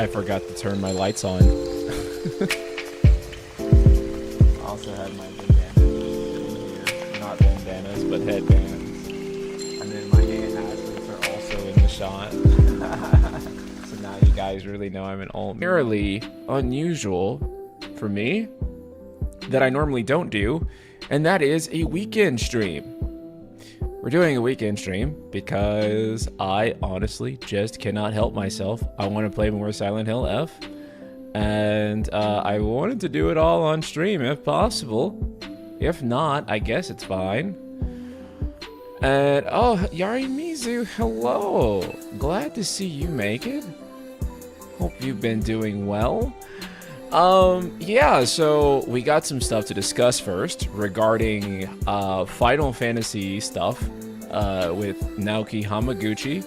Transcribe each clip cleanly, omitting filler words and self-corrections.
I forgot to turn my lights on. Also had my bandanas in here. Not bandanas, but headbands. And then my hand hashtags are also in the shot. So now you guys really know I'm an alt. Fairly unusual for me that I normally don't do, and that is a weekend stream. We're doing a weekend stream because I honestly just cannot help myself. I want to play more Silent Hill F, and I wanted to do it all on stream if possible. If not, I guess it's fine. And oh, Yarimizu, hello. Glad to see you make it. Hope you've been doing well. Yeah, so we got some stuff to discuss first regarding Final Fantasy stuff with Naoki Hamaguchi,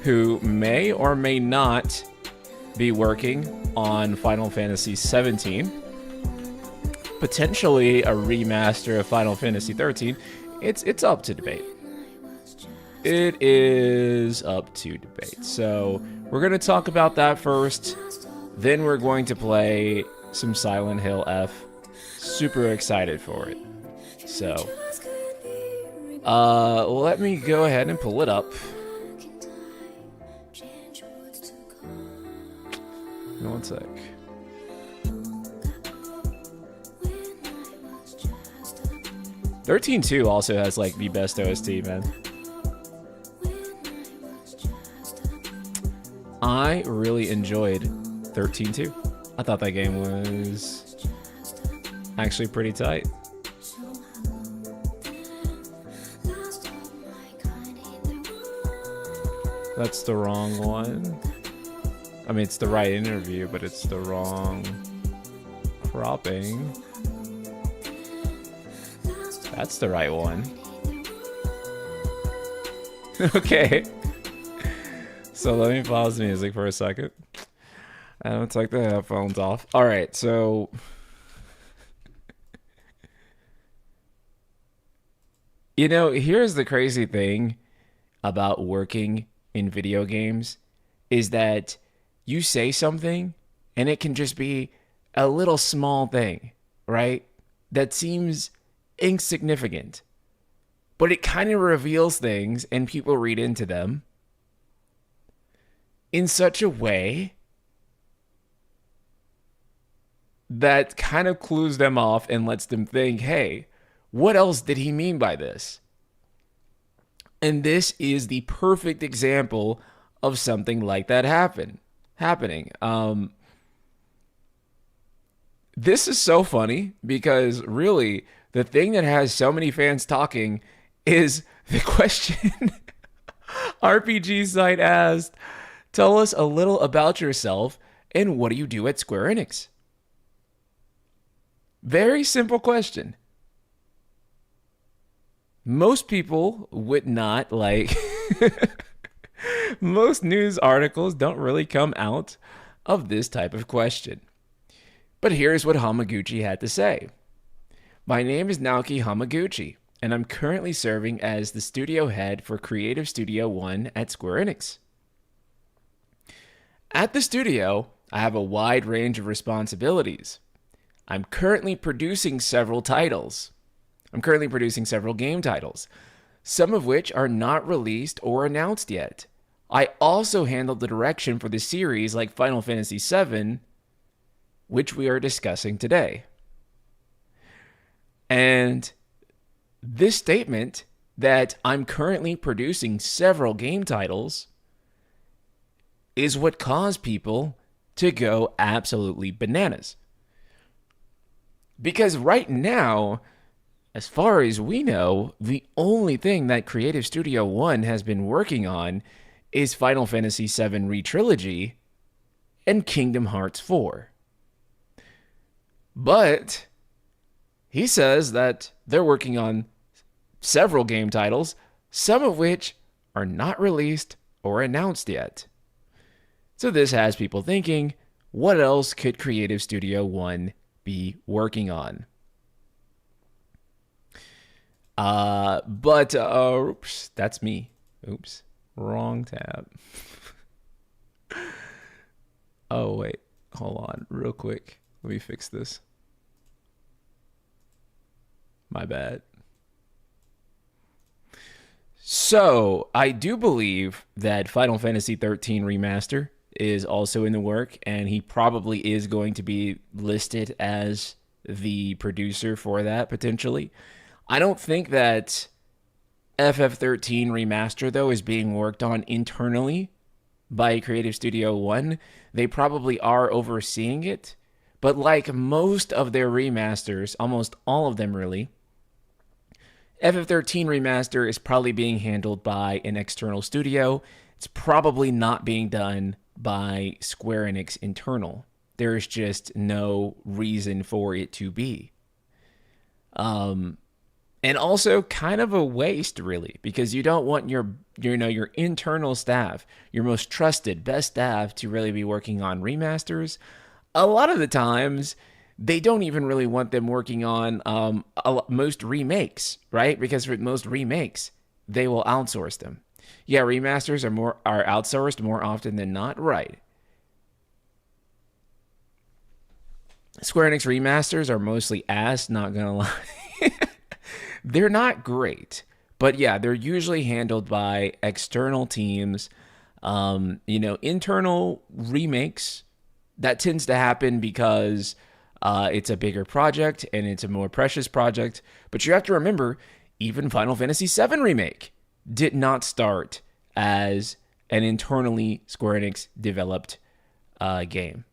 who may or may not be working on Final Fantasy 17. Potentially a remaster of Final Fantasy 13. It's up to debate. It is up to debate. So we're going to talk about that first. Then we're going to play some Silent Hill F. Super excited for it. So, let me go ahead and pull it up. One sec. "13-2" also has like the best OST, man. I really enjoyed 13-2. I thought that game was actually pretty tight. That's the wrong one. I mean, it's the right interview, but it's the wrong cropping. That's the right one. Okay. So let me pause the music for a second. I'm gonna take the headphones off. All right, so you know, here's the crazy thing about working in video games is that you say something and it can just be a little small thing, right? That seems insignificant, but it kind of reveals things and people read into them in such a way that kind of clues them off and lets them think, hey, what else did he mean by this? And this is the perfect example of something like that happening. This is so funny because really the thing that has so many fans talking is the question RPG site asked, tell us a little about yourself and what do you do at Square Enix? Very simple question. Most people would not like... Most news articles don't really come out of this type of question. But here's what Hamaguchi had to say. My name is Naoki Hamaguchi, and I'm currently serving as the studio head for Creative Studio 1 at Square Enix. At the studio, I have a wide range of responsibilities. I'm currently producing several titles. I'm currently producing several game titles, some of which are not released or announced yet. I also handle the direction for the series like Final Fantasy VII, which we are discussing today. And this statement that I'm currently producing several game titles is what caused people to go absolutely bananas. Because right now, as far as we know, the only thing that Creative Studio 1 has been working on is Final Fantasy VII Re-Trilogy and Kingdom Hearts 4. But he says that they're working on several game titles, some of which are not released or announced yet. So this has people thinking, what else could Creative Studio 1 be working on? Oops, that's me. Oops, wrong tab. Oh, wait. Hold on real quick. Let me fix this. My bad. So, I do believe that Final Fantasy 13 Remaster is also in the work, and he probably is going to be listed as the producer for that potentially. I don't think that FF13 Remaster, though, is being worked on internally by Creative Studio 1. They probably are overseeing it, but like most of their remasters, almost all of them really, FF13 Remaster is probably being handled by an external studio. It's probably not being done by Square Enix internal. There's just no reason for it to be. And also kind of a waste, really, because you don't want your internal staff, your most trusted, best staff, to really be working on remasters. A lot of the times, they don't even really want them working on most remakes, right? Because for most remakes, they will outsource them. Yeah, remasters are outsourced more often than not, right? Square Enix remasters are mostly ass, not gonna lie. They're not great, but yeah, they're usually handled by external teams. Internal remakes, that tends to happen because it's a bigger project and it's a more precious project. But you have to remember, even Final Fantasy VII Remake did not start as an internally Square Enix developed game.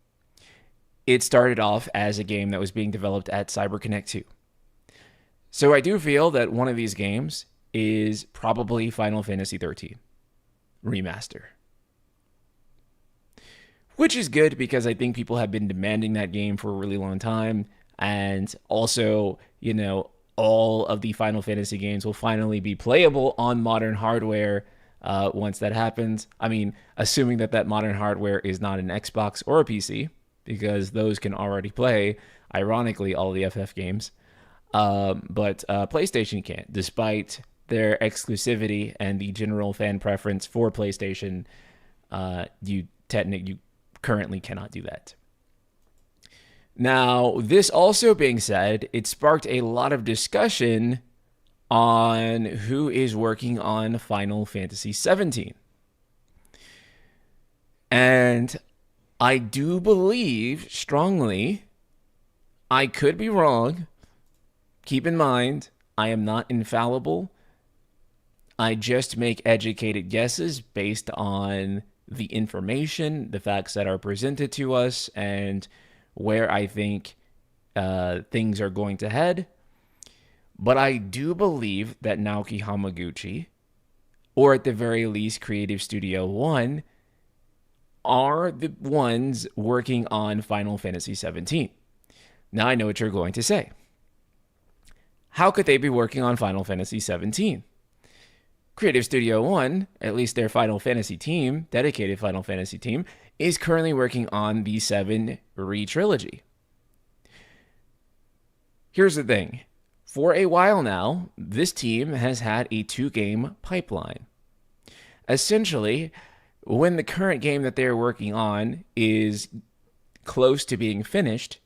It started off as a game that was being developed at CyberConnect 2. So I do feel that one of these games is probably Final Fantasy 13 Remaster. Which is good because I think people have been demanding that game for a really long time. And also, all of the Final Fantasy games will finally be playable on modern hardware once that happens. I mean, assuming that modern hardware is not an Xbox or a PC, because those can already play, ironically, all the FF games. But PlayStation can't, despite their exclusivity and the general fan preference for PlayStation. You currently cannot do that. Now, this also being said, it sparked a lot of discussion on who is working on Final Fantasy 17. And I do believe strongly, I could be wrong. Keep in mind, I am not infallible. I just make educated guesses based on the information, the facts that are presented to us, and where I think things are going to head. But I do believe that Naoki Hamaguchi, or at the very least Creative Studio 1, are the ones working on Final Fantasy 17. Now I know what you're going to say. How could they be working on Final Fantasy 17? Creative Studio 1, at least their Final Fantasy team, dedicated Final Fantasy team, is currently working on the 7 re-trilogy. Here's the thing. For a while now, this team has had a 2-game pipeline. Essentially, when the current game that they're working on is close to being finished,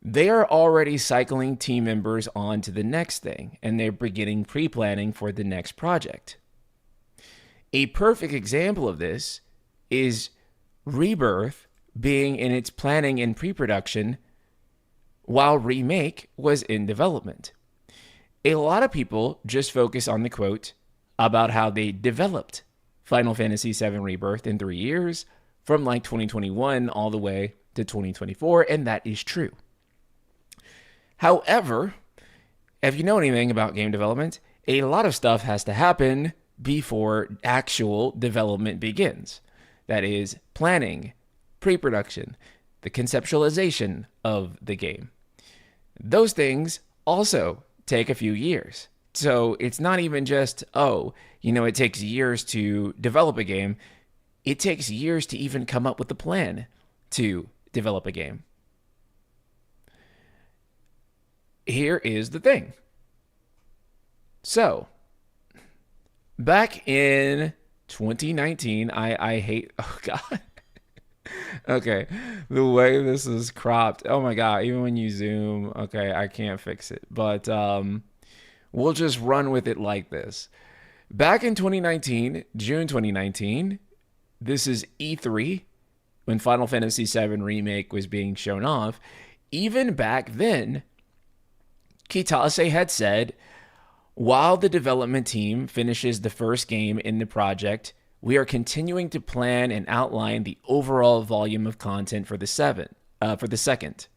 they are already cycling team members on to the next thing, and they're beginning pre-planning for the next project. A perfect example of this is Rebirth being in its planning and pre-production while Remake was in development. A lot of people just focus on the quote about how they developed Final Fantasy VII Rebirth in 3 years, from like 2021 all the way to 2024, and that is true. However, if you know anything about game development, a lot of stuff has to happen before actual development begins. That is, planning, pre-production, the conceptualization of the game. Those things also take a few years. So it's not even just, it takes years to develop a game. It takes years to even come up with the plan to develop a game. Here is the thing. So, back in 2019, I hate, oh God. Okay, the way this is cropped, oh my god, even when you zoom, okay, I can't fix it. But we'll just run with it like this. Back in 2019, June 2019, this is E3, when Final Fantasy VII Remake was being shown off. Even back then, Kitase had said, while the development team finishes the first game in the project, we are continuing to plan and outline the overall volume of content for the second.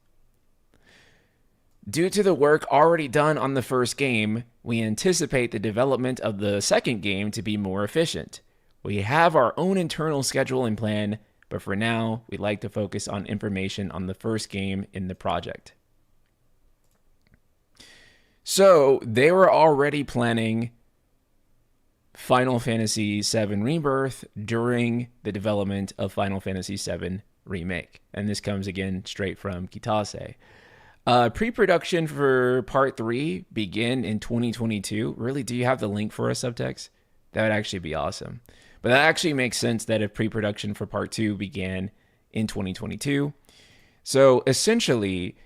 Due to the work already done on the first game, we anticipate the development of the second game to be more efficient. We have our own internal schedule and plan, but for now, we'd like to focus on information on the first game in the project. So they were already planning Final Fantasy VII Rebirth during the development of Final Fantasy VII Remake. And this comes again straight from Kitase. Pre-production for Part 3 began in 2022. Really, do you have the link for us, Subtext? That would actually be awesome. But that actually makes sense that if pre-production for Part 2 began in 2022. So essentially,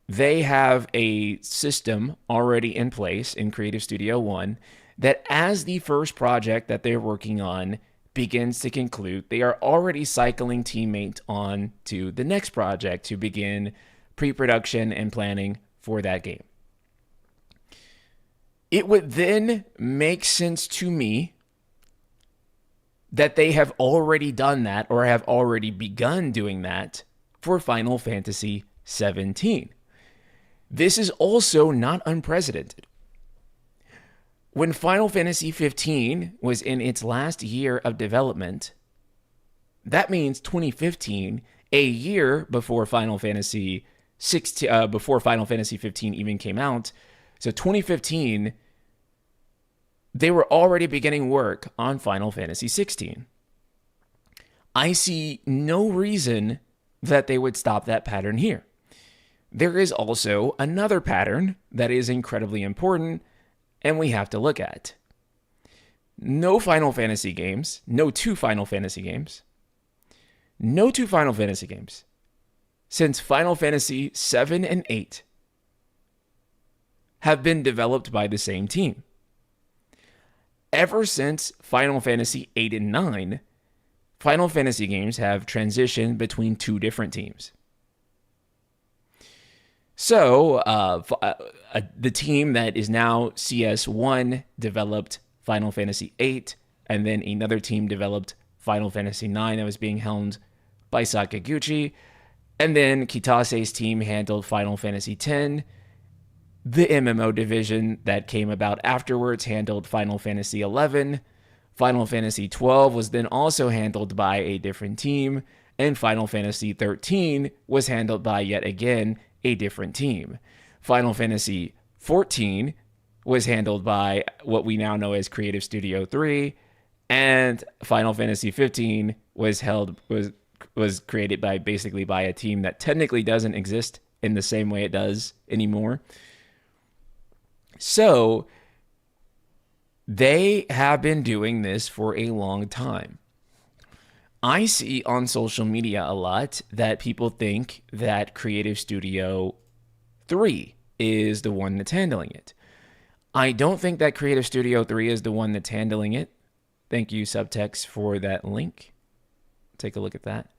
they have a system already in place in Creative Studio 1 that as the first project that they're working on begins to conclude, they are already cycling teammates on to the next project to begin pre-production and planning for that game. It would then make sense to me that they have already done that or have already begun doing that for Final Fantasy 17. This is also not unprecedented. When Final Fantasy 15 was in its last year of development, that means 2015, a year before Final Fantasy 16, before Final Fantasy 15 even came out. So 2015, they were already beginning work on Final Fantasy 16. I see no reason that they would stop that pattern here. There is also another pattern that is incredibly important and we have to look at. No Final Fantasy games, no two Final Fantasy games since Final Fantasy 7 and 8 have been developed by the same team. Ever since Final Fantasy 8 and 9, Final Fantasy games have transitioned between two different teams. So, the team that is now CS1 developed Final Fantasy 8, and then another team developed Final Fantasy 9 that was being helmed by Sakaguchi, and then Kitase's team handled Final Fantasy 10. The MMO division that came about afterwards handled Final Fantasy 11. Final Fantasy 12 was then also handled by a different team, and Final Fantasy 13 was handled by yet again a different team. Final Fantasy 14 was handled by what we now know as Creative Studio 3, and Final Fantasy 15 was created by basically by a team that technically doesn't exist in the same way it does anymore. So they have been doing this for a long time. I see on social media a lot that people think that Creative Studio 3 is the one that's handling it. I don't think that Creative Studio 3 is the one that's handling it. Thank you, Subtext, for that link. Take a look at that.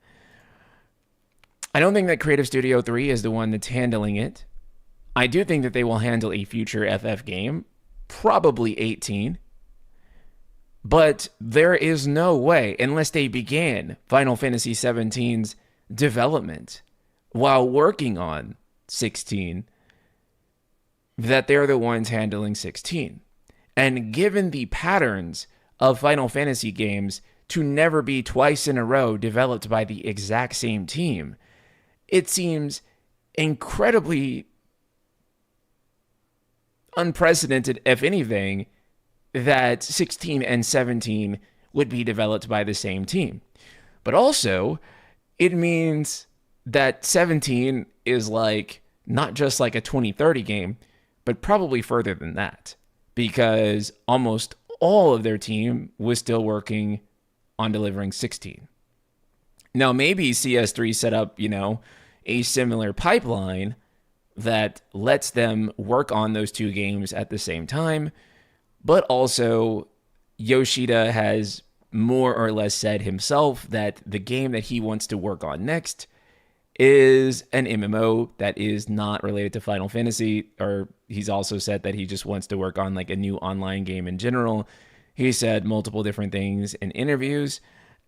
I don't think that Creative Studio 3 is the one that's handling it. I do think that they will handle a future FF game, probably 18. But there is no way, unless they began Final Fantasy 17's development while working on 16, that they're the ones handling 16. And given the patterns of Final Fantasy games to never be twice in a row developed by the exact same team, it seems incredibly unprecedented, if anything, that 16 and 17 would be developed by the same team. But also, it means that 17 is like not just like a 2030 game, but probably further than that, because almost all of their team was still working on delivering 16. Now, maybe CS3 set up, a similar pipeline that lets them work on those two games at the same time, but also Yoshida has more or less said himself that the game that he wants to work on next is an MMO that is not related to Final Fantasy, or he's also said that he just wants to work on like a new online game in general. He said multiple different things in interviews,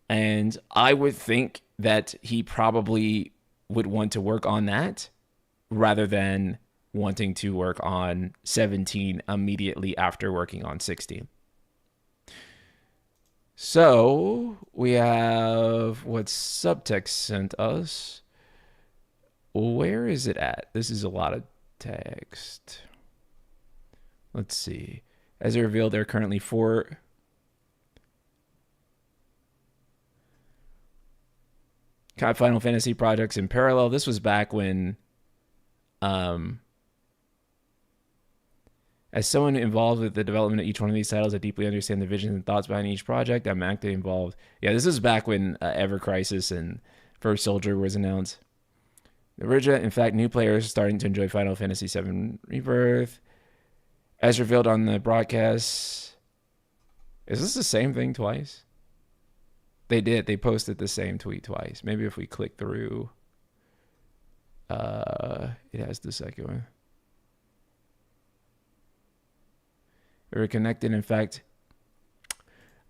and I would think that he probably would want to work on that rather than wanting to work on 17 immediately after working on 16. So we have what Subtext sent us. Where is it at? This is a lot of text. Let's see. As I revealed, there are currently 4 Final Fantasy projects in parallel. This was back when, as someone involved with the development of each one of these titles, I deeply understand the visions and thoughts behind each project. I'm actively involved. Yeah, this is back when Ever Crisis and First Soldier was announced. The original, in fact, new players starting to enjoy Final Fantasy VII Rebirth. As revealed on the broadcast. Is this the same thing twice? They did. They posted the same tweet twice. Maybe if we click through, it has the second one. We were connected, in fact.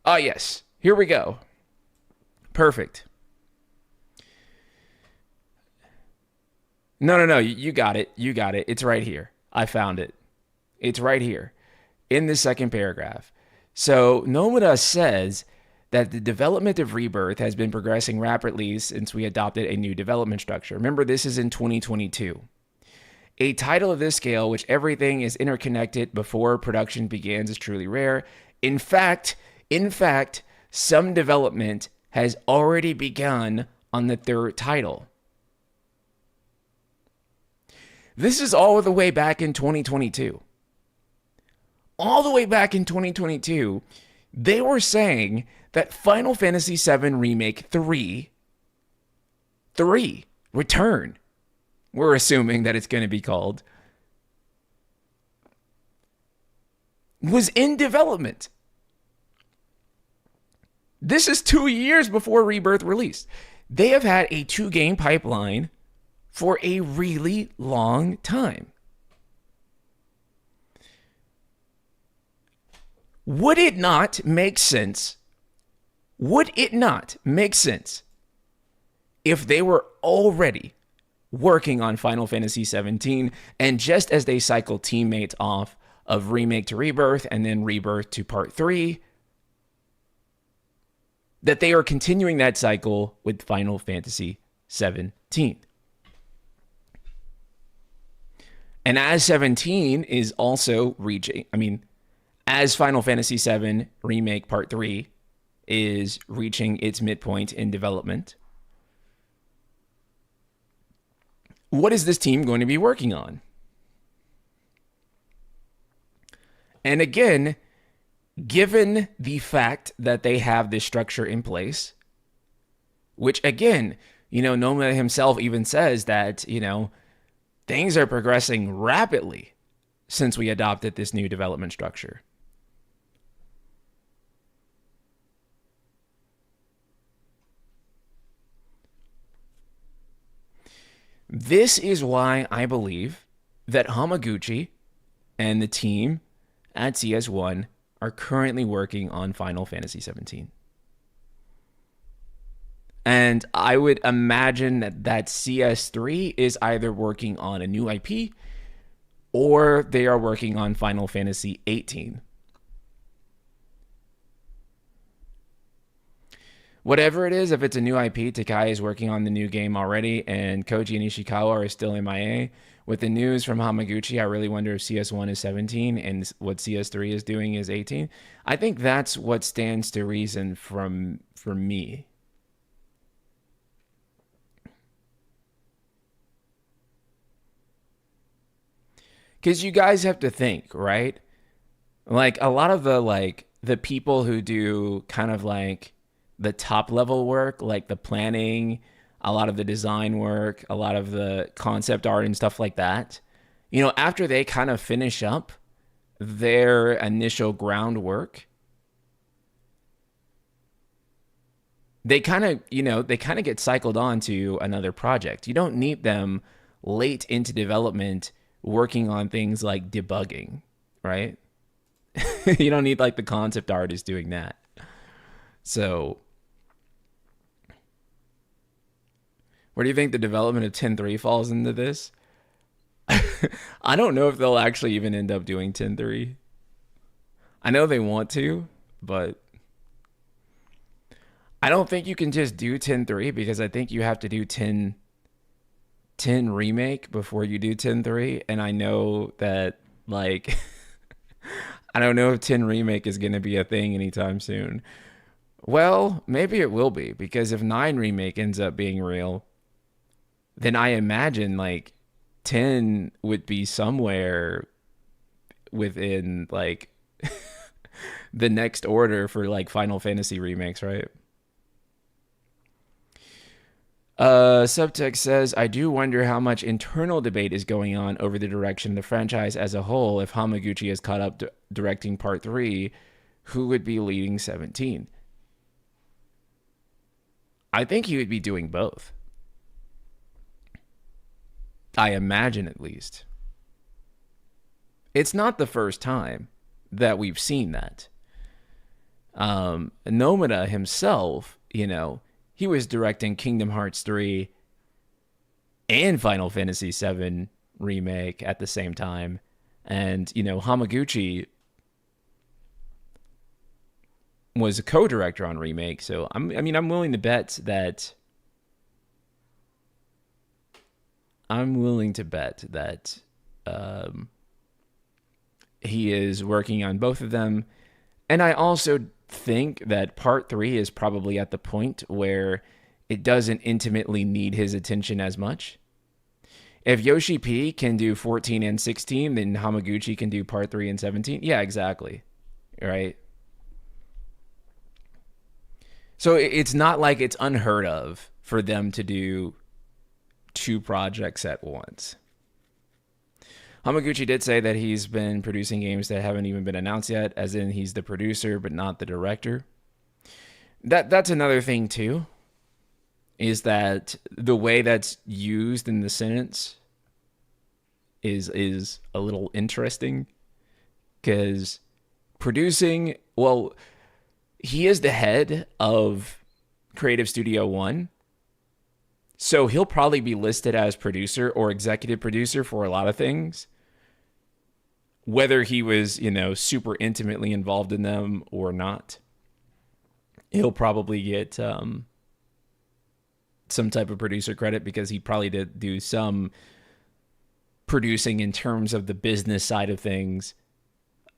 Ah, yes. Here we go. Perfect. No. You got it. You got it. It's right here. I found it. It's right here in the second paragraph. So Nomura says that the development of Rebirth has been progressing rapidly since we adopted a new development structure. Remember, this is in 2022. A title of this scale, which everything is interconnected before production begins, is truly rare. In fact, some development has already begun on the third title. This is all the way back in 2022. All the way back in 2022, they were saying that Final Fantasy VII Remake 3, Return, we're assuming that it's going to be called, was in development. This is 2 years before Rebirth released. They have had a 2-game pipeline for a really long time. Would it not make sense? Would it not make sense if they were already working on Final Fantasy 17 and just as they cycle teammates off of Remake to Rebirth and then Rebirth to Part 3, that they are continuing that cycle with Final Fantasy 17? And as 17 is also reaching, as Final Fantasy VII Remake Part 3 is reaching its midpoint in development, what is this team going to be working on? And again, given the fact that they have this structure in place, which again, Nomura himself even says that, things are progressing rapidly since we adopted this new development structure. This is why I believe that Hamaguchi and the team at CS1 are currently working on Final Fantasy 17. And I would imagine that CS3 is either working on a new IP or they are working on Final Fantasy 18. Whatever it is, if it's a new IP, Takai is working on the new game already, and Koji and Ishikawa are still MIA. With the news from Hamaguchi, I really wonder if CS1 is 17 and what CS3 is doing is 18. I think that's what stands to reason for me. Because you guys have to think, right? Like, a lot of the people who do kind of like the top level work, like the planning, a lot of the design work, a lot of the concept art and stuff like that, you know, after they kind of finish up their initial groundwork, they kind of, you know, they kind of get cycled on to another project. You don't need them late into development working on things like debugging, right? You don't need like the concept artist doing that. So where do you think the development of 10.3 falls into this? I don't know if they'll actually even end up doing 10.3. I know they want to, but I don't think you can just do 10.3 because I think you have to do 10 remake before you do 10.3. And I know that, like, I don't know if 10 remake is going to be a thing anytime soon. Well, maybe it will be, because if 9 remake ends up being real, then I imagine like 10 would be somewhere within like the next order for like Final Fantasy remakes, right? Subtext says, I do wonder how much internal debate is going on over the direction of the franchise as a whole. If Hamaguchi is caught up directing part 3, who would be leading 17? I think he would be doing both. I imagine, at least. It's not the first time that we've seen that. Nomura himself, you know, he was directing Kingdom Hearts 3 and Final Fantasy 7 remake at the same time. And, you know, Hamaguchi was a co-director on Remake. So, I'm willing to bet that he is working on both of them. And I also think that part 3 is probably at the point where it doesn't intimately need his attention as much. If Yoshi P can do 14 and 16, then Hamaguchi can do part 3 and 17. Yeah, exactly. Right? So it's not like it's unheard of for them to do 2 projects at once. Hamaguchi did say that he's been producing games that haven't even been announced yet, as in he's the producer but not the director. That's another thing too, is that the way that's used in the sentence is a little interesting, because producing, well, he is the head of Creative Studio One, so he'll probably be listed as producer or executive producer for a lot of things. Whether he was, you know, super intimately involved in them or not, he'll probably get some type of producer credit, because he probably did do some producing in terms of the business side of things.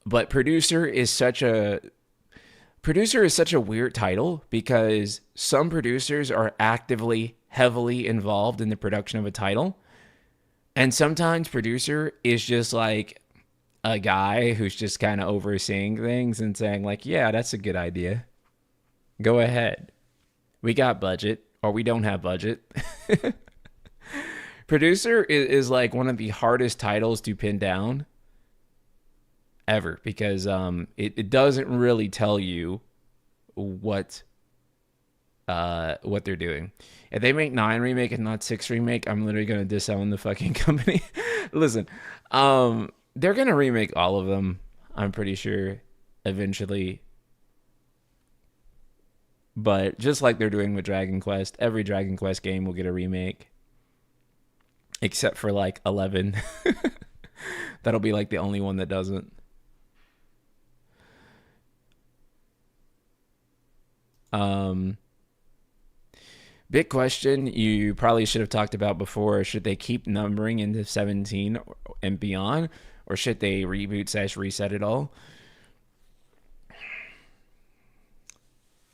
But producer is such a weird title, because some producers are actively, heavily involved in the production of a title. And sometimes producer is just like a guy who's just kind of overseeing things and saying like, yeah, that's a good idea. Go ahead. We got budget, or we don't have budget. Producer is like one of the hardest titles to pin down ever, because it doesn't really tell you what they're doing. If they make 9 remake and not 6 remake, I'm literally gonna disown the fucking company. Listen, they're gonna remake all of them, I'm pretty sure, eventually. But just like they're doing with Dragon Quest, every Dragon Quest game will get a remake, except for like 11. That'll be like the only one that doesn't. Big question you probably should have talked about before. Should they keep numbering into 17 and beyond, or should they reboot / reset it all?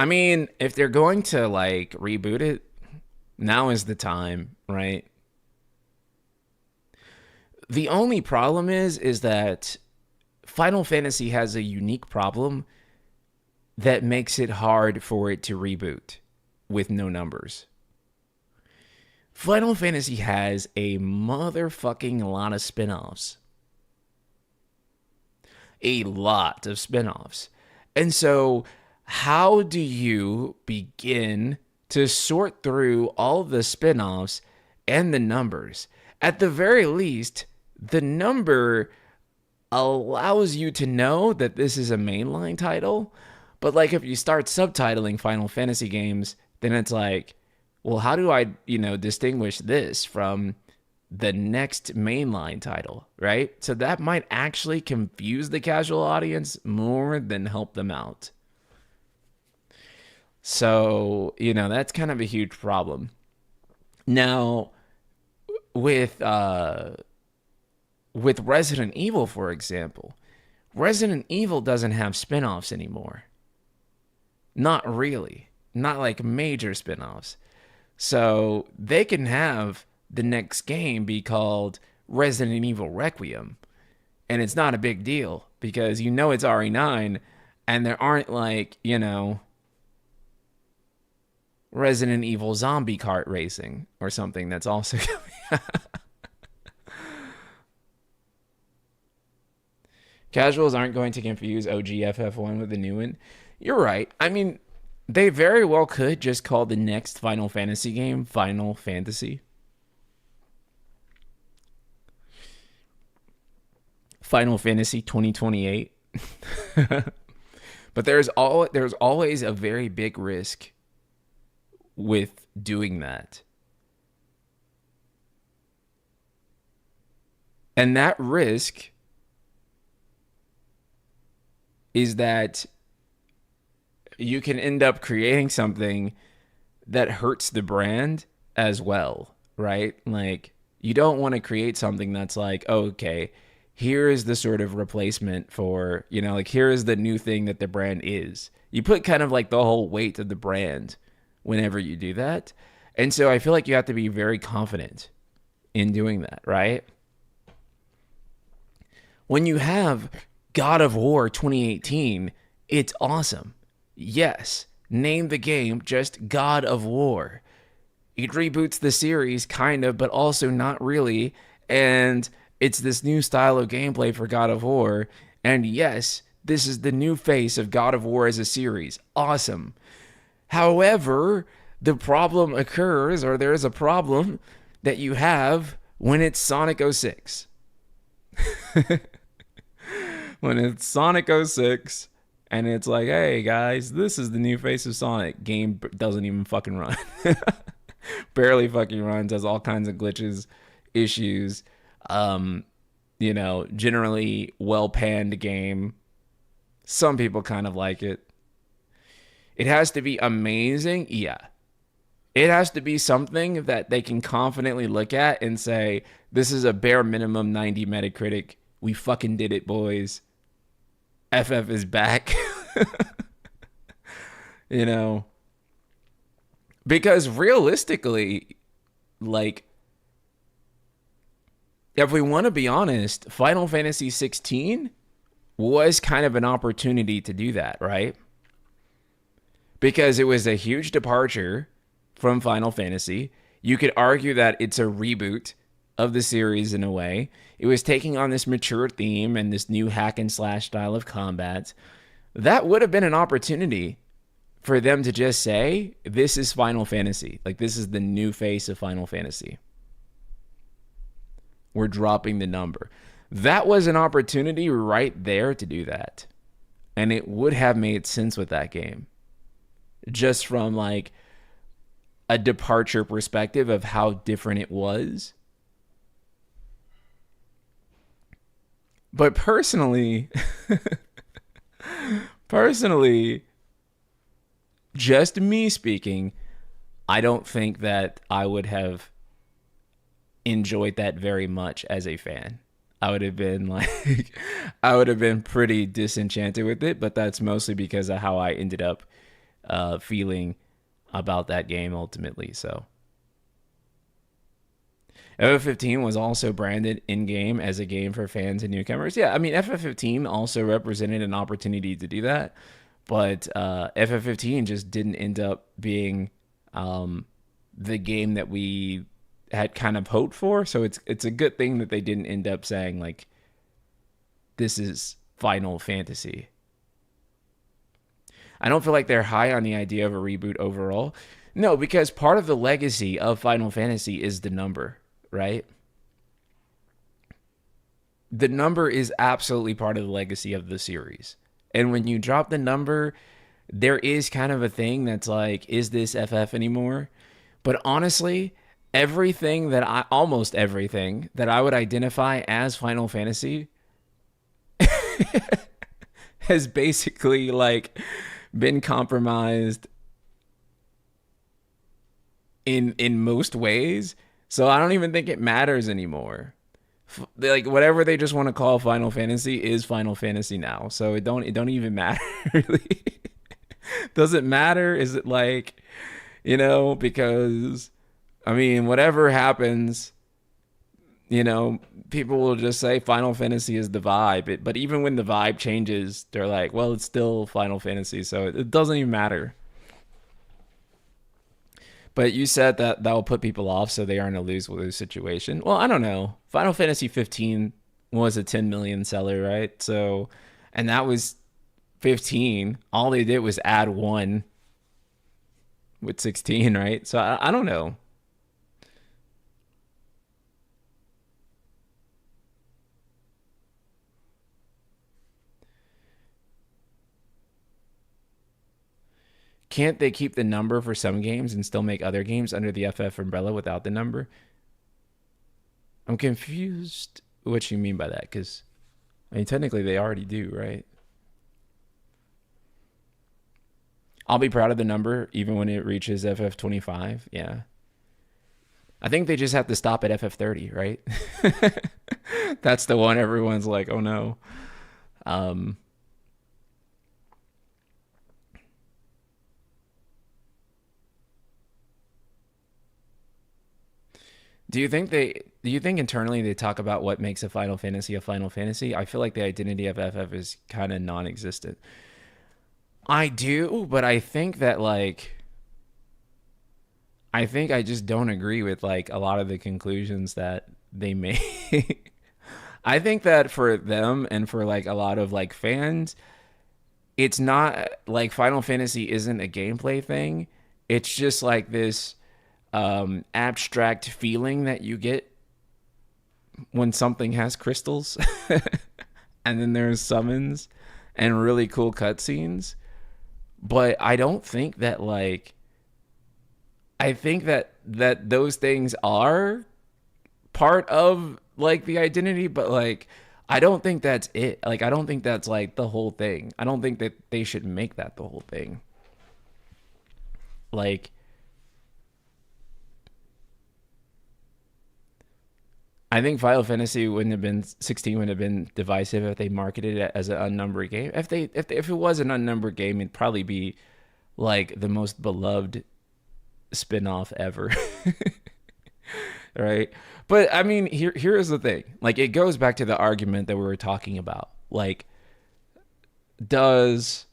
I mean, if they're going to like reboot it, now is the time, right? The only problem is that Final Fantasy has a unique problem that makes it hard for it to reboot with no numbers. Final Fantasy has a motherfucking lot of spin-offs. A lot of spin-offs. And so how do you begin to sort through all the spin-offs and the numbers? At the very least, the number allows you to know that this is a mainline title. But like if you start subtitling Final Fantasy games, then it's like, well, how do I, distinguish this from the next mainline title, right? So that might actually confuse the casual audience more than help them out. So, that's kind of a huge problem. Now, with Resident Evil, for example, Resident Evil doesn't have spin-offs anymore. Not really. Not like major spin-offs. So they can have the next game be called Resident Evil Requiem. And it's not a big deal because it's RE9 and there aren't Resident Evil Zombie Kart Racing or something that's also coming. Casuals aren't going to confuse OG FF1 with the new one. You're right. I mean, they very well could just call the next Final Fantasy game Final Fantasy. Final Fantasy 2028. But there's always a very big risk with doing that. And that risk is that you can end up creating something that hurts the brand as well, right? Like, you don't want to create something that's like, oh, okay, here is the sort of replacement for, here is the new thing that the brand is. You put kind of like the whole weight of the brand whenever you do that. And so I feel like you have to be very confident in doing that, right? When you have God of War 2018, it's awesome. Yes, name the game just God of War. It reboots the series, kind of, but also not really. And it's this new style of gameplay for God of War. And yes, this is the new face of God of War as a series. Awesome. However, the problem occurs, or there is a problem that you have when it's Sonic 06. When it's Sonic 06, and it's like, hey guys, this is the new face of Sonic. Game doesn't even fucking run. Barely fucking runs, has all kinds of glitches, issues. Generally well-panned game. Some people kind of like it. It has to be amazing, yeah. It has to be something that they can confidently look at and say, this is a bare minimum 90 Metacritic. We fucking did it, boys. FF is back. Because realistically, like, if we want to be honest, Final Fantasy 16 was kind of an opportunity to do that, right? Because it was a huge departure from Final Fantasy. You could argue that it's a reboot of the series in a way. It was taking on this mature theme and this new hack and slash style of combat. That would have been an opportunity for them to just say, this is Final Fantasy. Like, this is the new face of Final Fantasy. We're dropping the number. That was an opportunity right there to do that. And it would have made sense with that game. Just from like a departure perspective of how different it was. But personally, just me speaking, I don't think that I would have enjoyed that very much as a fan. I would have been pretty disenchanted with it, but that's mostly because of how I ended up feeling about that game ultimately. So FF15 was also branded in-game as a game for fans and newcomers. Yeah, I mean, FF15 also represented an opportunity to do that. But FF15 just didn't end up being the game that we had kind of hoped for. So it's a good thing that they didn't end up saying like this is Final Fantasy. I don't feel like they're high on the idea of a reboot overall. No, because part of the legacy of Final Fantasy is the number, right? The number is absolutely part of the legacy of the series. And when you drop the number, there is kind of a thing that's like, is this FF anymore? But honestly, almost everything that I would identify as Final Fantasy has basically like been compromised in most ways. So I don't even think it matters anymore. Like whatever they just want to call Final Fantasy is Final Fantasy now. So it don't even matter really. Does it matter? Is it like, because I mean, whatever happens, people will just say Final Fantasy is the vibe. But even when the vibe changes, they're like, well, it's still Final Fantasy, so it doesn't even matter. But you said that will put people off, so they are in a lose-lose situation. Well, I don't know. Final Fantasy 15 was a 10 million seller, right? So, and that was 15. All they did was add one with 16, right? So I don't know. Can't they keep the number for some games and still make other games under the FF umbrella without the number? I'm confused what you mean by that, because I mean technically they already do, right? I'll be proud of the number even when it reaches FF25. Yeah. I think they just have to stop at FF30, right? That's the one everyone's like, oh no. Um, do you think internally they talk about what makes a Final Fantasy a Final Fantasy? I feel like the identity of FF is kind of non-existent. I do, but I think that like I think I just don't agree with like a lot of the conclusions that they make. I think that for them and for like a lot of like fans, it's not like Final Fantasy isn't a gameplay thing. It's just like this abstract feeling that you get when something has crystals and then there's summons and really cool cutscenes. But I don't think that like I think that those things are part of like the identity, but like I don't think that's it. Like I don't think that's like the whole thing. I don't think that they should make that the whole thing. Like I think Final Fantasy wouldn't have been 16 would have been divisive if they marketed it as an unnumbered game. If it was an unnumbered game, it'd probably be like the most beloved spin-off ever. Right? But I mean, here is the thing. Like it goes back to the argument that we were talking about. Like does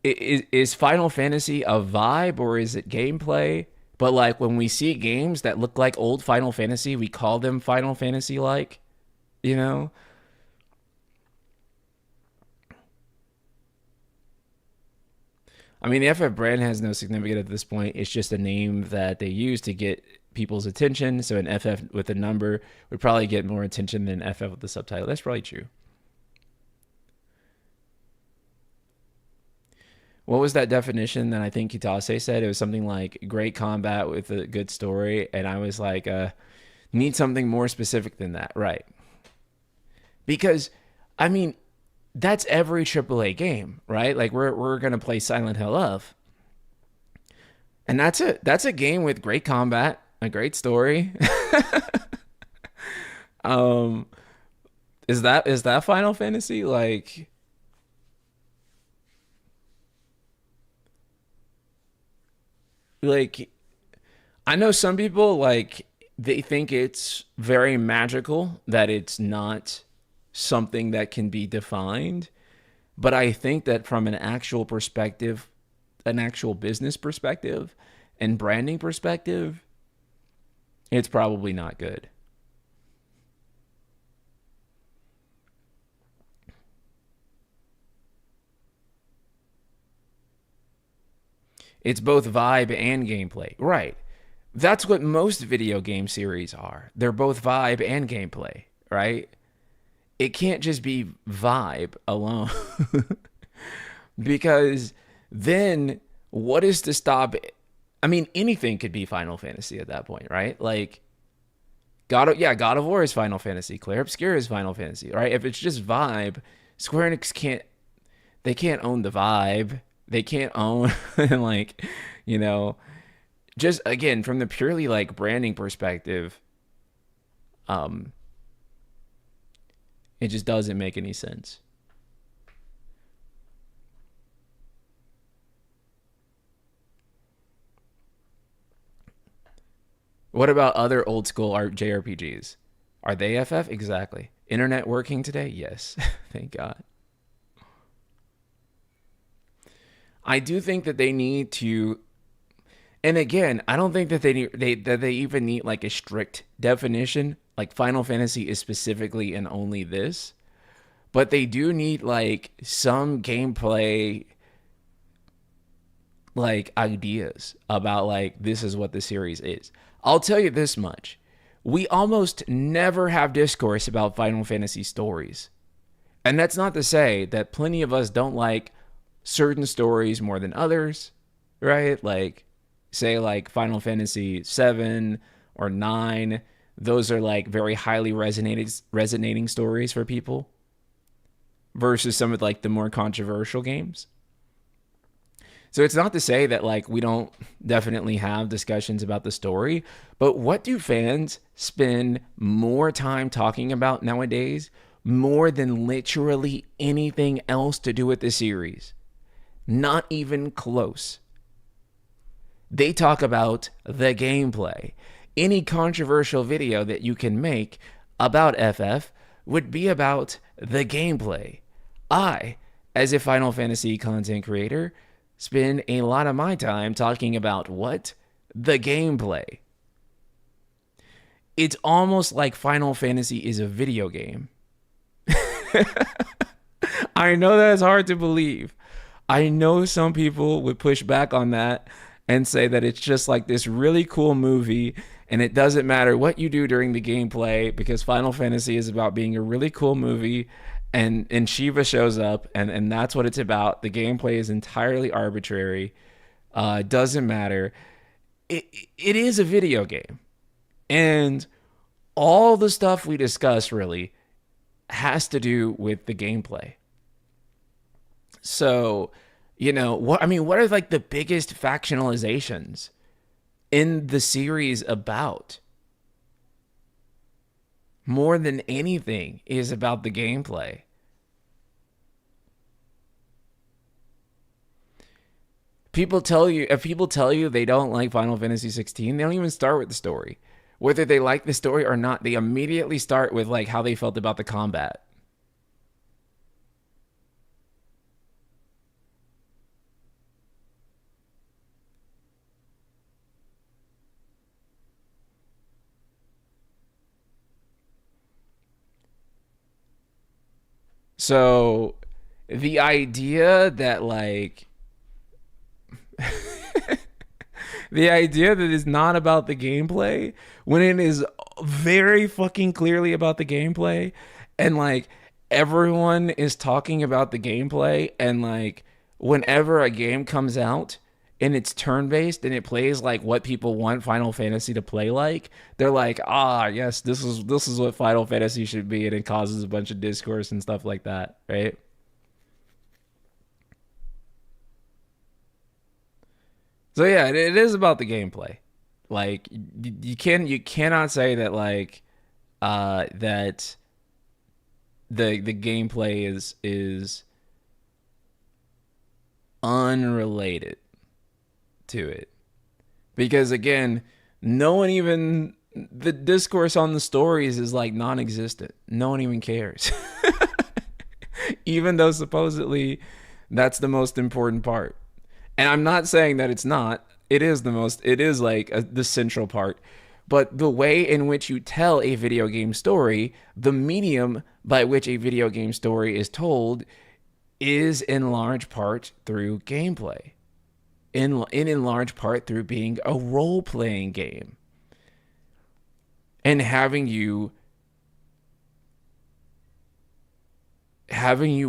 is Final Fantasy a vibe or is it gameplay? But like when we see games that look like old Final Fantasy, we call them Final Fantasy like, you know? I mean, the FF brand has no significance at this point. It's just a name that they use to get people's attention. So an FF with a number would probably get more attention than FF with the subtitle. That's probably true. What was that definition that I think Kitase said? It was something like great combat with a good story. And I was like, need something more specific than that. Right. Because, I mean, that's every AAA game, right? Like we're going to play Silent Hill of. And that's it. That's a game with great combat, a great story. um, is that Final Fantasy? Like I know some people like they think it's very magical that it's not something that can be defined. But I think that from an actual perspective, an actual business perspective and branding perspective, it's probably not good. It's both vibe and gameplay. Right. That's what most video game series are. They're both vibe and gameplay, right? It can't just be vibe alone. Because then what is to stop it? I mean, anything could be Final Fantasy at that point, right? Like God of War is Final Fantasy, Claire Obscura is Final Fantasy, right? If it's just vibe, Square Enix can't own the vibe. They can't own like, you know, just again from the purely like branding perspective, um, it just doesn't make any sense. What about other old school JRPGs? Are they FF? Exactly. Internet working today? Yes. Thank God. I do think that they need to, and again, I don't think that they even need like a strict definition. Like Final Fantasy is specifically and only this, but they do need like some gameplay like ideas about like this is what the series is. I'll tell you this much. We almost never have discourse about Final Fantasy stories. And that's not to say that plenty of us don't like certain stories more than others, right? Like say like Final Fantasy 7 or 9, those are like very highly resonating stories for people versus some of like the more controversial games. So it's not to say that like we don't definitely have discussions about the story, but what do fans spend more time talking about nowadays more than literally anything else to do with the series? Not even close. They talk about the gameplay. Any controversial video that you can make about FF would be about the gameplay. I, as a Final Fantasy content creator, spend a lot of my time talking about what? The gameplay. It's almost like Final Fantasy is a video game. I know that's hard to believe. I know some people would push back on that and say that it's just like this really cool movie and it doesn't matter what you do during the gameplay because Final Fantasy is about being a really cool movie and Shiva shows up and that's what it's about. The gameplay is entirely arbitrary. Doesn't matter. It is a video game. And all the stuff we discuss really has to do with the gameplay. So, you know, what are like the biggest factionalizations in the series about? More than anything is about the gameplay. If people tell you they don't like Final Fantasy 16, they don't even start with the story. Whether they like the story or not, they immediately start with like how they felt about the combat. So the idea that like the idea that it's not about the gameplay when it is very fucking clearly about the gameplay and like everyone is talking about the gameplay and like whenever a game comes out and it's turn-based and it plays like what people want Final Fantasy to play like, they're like, ah, yes, this is what Final Fantasy should be, and it causes a bunch of discourse and stuff like that, right? So yeah, it is about the gameplay. Like you cannot say that like that the gameplay is unrelated to it. Because again, no one even the discourse on the stories is like non-existent. No one even cares. Even though supposedly that's the most important part. And I'm not saying that it's not. It is like the central part. But the way in which you tell a video game story, the medium by which a video game story is told, is in large part through gameplay. In large part through being a role playing game. And having you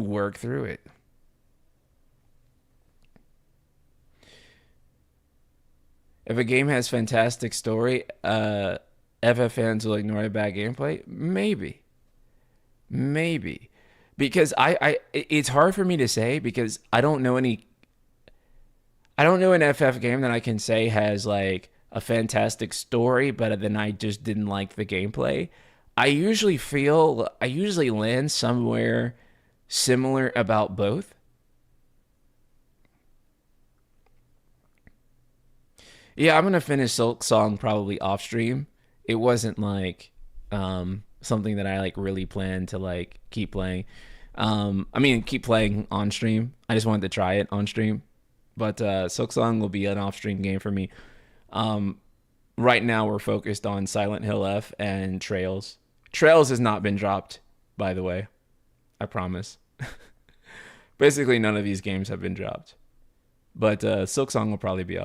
work through it. If a game has fantastic story, FF fans will ignore the bad gameplay. Maybe, because it's hard for me to say because I don't know an FF game that I can say has like a fantastic story, but then I just didn't like the gameplay. I usually land somewhere similar about both. Yeah, I'm gonna finish Silk Song probably off stream. It wasn't like something that I like really planned to like keep playing. I mean keep playing on stream. I just wanted to try it on stream. But Silk Song will be an off stream game for me. Right now we're focused on Silent Hill F and Trails. Trails has not been dropped, by the way. I promise. Basically none of these games have been dropped. But Silk Song will probably be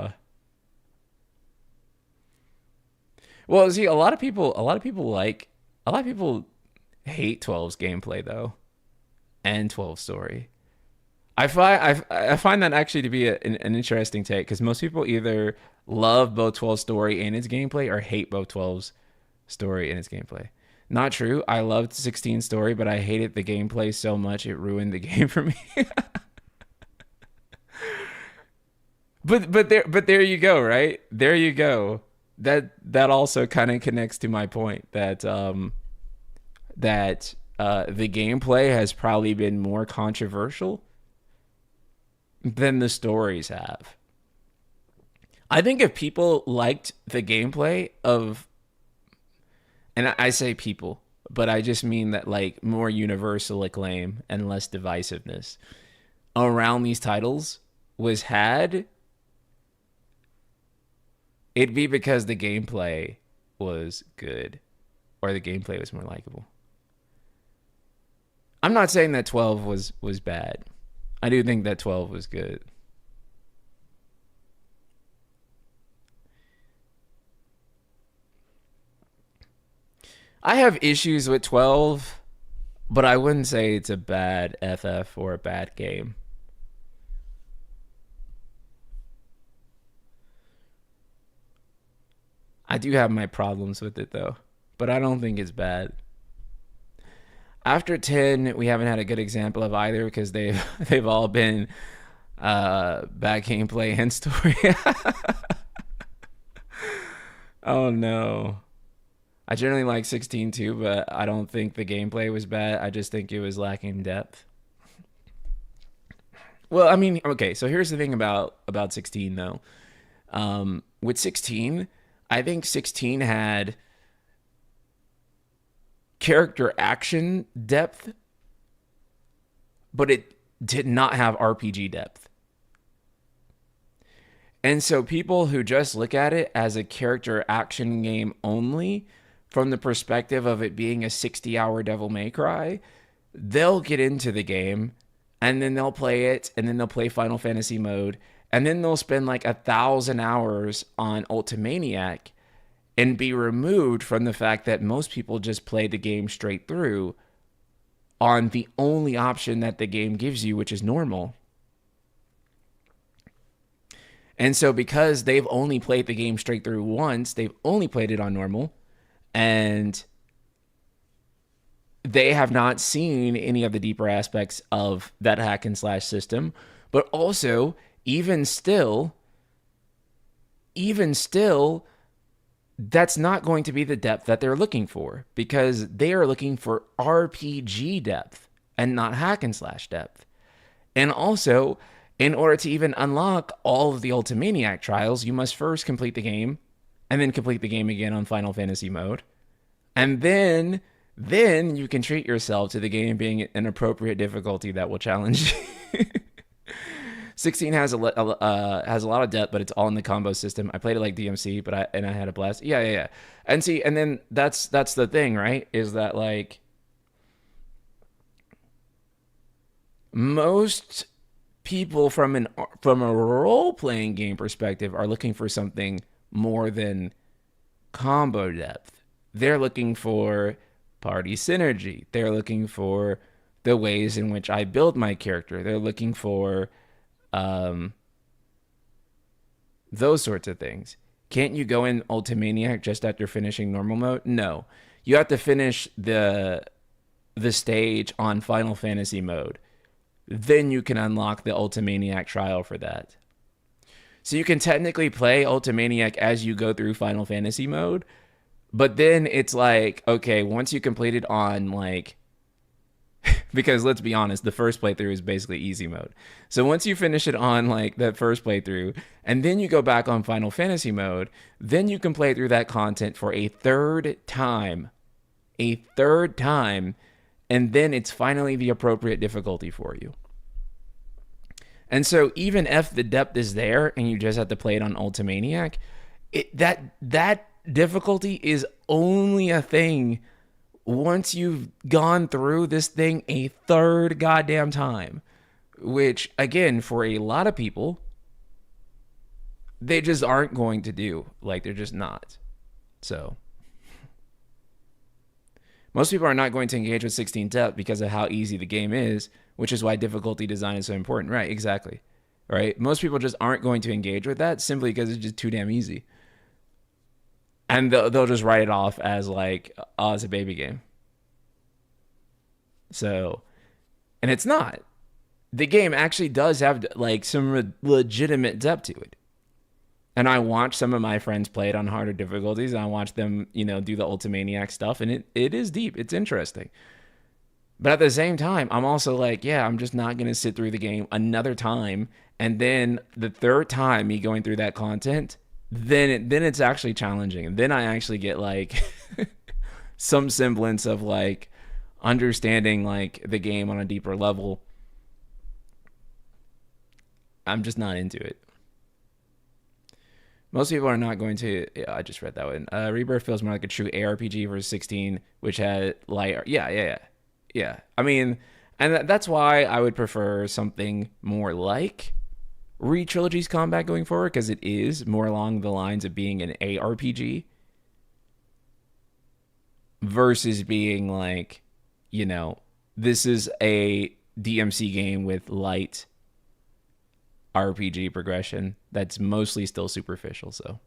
Well, see, a lot of people hate 12's gameplay though, and 12 story. I find that actually to be an interesting take because most people either love both 12 story and its gameplay or hate both 12's story and its gameplay. Not true. I loved 16 story, but I hated the gameplay so much it ruined the game for me. but there you go, right? There you go. That also kind of connects to my point that the gameplay has probably been more controversial than the stories have. I think if people liked the gameplay of, and I say people, but I just mean that like more universal acclaim and less divisiveness around these titles was had, it'd be because the gameplay was good or the gameplay was more likable. I'm not saying that 12 was bad. I do think that 12 was good. I have issues with 12, but I wouldn't say it's a bad FF or a bad game. I do have my problems with it though, but I don't think it's bad. After 10, we haven't had a good example of either because they've all been bad gameplay and story. Oh no. I generally like 16 too, but I don't think the gameplay was bad. I just think it was lacking depth. Well, I mean, okay, so here's the thing about 16 though. With 16, I think 16 had character action depth, but it did not have RPG depth. And so people who just look at it as a character action game only, from the perspective of it being a 60-hour Devil May Cry, they'll get into the game and then they'll play it and then they'll play Final Fantasy mode and then they'll spend like 1,000 hours on Ultimaniac and be removed from the fact that most people just play the game straight through on the only option that the game gives you, which is normal. And so because they've only played the game straight through once, they've only played it on normal, and they have not seen any of the deeper aspects of that hack and slash system. But also, even still, that's not going to be the depth that they're looking for, because they are looking for RPG depth and not hack and slash depth. And also, in order to even unlock all of the Ultimaniac trials, you must first complete the game and then complete the game again on Final Fantasy mode. And then then you can treat yourself to the game being an appropriate difficulty that will challenge you. 16 has a lot of depth, but it's all in the combo system. I played it like DMC, but I had a blast. Yeah. And see, and then that's the thing, right? Is that like most people from a role playing game perspective are looking for something more than combo depth. They're looking for party synergy. They're looking for the ways in which I build my character. They're looking for those sorts of things. Can't you go in Ultimaniac just after finishing normal mode? No. You have to finish the stage on Final Fantasy mode. Then you can unlock the Ultimaniac trial for that. So you can technically play Ultimaniac as you go through Final Fantasy mode, but then it's like, okay, once you complete it on like, because let's be honest, the first playthrough is basically easy mode. So once you finish it on like that first playthrough, and then you go back on Final Fantasy mode, then you can play through that content for a third time, and then it's finally the appropriate difficulty for you. And so even if the depth is there and you just have to play it on Ultimaniac, that difficulty is only a thing once you've gone through this thing a third goddamn time, which again, for a lot of people, they just aren't going to do. Like, they're just not. So most people are not going to engage with 16 depth because of how easy the game is, which is why difficulty design is so important. Right, exactly. Right? Most people just aren't going to engage with that simply because it's just too damn easy. And they'll just write it off as like, oh, it's a baby game. So, and it's not. The game actually does have like some legitimate depth to it. And I watch some of my friends play it on harder difficulties, and I watch them, do the Ultimaniac stuff, and it is deep. It's interesting. But at the same time, I'm also like, yeah, I'm just not going to sit through the game another time. And then the third time me going through that content, then it's actually challenging. And then I actually get like some semblance of like understanding like the game on a deeper level. I'm just not into it. Most people are not going to. Yeah, I just read that one. Rebirth feels more like a true ARPG versus 16, which had light. Yeah. I mean, and that's why I would prefer something more like Trilogy's combat going forward, because it is more along the lines of being an ARPG versus being like, this is a DMC game with light RPG progression that's mostly still superficial. So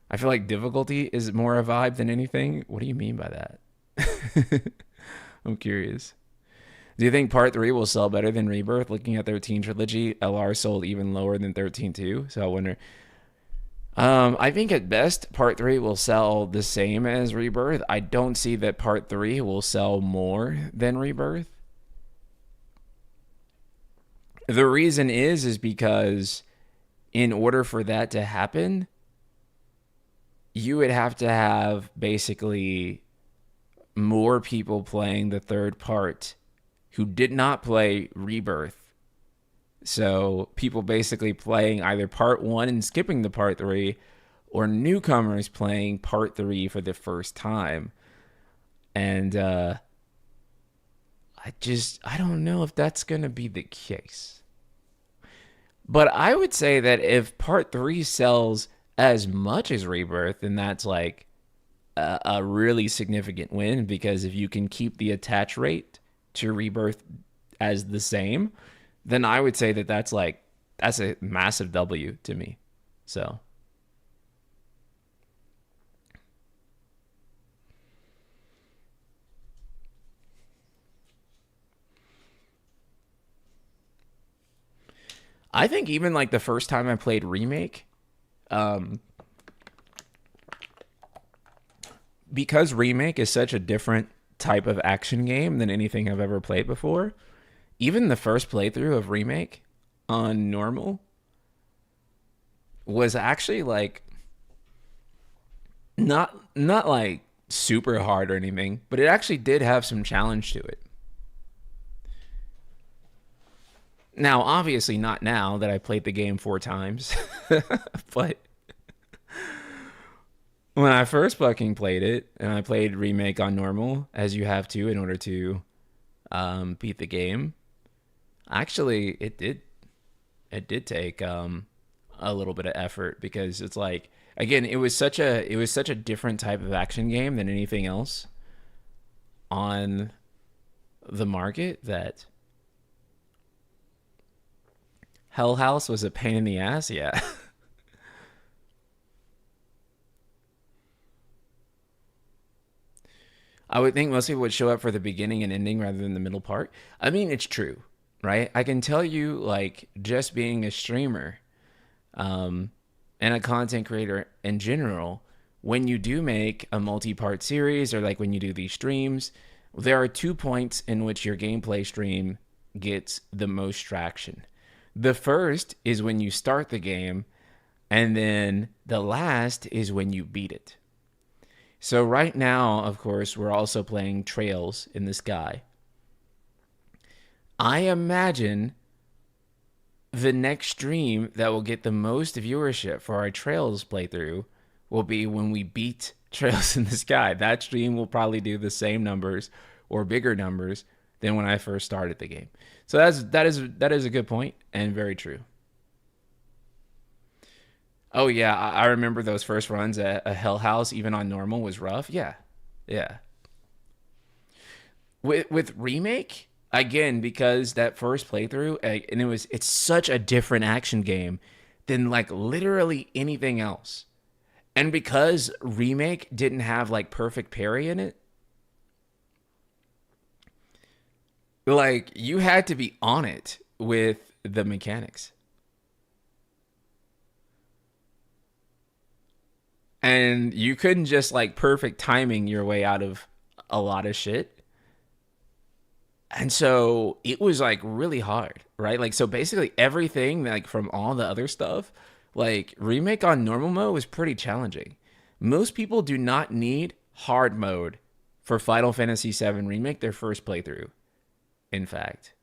I feel like difficulty is more a vibe than anything. What do you mean by that? I'm curious. Do you think Part 3 will sell better than Rebirth? Looking at 13 Trilogy, LR sold even lower than 13 too. So I wonder. I think at best, Part 3 will sell the same as Rebirth. I don't see that Part 3 will sell more than Rebirth. The reason is because in order for that to happen, you would have to have basically more people playing the third part who did not play Rebirth. So people basically playing either part 1 and skipping the part 3, or newcomers playing part 3 for the first time. And I don't know if that's going to be the case. But I would say that if part 3 sells as much as Rebirth, then that's like a really significant win, because if you can keep the attach rate to Rebirth as the same, then I would say that that's a massive W to me. So I think even like the first time I played Remake, because Remake is such a different type of action game than anything I've ever played before, even the first playthrough of Remake on normal, was actually like not like super hard or anything, but it actually did have some challenge to it. Now, obviously not now that I played the game 4 times, but when I first fucking played it, and I played Remake on normal, as you have to in order to beat the game, actually it did take a little bit of effort, because it's like, again, it was such a different type of action game than anything else on the market, that Hell House was a pain in the ass. Yeah. I would think most people would show up for the beginning and ending rather than the middle part. I mean, it's true, right? I can tell you, like, just being a streamer, um, and a content creator in general, when you do make a multi-part series, or like when you do these streams, there are 2 points in which your gameplay stream gets the most traction. The first is when you start the game, and then the last is when you beat it. So right now, of course, we're also playing Trails in the Sky. I imagine the next stream that will get the most viewership for our Trails playthrough will be when we beat Trails in the Sky. That stream will probably do the same numbers or bigger numbers than when I first started the game. So that is a good point, and very true. Oh yeah, I remember those first runs at a Hell House, even on normal, was rough. Yeah, yeah. With Remake, again, because that first playthrough, and it's such a different action game than like literally anything else. And because Remake didn't have like perfect parry in it, like you had to be on it with the mechanics. And you couldn't just like perfect timing your way out of a lot of shit. And so it was like really hard, right? Like, so basically everything, like from all the other stuff, like Remake on normal mode was pretty challenging. Most people do not need hard mode for Final Fantasy VII Remake their first playthrough. In fact,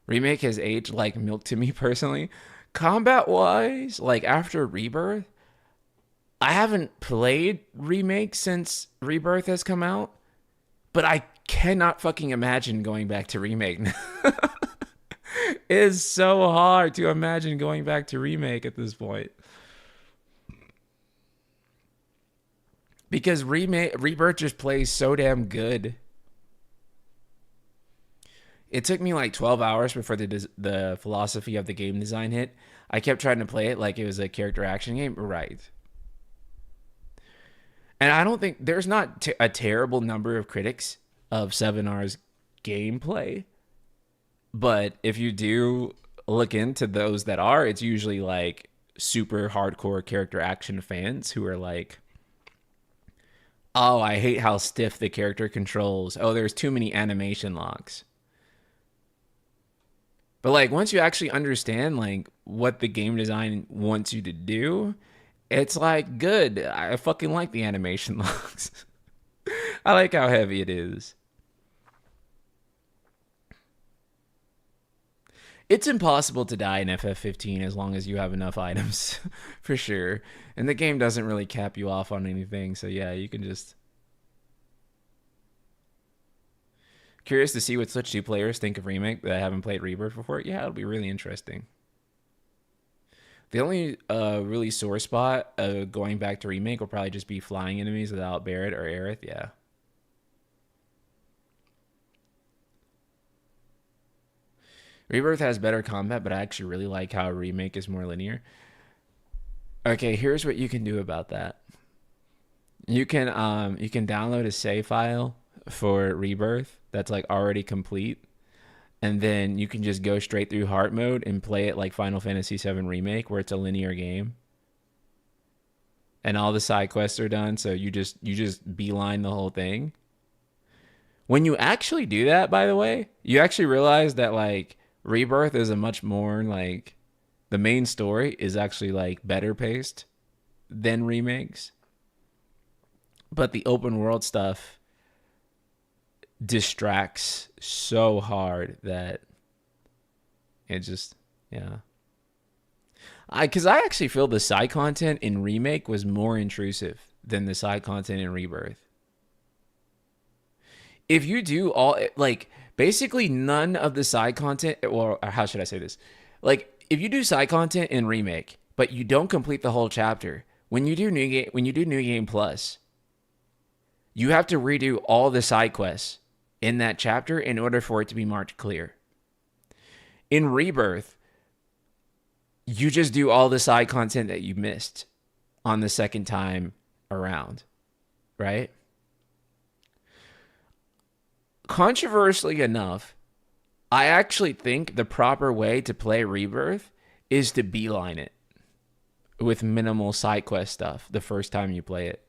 Remake has aged like milk to me personally. Combat wise, like after Rebirth, I haven't played Remake since Rebirth has come out, but I cannot fucking imagine going back to Remake. It is so hard to imagine going back to Remake at this point. Because Rebirth just plays so damn good. It took me like 12 hours before the philosophy of the game design hit. I kept trying to play it like it was a character action game. Right. And I don't think there's not a terrible number of critics of 7R's gameplay. But if you do look into those that are, it's usually like super hardcore character action fans who are like, oh, I hate how stiff the character controls. Oh, there's too many animation locks. But like once you actually understand like what the game design wants you to do, it's like good. I fucking like the animation locks. I like how heavy it is. It's impossible to die in FF15 as long as you have enough items, for sure. And the game doesn't really cap you off on anything, so yeah, you can just... Curious to see what Switch 2 players think of Remake that haven't played Rebirth before. Yeah, it'll be really interesting. The only really sore spot going back to Remake will probably just be flying enemies without Barret or Aerith, yeah. Rebirth has better combat, but I actually really like how Remake is more linear. Okay, here's what you can do about that. You can download a save file for Rebirth that's like already complete, and then you can just go straight through heart mode and play it like Final Fantasy VII Remake, where it's a linear game, and all the side quests are done. So you just beeline the whole thing. When you actually do that, by the way, you actually realize that like Rebirth is a much more like The main story is actually like better paced than remakes, but the open world stuff distracts so hard that it just, yeah. Because I actually feel the side content in Remake was more intrusive than the side content in Rebirth. If you do all, like, basically none of the side content, or how should I say this? Like, if you do side content in Remake, but you don't complete the whole chapter, when you do New Game Plus, you have to redo all the side quests in that chapter in order for it to be marked clear. In Rebirth, you just do all the side content that you missed on the second time around, right? Controversially enough, I actually think the proper way to play Rebirth is to beeline it with minimal side quest stuff the first time you play it.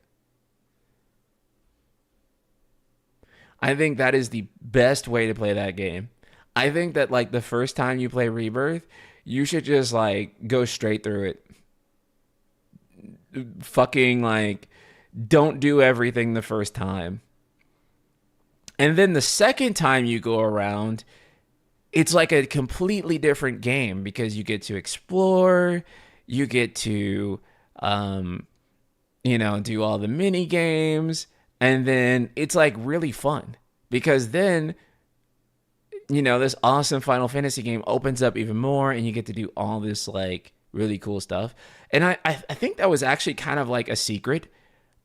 I think that is the best way to play that game. I think that like the first time you play Rebirth, you should just like go straight through it. Fucking like don't do everything the first time. And then the second time you go around, it's like a completely different game because you get to explore, you get to do all the mini games, and then it's like really fun because then this awesome Final Fantasy game opens up even more and you get to do all this like really cool stuff. And I think that was actually kind of like a secret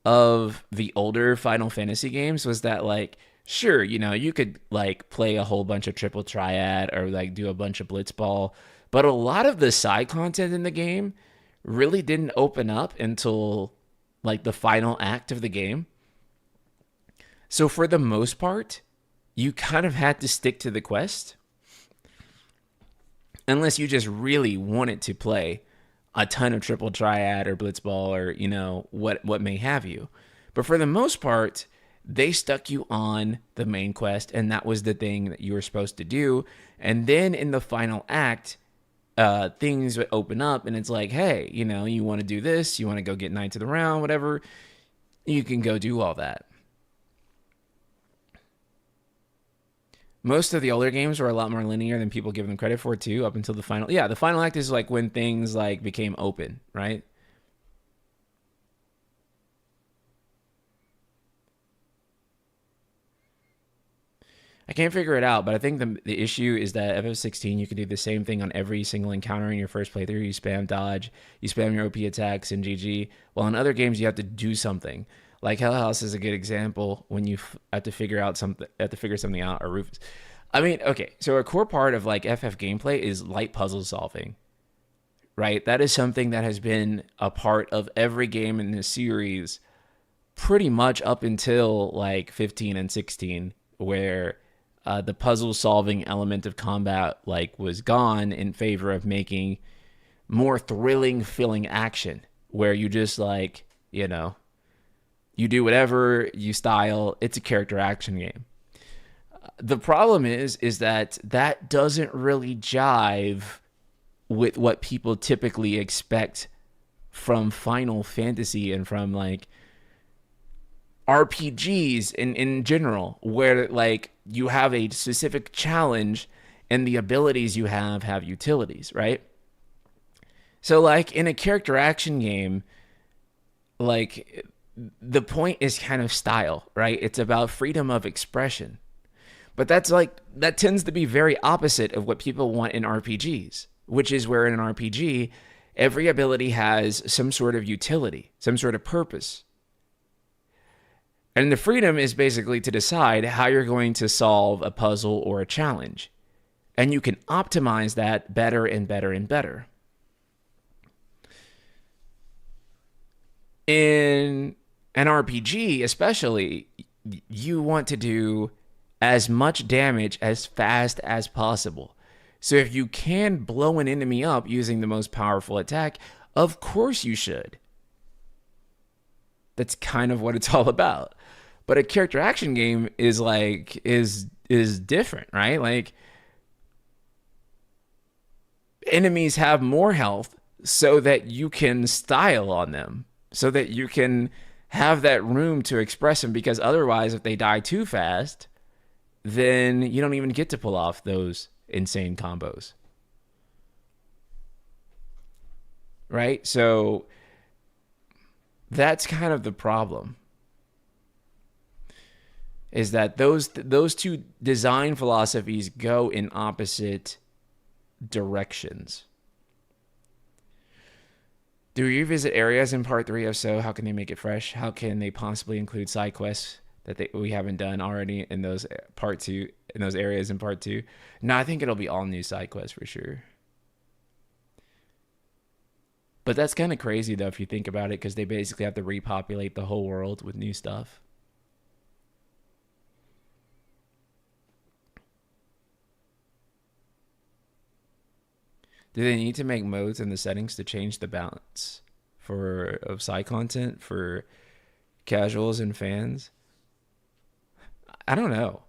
of the older Final Fantasy games was that like, sure, you could like play a whole bunch of triple triad or like do a bunch of blitzball, but a lot of the side content in the game really didn't open up until like the final act of the game. So for the most part, you kind of had to stick to the quest unless you just really wanted to play a ton of triple triad or blitzball or what may have you. But for the most part, they stuck you on the main quest, and that was the thing that you were supposed to do. And then in the final act, things would open up, and it's like, hey, you want to do this, you want to go get Knights of the Round, whatever, you can go do all that. Most of the older games were a lot more linear than people give them credit for, too, up until the final. Yeah, the final act is like when things like became open, right? I can't figure it out, but I think the issue is that FF16, you can do the same thing on every single encounter in your first playthrough. You spam dodge, you spam your OP attacks, and GG. While in other games, you have to do something. Like Hell House is a good example when you have to figure something out, or Rufus. I mean, okay, so a core part of like FF gameplay is light puzzle solving, right? That is something that has been a part of every game in this series pretty much up until like 15 and 16, where the puzzle solving element of combat like was gone in favor of making more thrilling, filling action where you just like, you do whatever you style. It's a character action game. The problem is that doesn't really jive with what people typically expect from Final Fantasy and from like RPGs in general, where like you have a specific challenge and the abilities you have utilities, right? So like in a character action game, like the point is kind of style, right? It's about freedom of expression. But that tends to be very opposite of what people want in RPGs, which is where in an RPG, every ability has some sort of utility, some sort of purpose. And the freedom is basically to decide how you're going to solve a puzzle or a challenge. And you can optimize that better and better and better. In an RPG, especially, you want to do as much damage as fast as possible. So if you can blow an enemy up using the most powerful attack, of course you should. That's kind of what it's all about. But a character action game is like is different, right? Like enemies have more health so that you can style on them, so that you can have that room to express them, because otherwise if they die too fast, then you don't even get to pull off those insane combos. Right? So that's kind of the problem. Is that those two design philosophies go in opposite directions. Do we revisit areas in part 3? If so, how can they make it fresh? How can they possibly include side quests that we haven't done already in those part 2, in those areas in part 2? No, I think it'll be all new side quests for sure. But that's kind of crazy though if you think about it, because they basically have to repopulate the whole world with new stuff. Do they need to make modes in the settings to change the balance of side content for casuals and fans? I don't know.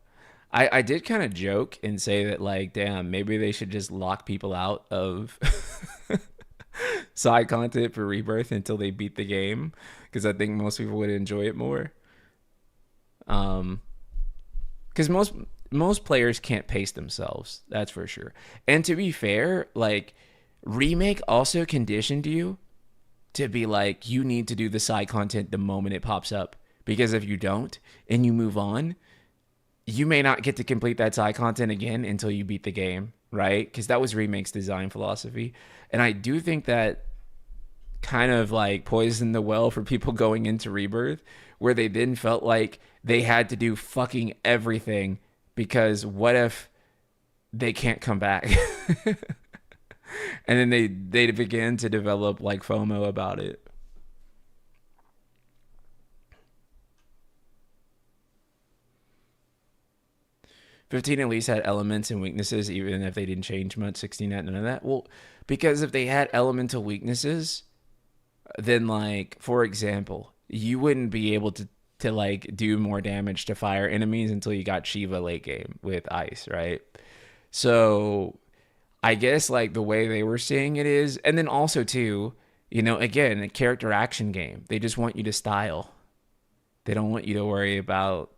I did kind of joke and say that, like, damn, maybe they should just lock people out of side content for Rebirth until they beat the game, because I think most people would enjoy it more. Because most players can't pace themselves, that's for sure. And to be fair, like, Remake also conditioned you to be like, you need to do the side content the moment it pops up, because if you don't and you move on, you may not get to complete that side content again until you beat the game, right? Because that was Remake's design philosophy. And I do think that kind of like poisoned the well for people going into Rebirth, where they then felt like they had to do fucking everything, because what if they can't come back? And then they began to develop like FOMO about it. '15 at least had elements and weaknesses, even if they didn't change much. 16 had none of that. Well, because if they had elemental weaknesses, then, like, for example, you wouldn't be able to like do more damage to fire enemies until you got Shiva late game with ice, right? So I guess like the way they were seeing it is, and then also too, you know, again, a character action game. They just want you to style. They don't want you to worry about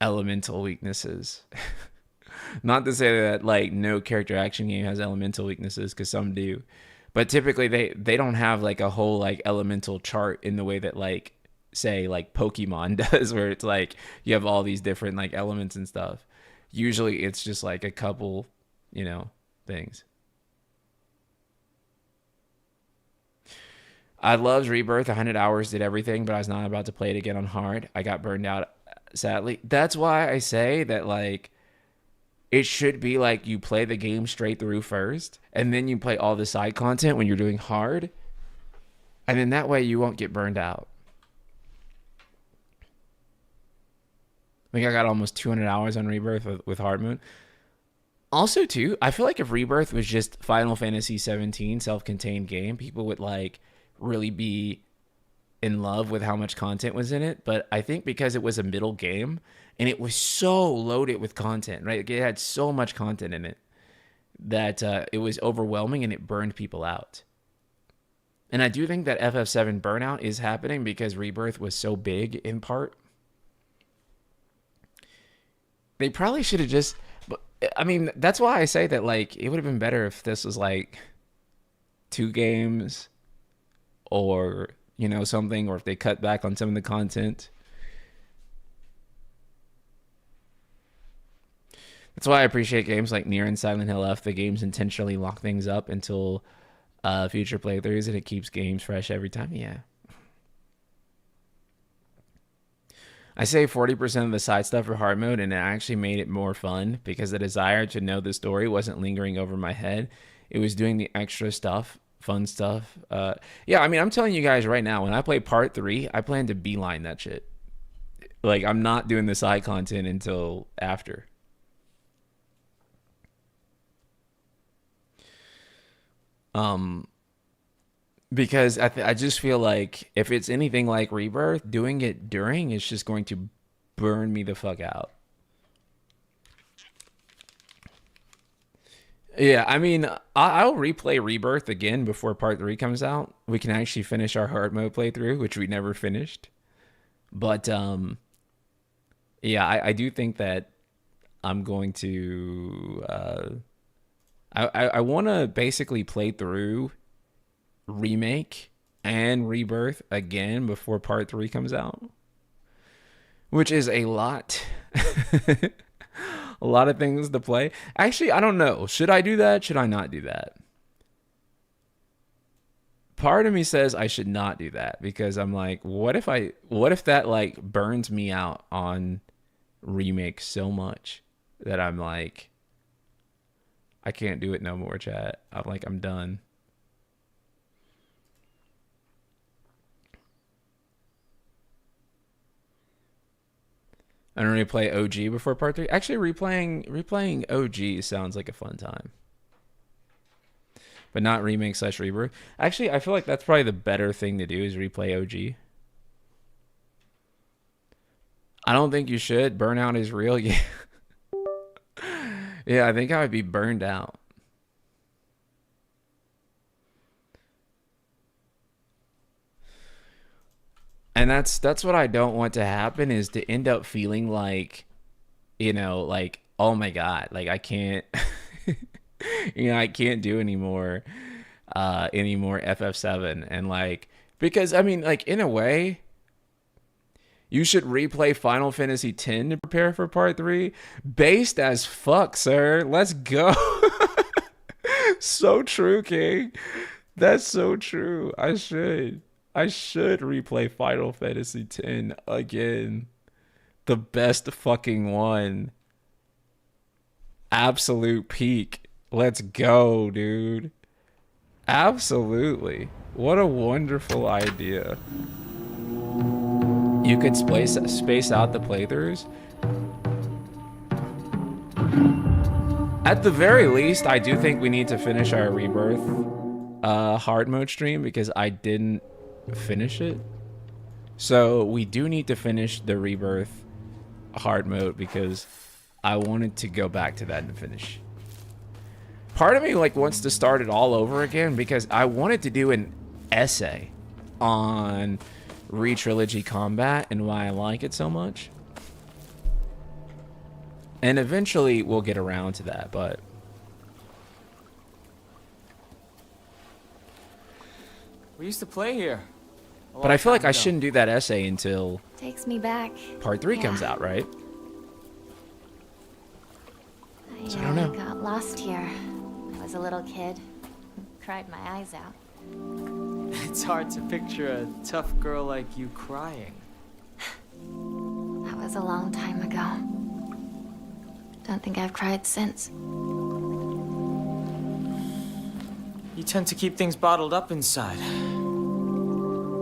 elemental weaknesses. Not to say that like no character action game has elemental weaknesses, because some do, but typically they don't have like a whole like elemental chart in the way that like say like Pokemon does, where it's like you have all these different like elements and stuff. Usually it's just like a couple, you know, things. I loved Rebirth. 100 hours did everything, but I was not about to play it again on hard. I got burned out, sadly. That's why I say that, like, it should be like you play the game straight through first, and then you play all the side content when you're doing hard, and then that way you won't get burned out. I think I got almost 200 hours on Rebirth with hard mode. Also, too, I feel like if Rebirth was just Final Fantasy 17 self-contained game, people would like really be in love with how much content was in it. But I think because it was a middle game and it was so loaded with content, right? It had so much content in it that it was overwhelming and it burned people out. And I do think that FF7 burnout is happening because Rebirth was so big in part. They probably should have just, I mean, that's why I say that, like, it would have been better if this was like 2 games or, you know, something, or if they cut back on some of the content. That's why I appreciate games like Nier and Silent Hill F. The games intentionally lock things up until future playthroughs, and it keeps games fresh every time. Yeah. I say 40% of the side stuff for hard mode, and it actually made it more fun because the desire to know the story wasn't lingering over my head. It was doing the extra stuff, fun stuff. Yeah, I mean, I'm telling you guys right now, when I play part 3, I plan to beeline that shit. Like, I'm not doing the side content until after. Because I just feel like if it's anything like Rebirth, doing it during is just going to burn me the fuck out. Yeah, I mean, I'll replay Rebirth again before part 3 comes out. We can actually finish our hard mode playthrough, which we never finished. But yeah, I do think that I'm going to I want to basically play through Remake and Rebirth again before part 3 comes out, which is a lot. A lot of things to play. Actually, I don't know. Should I do that? Should I not do that? Part of me says I should not do that because I'm like, what if that like burns me out on Remake so much that I'm like, I can't do it no more, chat. I'm done. I don't replay OG before part 3. Actually, replaying OG sounds like a fun time. But not remake / rebirth. Actually, I feel like that's probably the better thing to do is replay OG. I don't think you should. Burnout is real. Yeah. Yeah, I think I would be burned out. And that's what I don't want to happen, is to end up feeling like, like, oh my God, like I can't, I can't do anymore FF7. And like, because I mean, like in a way, you should replay Final Fantasy X to prepare for part 3. Based as fuck, sir. Let's go. So true, King. That's so true. I should replay Final Fantasy X again. The best fucking one. Absolute peak. Let's go, dude. Absolutely. What a wonderful idea. You could space out the playthroughs. At the very least, I do think we need to finish our Rebirth hard mode stream because I didn't finish it. So we do need to finish the Rebirth hard mode because I wanted to go back to that and finish. Part of me like wants to start it all over again because I wanted to do an essay on trilogy combat and why I like it so much. And eventually we'll get around to that, but we used to play here. But I feel like I shouldn't do that essay until takes me back. part 3 comes out, right? So I don't know. Got lost here. I was a little kid. Cried my eyes out. It's hard to picture a tough girl like you crying. That was a long time ago. Don't think I've cried since. You tend to keep things bottled up inside.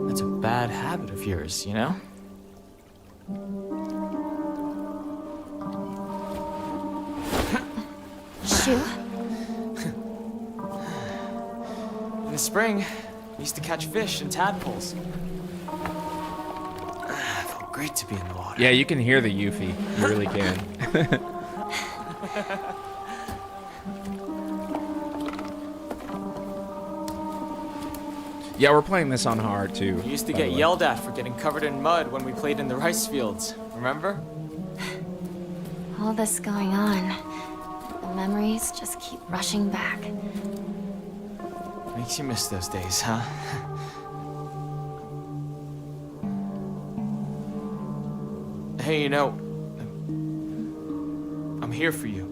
That's a bad habit of yours, you know? Shoe? In the spring, we used to catch fish and tadpoles. It felt great to be in the water. Yeah, you can hear the Yuffie. You really can. Yeah, we're playing this on hard too. We used to get yelled at for getting covered in mud when we played in the rice fields. Remember? All this going on. The memories just keep rushing back. Makes you miss those days, huh? Hey, you know, I'm here for you.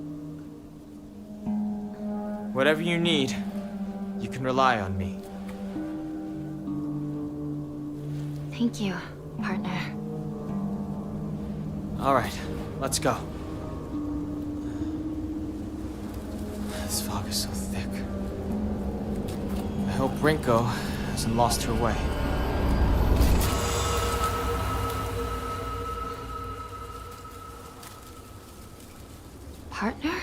Whatever you need, you can rely on me. Thank you, partner. All right, let's go. This fog is so thick. I hope Rinko hasn't lost her way. Partner?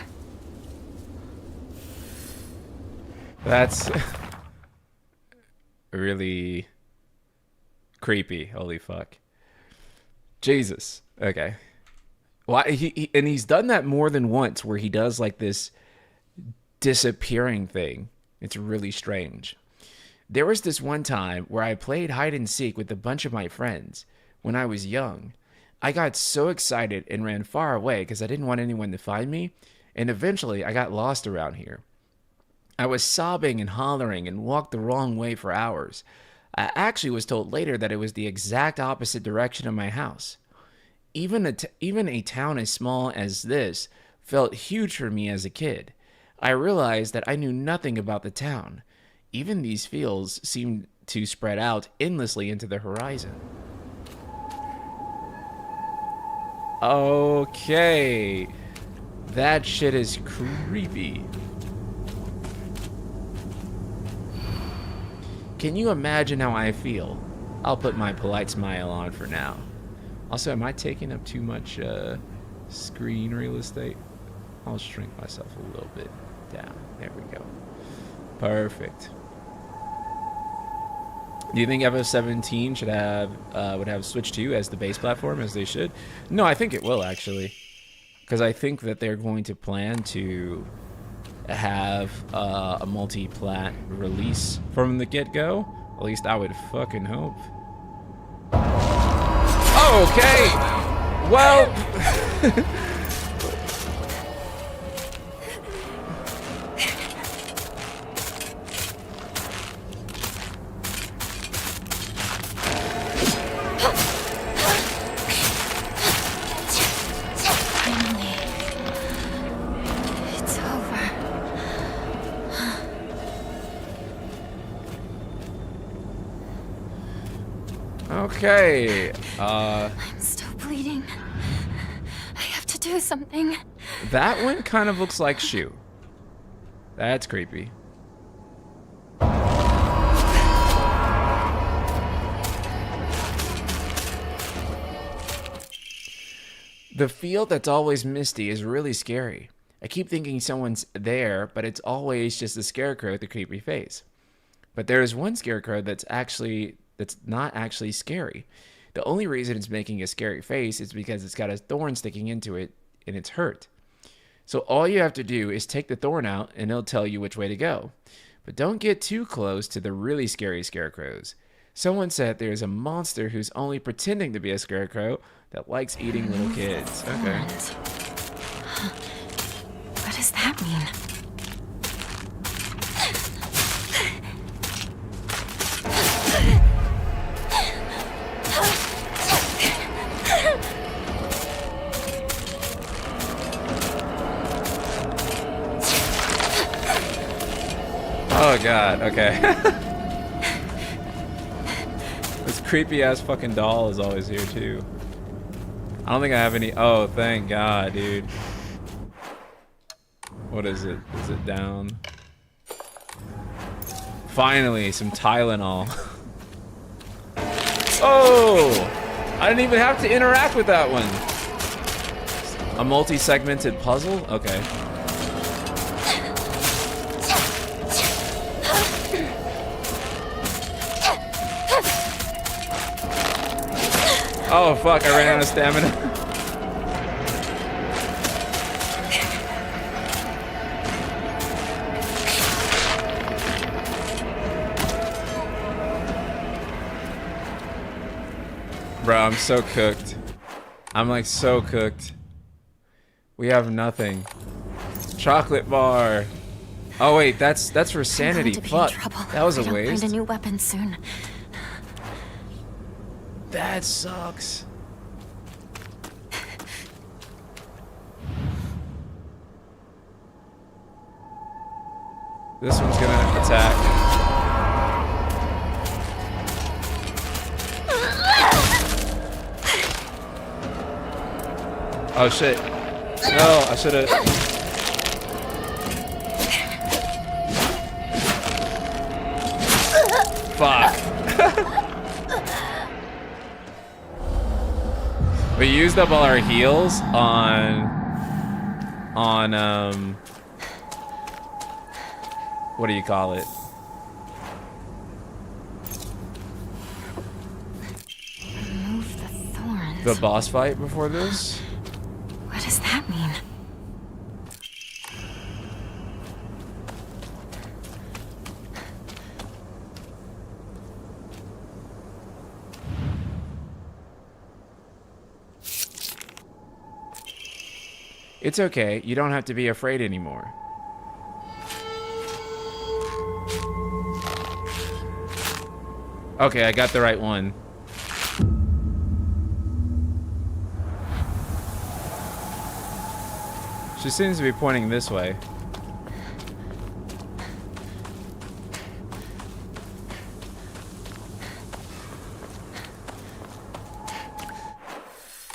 That's really creepy. Holy fuck. Jesus. Okay. Why and he's done that more than once where he does like this disappearing thing. It's really strange. There was this one time where I played hide and seek with a bunch of my friends when I was young. I got so excited and ran far away because I didn't want anyone to find me, and eventually I got lost around here. I was sobbing and hollering and walked the wrong way for hours. I actually was told later that it was the exact opposite direction of my house. Even a town as small as this felt huge for me as a kid. I realized that I knew nothing about the town. Even these fields seemed to spread out endlessly into the horizon. Okay. That shit is creepy. Can you imagine how I feel? I'll put my polite smile on for now. Also, am I taking up too much screen real estate? I'll shrink myself a little bit down. There we go. Perfect. Do you think FF17 should have would have Switch 2 as the base platform as they should? No, I think it will actually, because I think that they're going to plan to have a multi-plat release from the get-go. At least I would fucking hope. Okay. Well. Okay, I'm still bleeding. I have to do something. That one kind of looks like Shu. That's creepy. The field that's always misty is really scary. I keep thinking someone's there, but it's always just a scarecrow with a creepy face. But there is one scarecrow that's not actually scary. The only reason it's making a scary face is because it's got a thorn sticking into it and it's hurt. So all you have to do is take the thorn out and it'll tell you which way to go. But don't get too close to the really scary scarecrows. Someone said there's a monster who's only pretending to be a scarecrow that likes eating little kids. Okay. What does that mean? Oh god, okay. This creepy ass fucking doll is always here too. I don't think I have any. Oh, thank god, dude. What is it? Is it down? Finally, some Tylenol. Oh! I didn't even have to interact with that one. A multi-segmented puzzle? Okay. Oh fuck, I ran out of stamina. Bro, I'm so cooked. I'm like so cooked. We have nothing. Chocolate bar. Oh wait, that's for sanity. Fuck. That was a waste. Find a new weapon soon. That sucks. This one's gonna attack. Oh shit. No, I should've. Fuck. We used up all our heals on what do you call it? Remove the thorns. The boss fight before this? What does that mean? It's okay. You don't have to be afraid anymore. Okay, I got the right one. She seems to be pointing this way.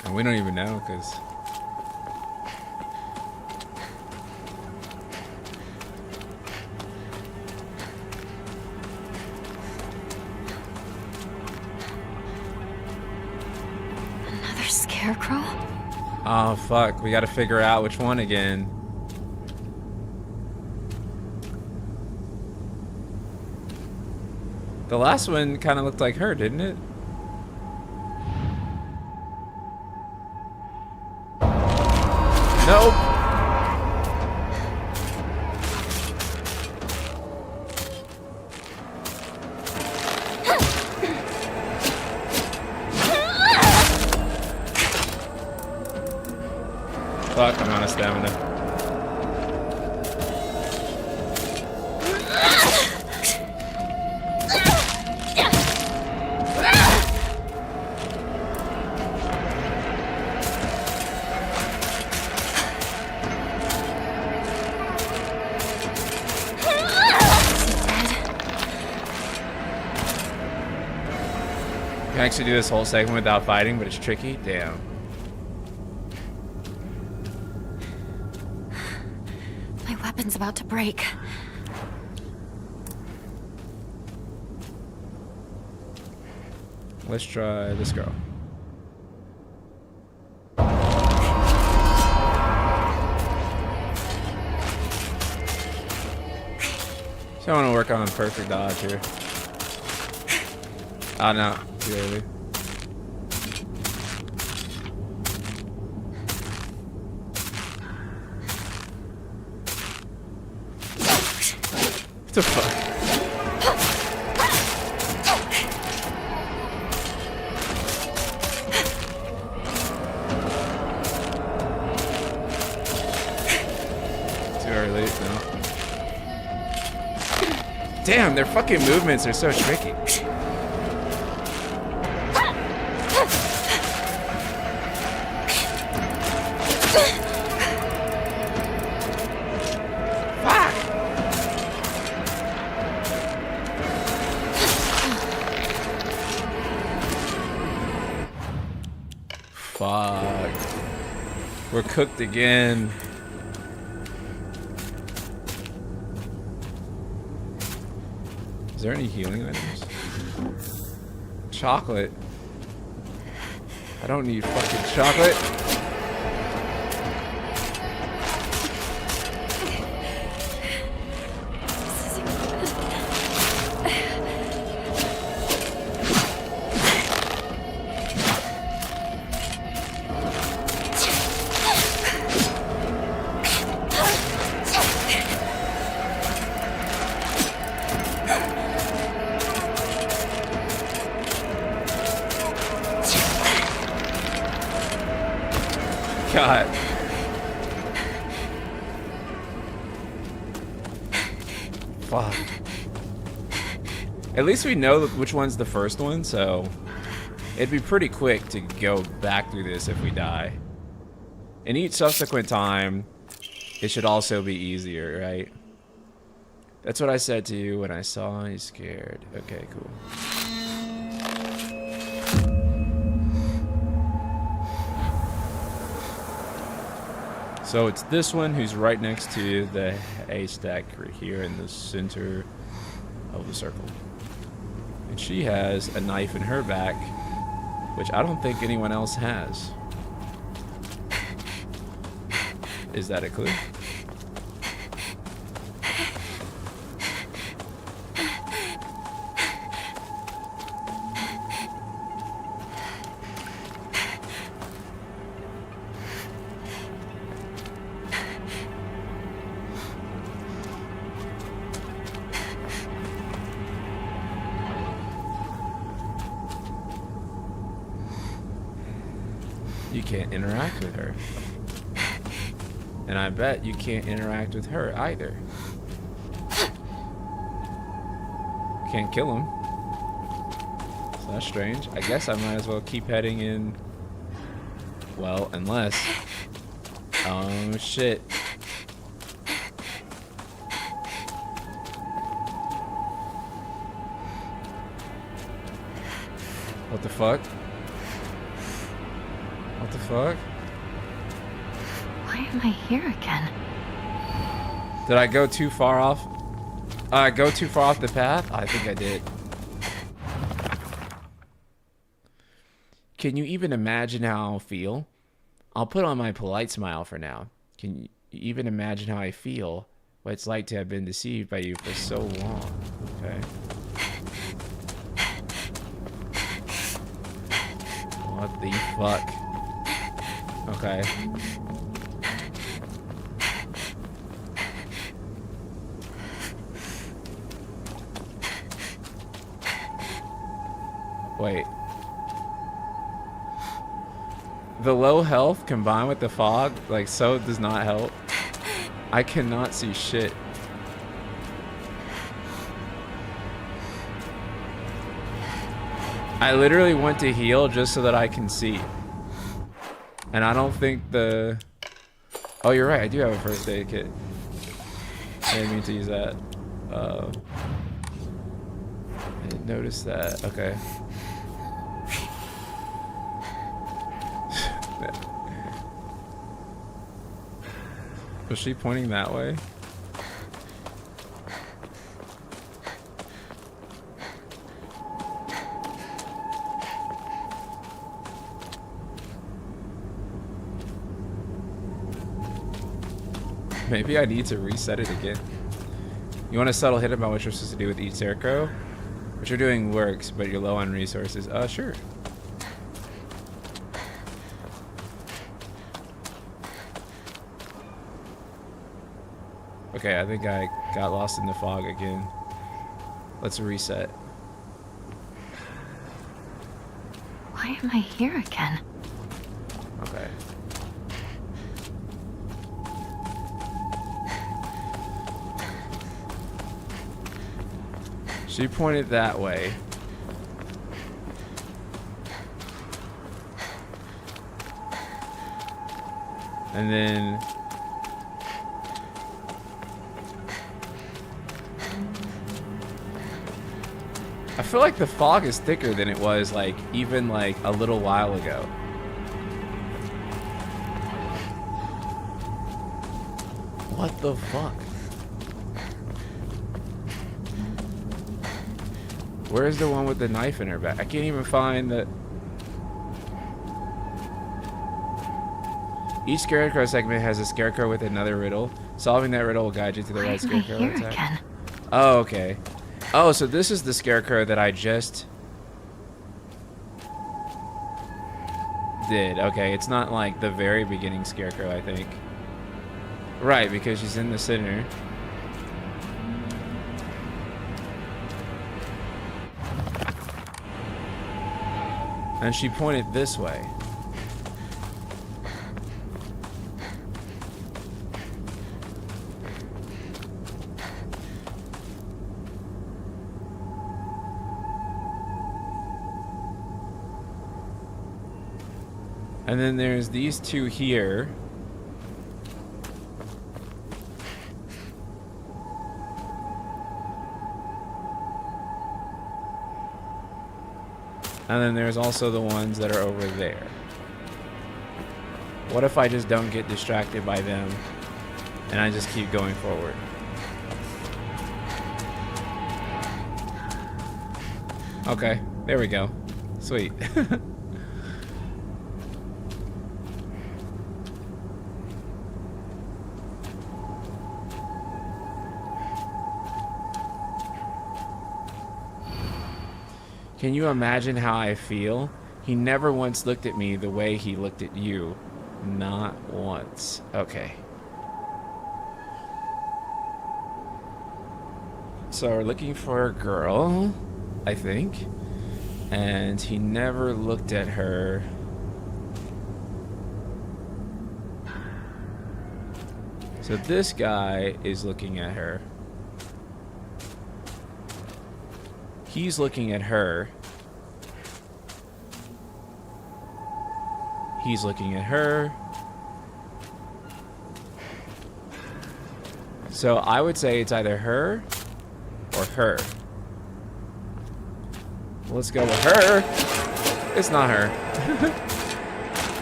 And we don't even know, because... Another Scarecrow? Oh, fuck. We gotta figure out which one again. The last one kind of looked like her, didn't it? Nope. Fuck, I'm out of stamina. You can actually do this whole segment without fighting, but it's tricky. Damn. My weapon's about to break. Let's try this girl. So I want to work on perfect dodge here. Oh no, too early. What the fuck? Too early, no. Damn, their fucking movements are so tricky. Fuck. We're cooked again. Is there any healing items? Chocolate. I don't need fucking chocolate. God. Fuck. At least we know which one's the first one, so it'd be pretty quick to go back through this if we die. And each subsequent time, it should also be easier, right? That's what I said to you when I saw you scared. Okay, cool. So it's this one who's right next to the haystack right here in the center of the circle. And she has a knife in her back, which I don't think anyone else has. Is that a clue? You can't interact with her. And I bet you can't interact with her either. Can't kill him. So that's strange. I guess I might as well keep heading in. Well, unless... Oh, shit. What the fuck? What the fuck? Why am I here again? Did I go too far off? Go too far off the path? I think I did. Can you even imagine how I'll feel? I'll put on my polite smile for now. Can you even imagine how I feel? What it's like to have been deceived by you for so long. Okay. What the fuck? Okay. Wait. The low health combined with the fog, like, so does not help. I cannot see shit. I literally went to heal just so that I can see. And I don't think the... Oh, you're right. I do have a first aid kit. I didn't mean to use that. I didn't notice that. Okay. Was she pointing that way? Maybe I need to reset it again. You want a subtle hint about what you're supposed to do with each Scarecrow? What you're doing works, but you're low on resources. Sure. Okay, I think I got lost in the fog again. Let's reset. Why am I here again? Okay. She pointed that way. And then... I feel like the fog is thicker than it was, like, even, like, a little while ago. What the fuck? Where's the one with the knife in her back? I can't even find the... Each Scarecrow segment has a Scarecrow with another riddle. Solving that riddle will guide you to the right Scarecrow attack. Again? Oh, okay. Oh, so this is the Scarecrow that I just did. Okay, it's not like the very beginning Scarecrow, I think. Right, because she's in the center. And she pointed this way. And then there's these two here. And then there's also the ones that are over there. What if I just don't get distracted by them and I just keep going forward? Okay, there we go. Sweet. Can you imagine how I feel? He never once looked at me the way he looked at you. Not once. Okay. So we're looking for a girl, I think. And he never looked at her. So this guy is looking at her. He's looking at her. He's looking at her. So I would say it's either her or her. Let's go with her. It's not her.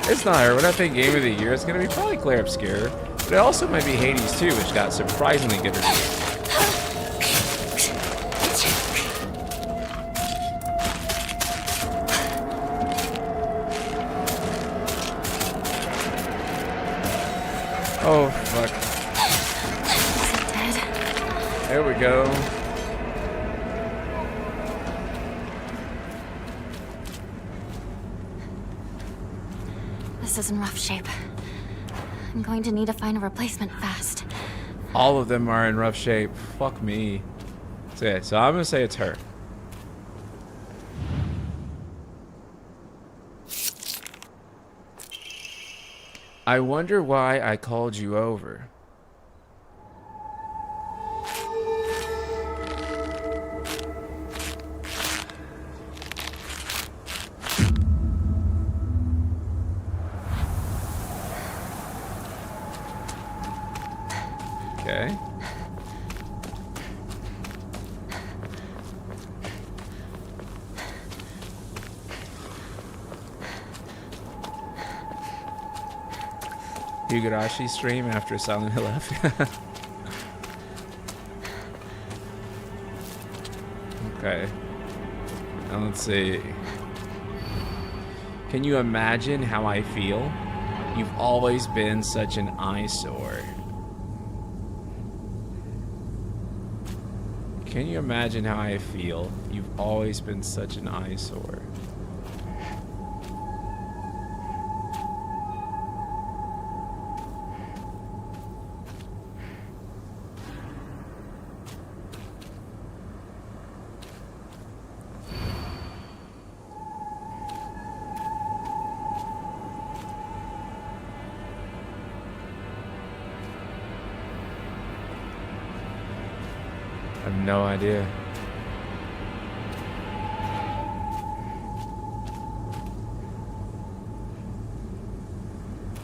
It's not her. When I think Game of the Year, it's going to be probably Claire Obscure. But it also might be Hades too, which got surprisingly good reviews. Oh, fuck. There we go. This is in rough shape. I'm going to need to find a replacement fast. All of them are in rough shape. Fuck me. So I'm gonna say it's her. I wonder why I called you over. Okay. Higurashi stream after Silent Hill F. Okay. Now let's see. Can you imagine how I feel? You've always been such an eyesore. Can you imagine how I feel? You've always been such an eyesore. I have no idea.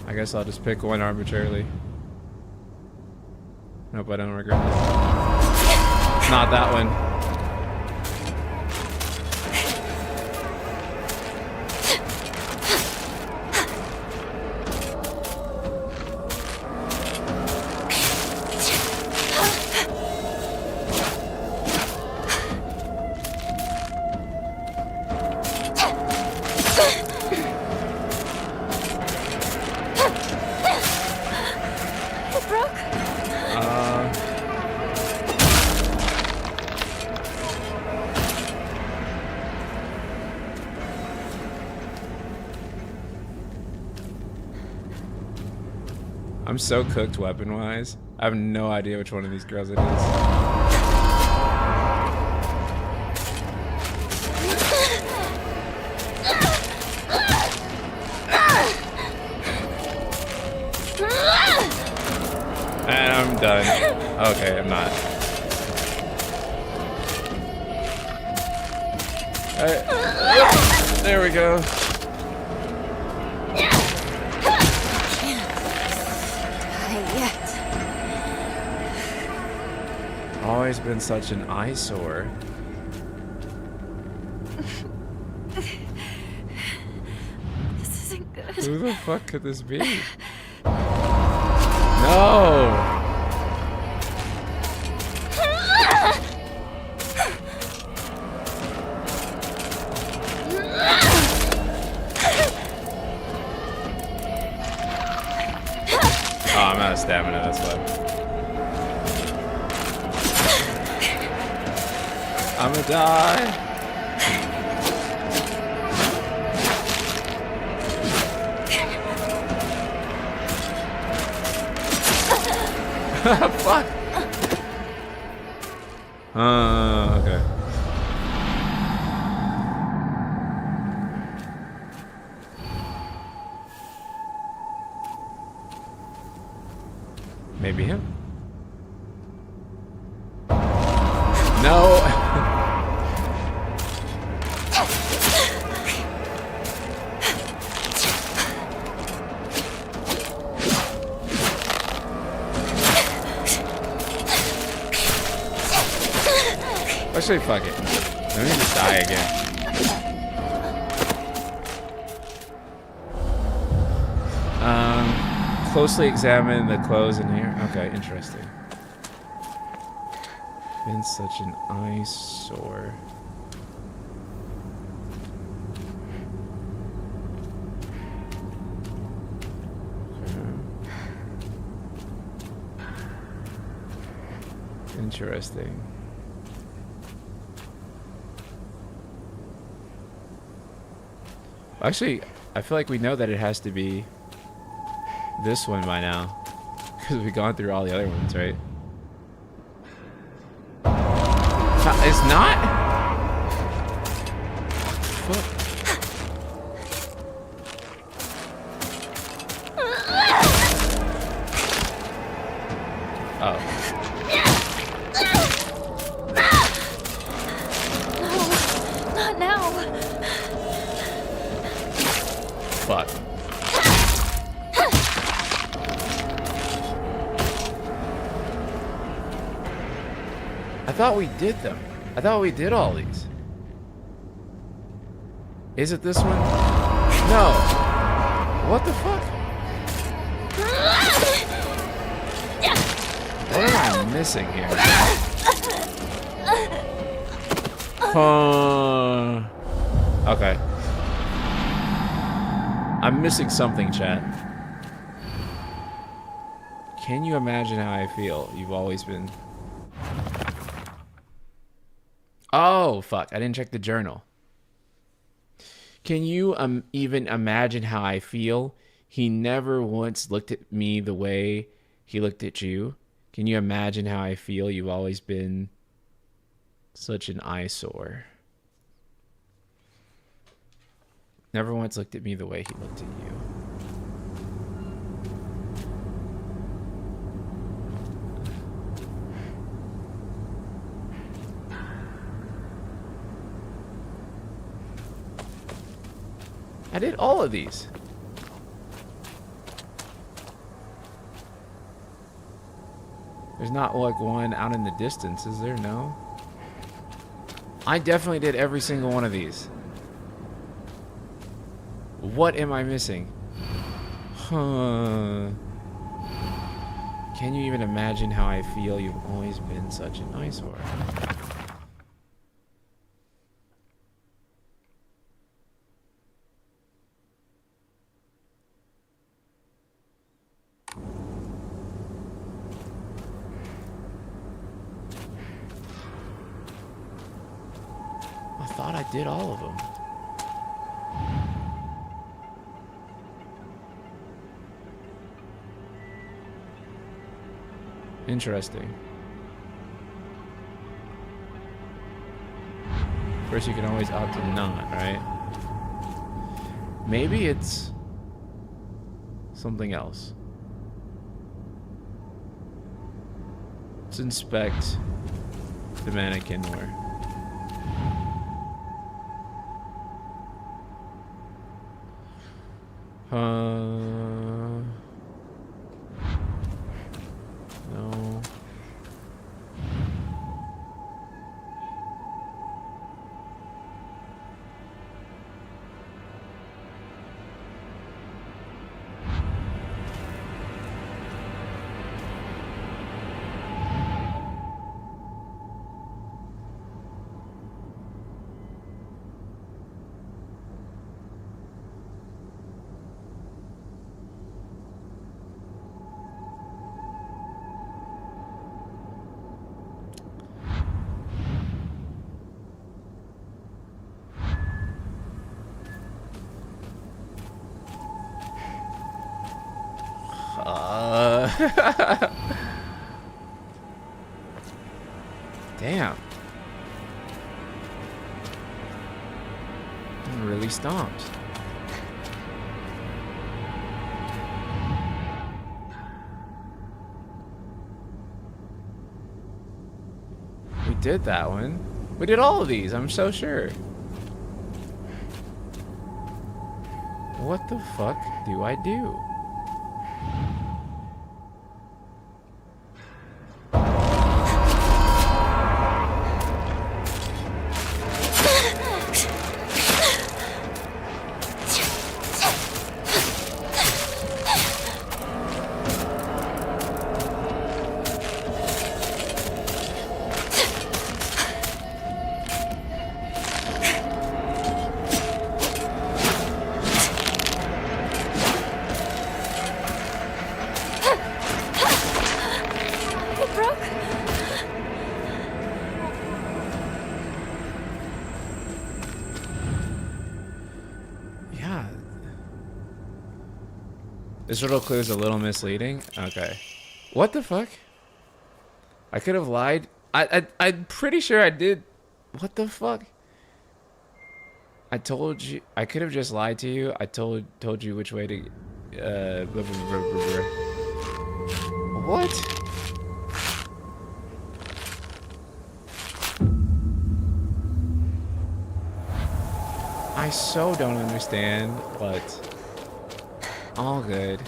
I guess I'll just pick one arbitrarily. Nope, I don't regret it. It's not that one. I'm so cooked weapon-wise. I have no idea which one of these girls it is. And I'm done. Okay, I'm not. There we go. Always been such an eyesore. This isn't good. Who the fuck could this be? No! Oh, I'm out of stamina, that's why. I'm gonna die. Fuck. Okay. Maybe him. No. Actually, fuck it. Let me just die again. Closely examine the clothes in here. Okay, interesting. Been such an eyesore. Interesting. Actually, I feel like we know that it has to be this one by now, because we've gone through all the other ones, right? It's not? Fuck. Oh. No, not now. Fuck. I thought we did them. I thought we did all these. Is it this one? No. What the fuck? What am I missing here? Okay. I'm missing something, chat. Can you imagine how I feel? You've always been... Oh, fuck. I didn't check the journal. Can you even imagine how I feel? He never once looked at me the way he looked at you. Can you imagine how I feel? You've always been such an eyesore. Never once looked at me the way he looked at you. I did all of these. There's not like one out in the distance, is there? No. I definitely did every single one of these. What am I missing? Huh. Can you even imagine how I feel? You've always been such an eyesore. I thought I did all of them. Interesting. Of course, you can always opt to not, right? Maybe it's something else. Let's inspect the mannequin more. No. Damn. I'm really stomped. did that one. We did all of these, I'm so sure. What the fuck do I do? This little clue is a little misleading. Okay. What the fuck? I could have lied. I'm pretty sure I did. What the fuck? I told you. I could have just lied to you. I told you which way to. Blah, blah, blah, blah, blah. What? I so don't understand, but. All good.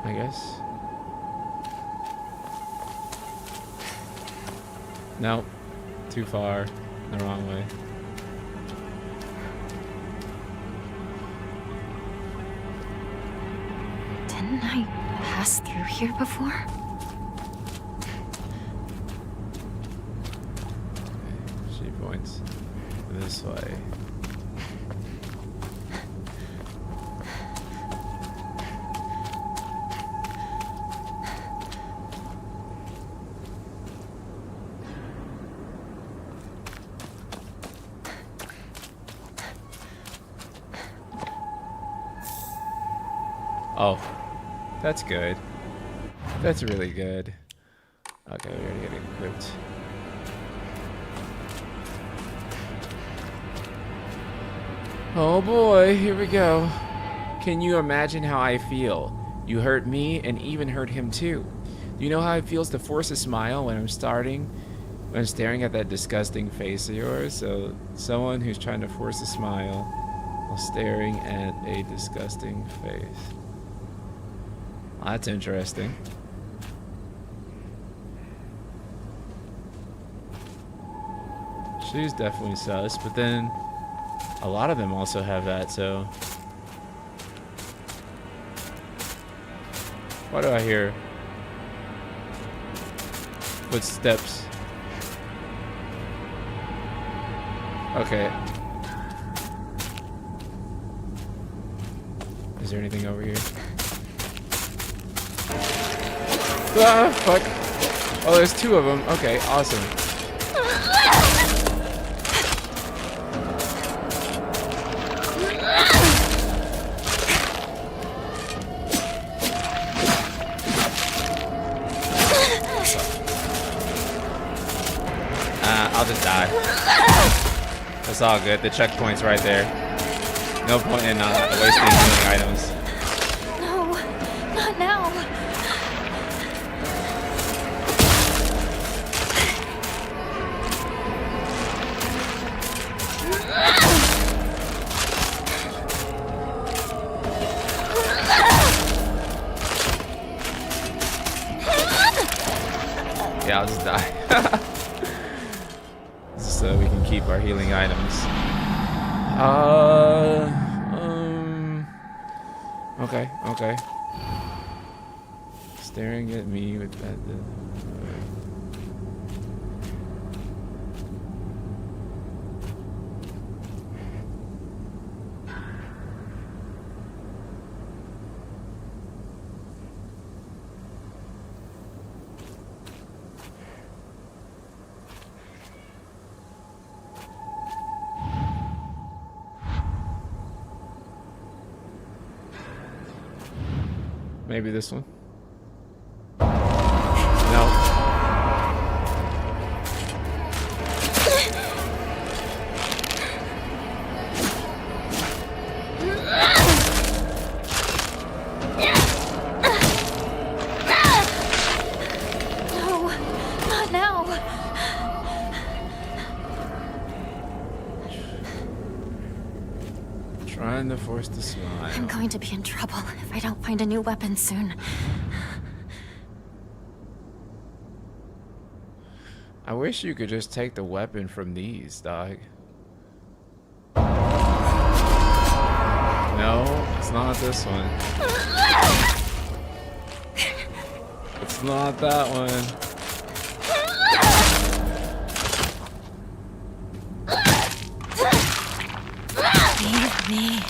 I guess. Nope. Too far. The wrong way. Didn't I pass through here before? She points this way. Oh. That's good. That's really good. Okay, we're gonna get equipped. Oh boy, here we go. Can you imagine how I feel? You hurt me and even hurt him too. Do you know how it feels to force a smile when I'm staring at that disgusting face of yours? So, someone who's trying to force a smile while staring at a disgusting face. That's interesting. She's definitely sus, but then a lot of them also have that, so. Why do I hear footsteps? Okay. Is there anything over here? Ah, fuck. Oh, there's two of them. Okay, awesome. I'll just die. It's all good. The checkpoint's right there. No point in wasting healing items. No, not now. Yeah, I'll just die. So we can keep our healing items. Okay, okay. Staring at me with that. Maybe this one. Trying to force the smile. I'm going to be in trouble if I don't find a new weapon soon. I wish you could just take the weapon from these, dog. No, it's not this one. It's not that one. Leave me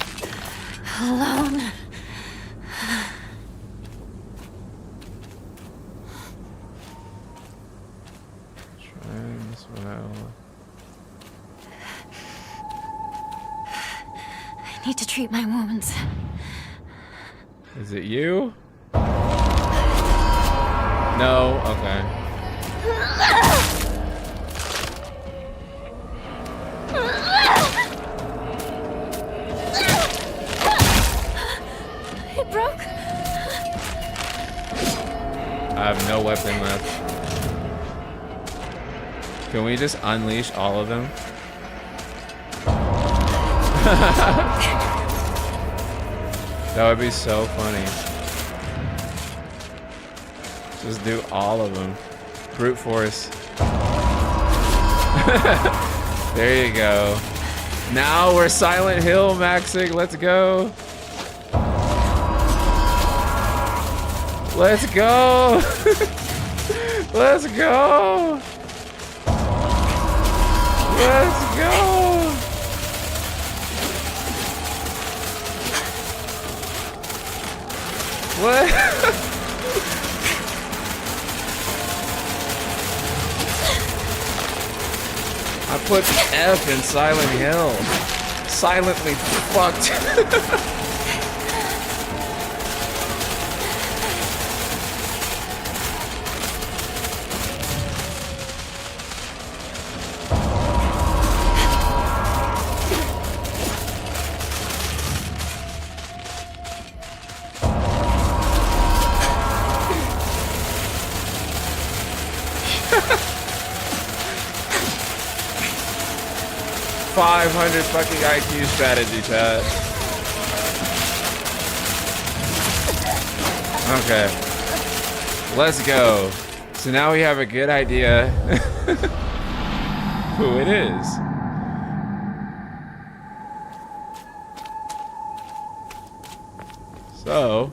alone. Trying to smile. I need to treat my wounds. Is it you? No, okay. It broke. I have no weapon left. Can we just unleash all of them? That would be so funny. Just do all of them. Brute force. There you go. Now we're Silent Hill maxing. Let's go. Let's go. Let's go. Let's go. What? I put F in Silent Hill. Silently fucked. 500 fucking IQ strategy, chat. Okay. Let's go. So now we have a good idea who it is. So...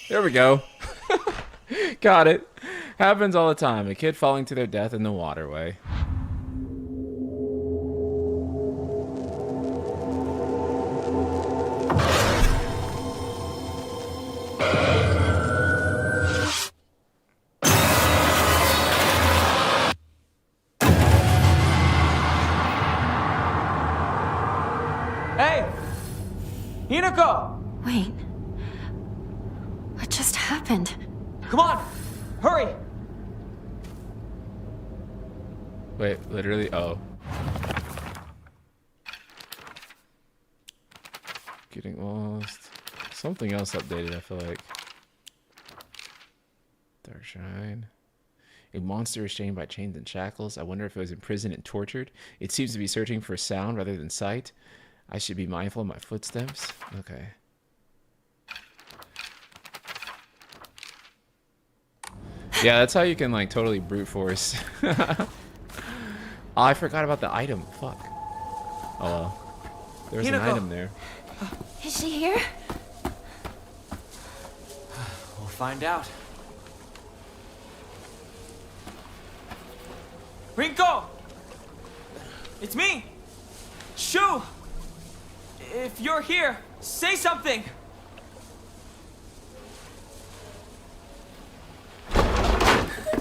There we go. Got it. Happens all the time. A kid falling to their death in the waterway. Hey! Hinako! Wait. What just happened? Come on! Hurry! Wait, literally? Oh. Getting lost. Something else updated, I feel like. Dark Shine. A monster restrained by chains and shackles. I wonder if it was imprisoned and tortured. It seems to be searching for sound rather than sight. I should be mindful of my footsteps. Okay. Yeah, that's how you can like totally brute force. Oh, I forgot about the item. Fuck. Oh well. There's an item there. Is she here? We'll find out. Rinko! It's me! Shu! If you're here, say something!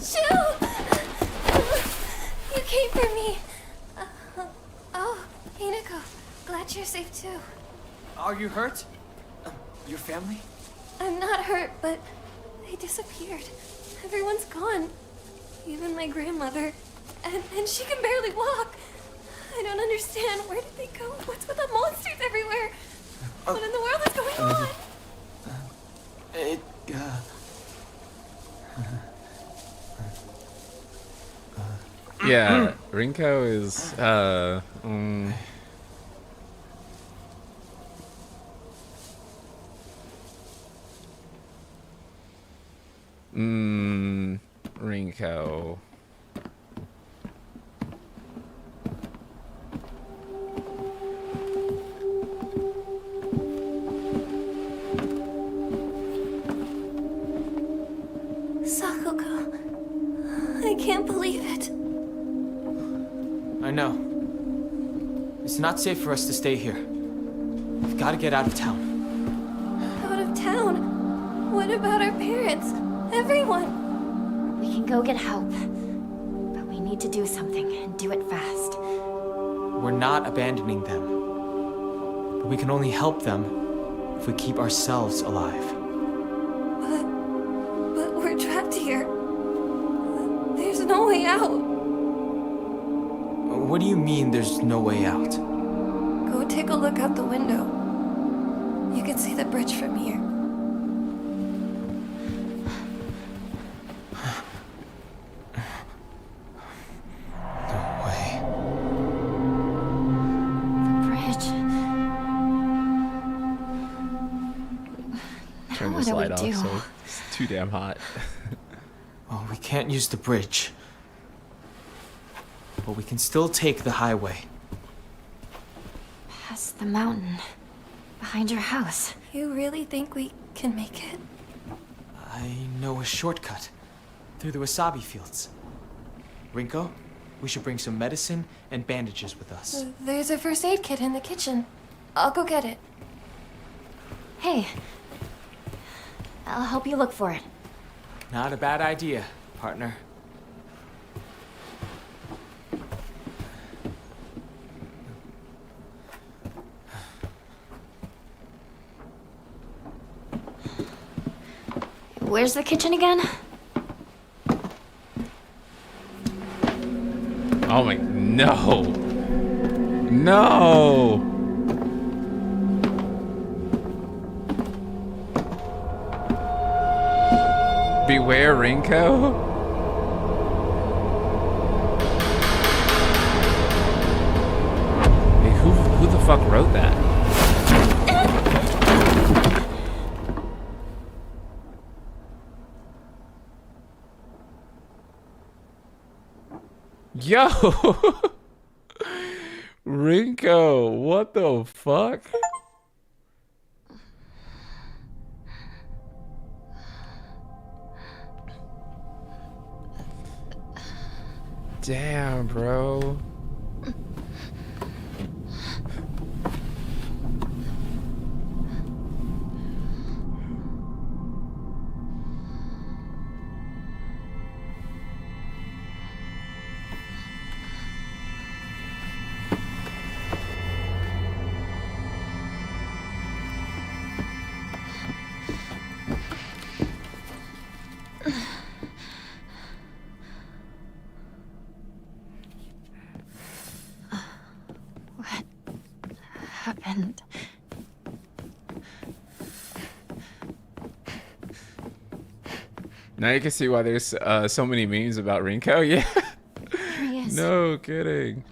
Shu! You came for me. Hey, Rinko. Glad you're safe too. Are you hurt? Your family? I'm not hurt, but they disappeared. Everyone's gone. Even my grandmother. And she can barely walk. I don't understand. Where did they go? What's with the monsters everywhere? What in the world is going on? Yeah, Rinko is Rinko. Sakuga. I can't believe it. I know. It's not safe for us to stay here. We've got to get out of town. Out of town? What about our parents? Everyone? We can go get help. But we need to do something, and do it fast. We're not abandoning them. But we can only help them if we keep ourselves alive. But we're trapped here. There's no way out. What do you mean there's no way out? Go take a look out the window. You can see the bridge from here. No way. The bridge. Turn Now this what light off do we do? so it's too damn hot. Well, we can't use the bridge. But we can still take the highway. Past the mountain. Behind your house. You really think we can make it? I know a shortcut. Through the wasabi fields. Rinko, we should bring some medicine and bandages with us. There's a first aid kit in the kitchen. I'll go get it. Hey. I'll help you look for it. Not a bad idea, partner. Where's the kitchen again? Oh my, no. No. Beware, Rinko. Hey, who the fuck wrote that? Yo! Rinko, what the fuck? Damn, bro. Happened. Now you can see why there's so many memes about Rinko. Yeah. Here he is. No kidding.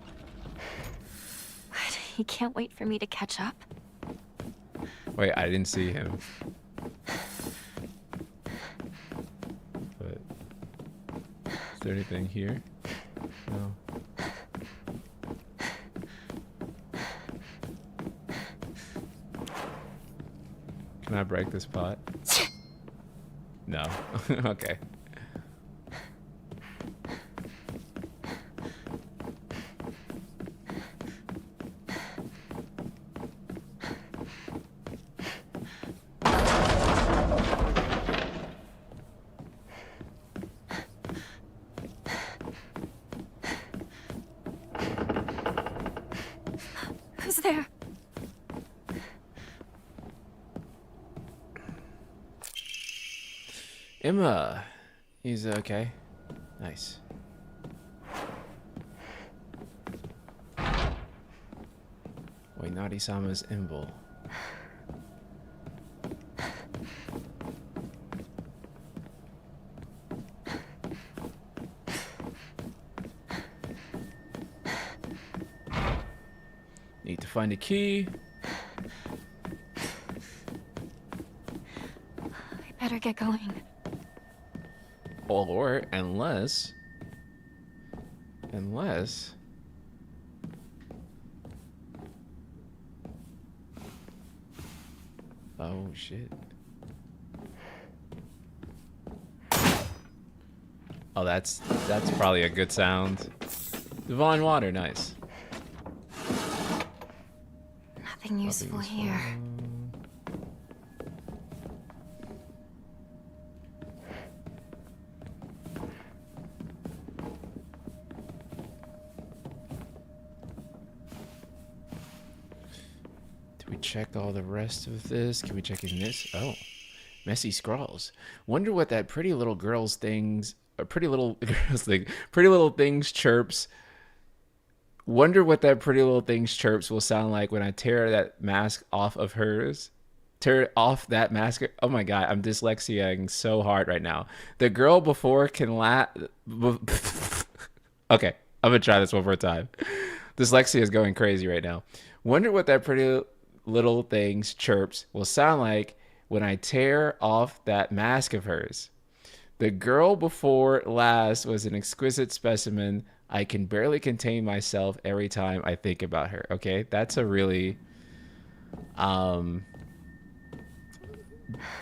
What? He can't wait for me to catch up. Wait, I didn't see him. But is there anything here? No. Can I break this pot? No. Okay. there? Emma. He's okay. Nice. Wait, Nari-sama's Imble. Need to find a key. I better get going. Or unless oh shit. Oh, that's probably a good sound. Divine water, nice. Nothing useful here. Check all the rest of this. Can we check his miss? Oh, messy scrawls. Wonder what that pretty little girl's things, pretty little things chirps. Wonder what that pretty little things chirps will sound like when I tear that mask off of hers. Tear off that mask. Oh my god, I'm dyslexiaing so hard right now. The girl before can laugh. Okay, I'm gonna try this one more time. Dyslexia is going crazy right now. Wonder what that pretty little things chirps will sound like when I tear off that mask of hers. The girl before last was an exquisite specimen. I can barely contain myself every time I think about her. Okay, that's a really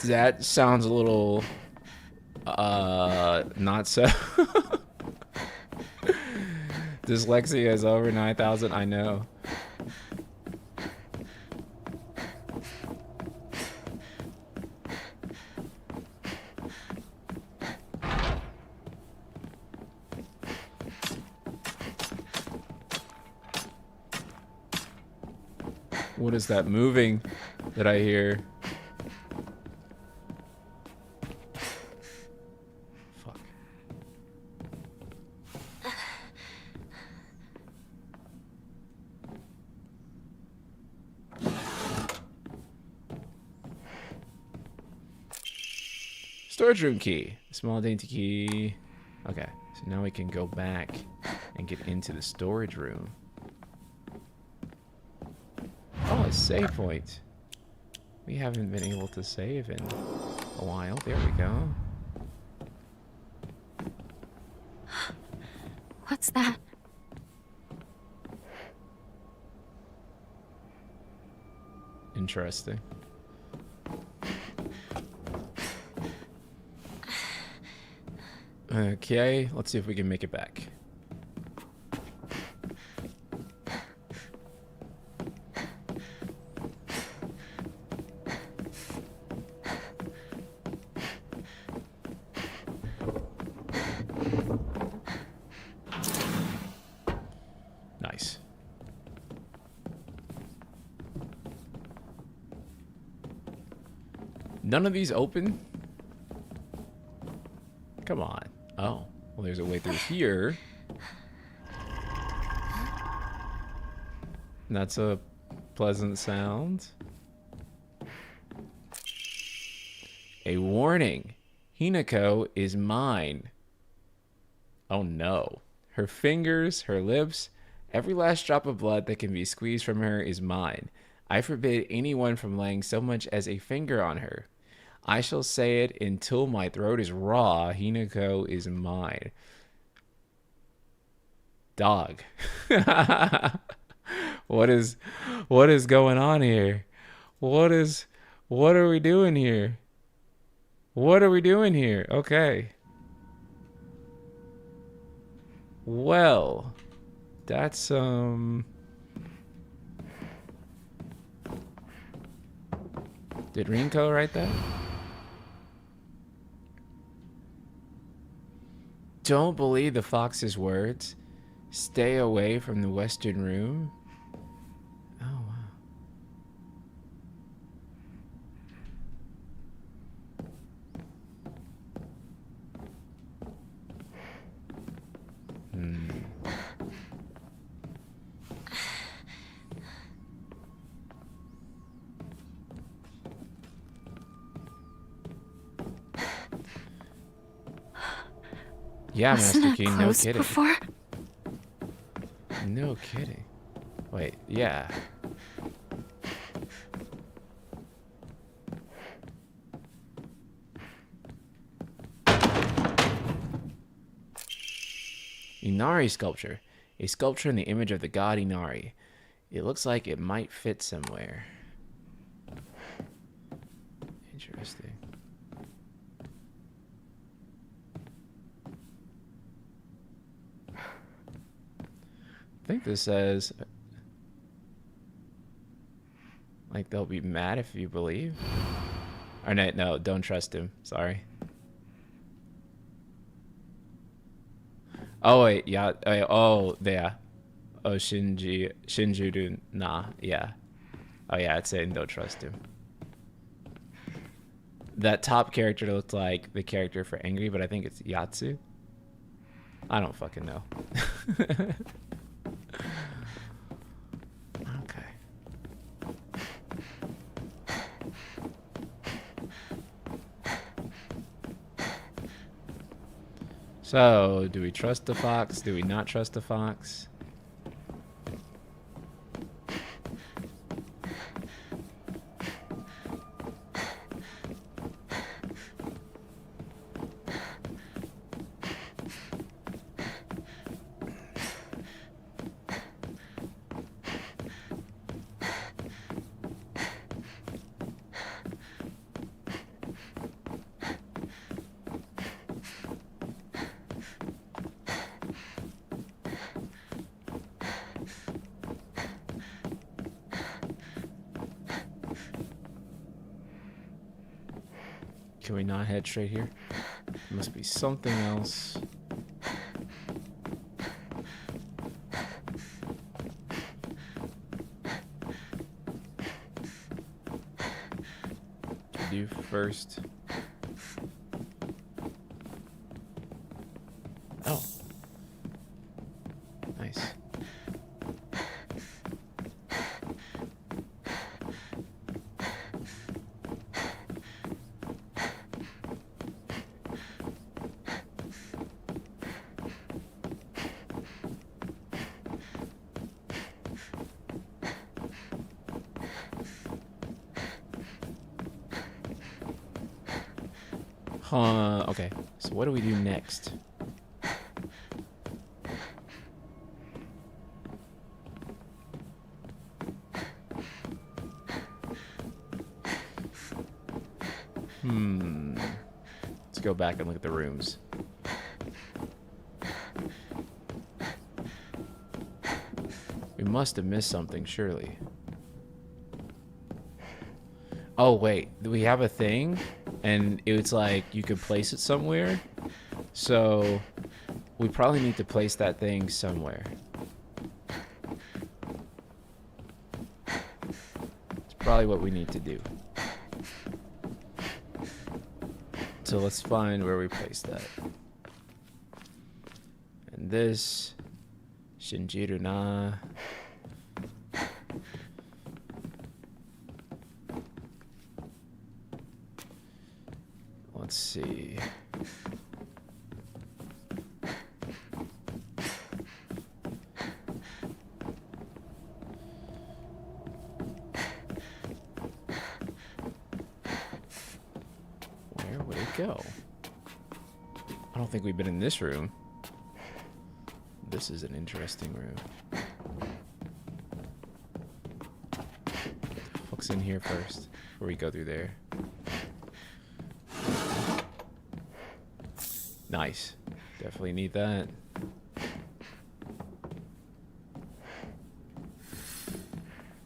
that sounds a little not so. Dyslexia is over 9,000, I know. What is that moving that I hear? Fuck. Storage room key. Small dainty key. Okay, so now we can go back and get into the storage room. Oh, a save point. We haven't been able to save in a while. There we go. What's that? Interesting. Okay, let's see if we can make it back. Nice. None of these open? Come on. Oh, well, there's a way through here. And that's a pleasant sound. A warning. Hinako is mine. Oh no. Her fingers, her lips, every last drop of blood that can be squeezed from her is mine. I forbid anyone from laying so much as a finger on her. I shall say it until my throat is raw. Hinako is mine. Dog. What is going on here? What are we doing here? What are we doing here? Okay. Well, that's Did Rinko write that? Don't believe the fox's words. Stay away from the western room. Oh, wow. Yeah, Wasn't Master it King, no closed kidding. before? No kidding. Wait, yeah. Inari sculpture. A sculpture in the image of the god Inari. It looks like it might fit somewhere. Interesting. I think this says, like, they'll be mad if you believe. Or no, don't trust him. Sorry. Oh wait, yeah. Oh, yeah. Oh, Shinjuru, nah, yeah. Oh yeah, it's saying don't trust him. That top character looked like the character for Angry, but I think it's Yatsu. I don't fucking know. Okay. So, do we trust the fox? Do we not trust the fox? Can we not head straight here? There must be something else. Do first. Oh. Nice. Okay. So what do we do next? Let's go back and look at the rooms. We must have missed something, surely. Oh, wait. We have a thing? And it's like you could place it somewhere. So we probably need to place that thing somewhere. It's probably what we need to do. So let's find where we place that. And this Shinjiru na. Let's see. Where would it go? I don't think we've been in this room. This is an interesting room. What's in here first before we go through there? Nice. Definitely need that.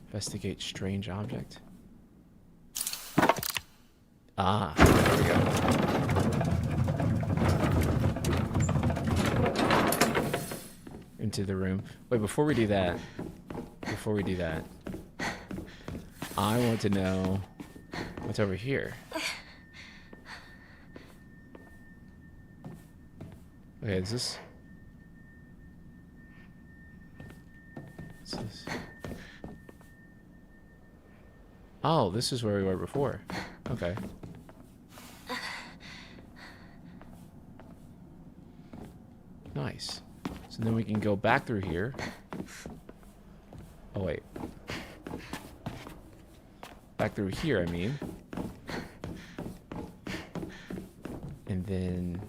Investigate strange object. Ah, there we go. Into the room. Wait, before we do that, I want to know what's over here. Okay, is this... What's this? Oh, this is where we were before. Okay. Nice. So then we can go back through here. Oh, wait. Back through here, I mean. And then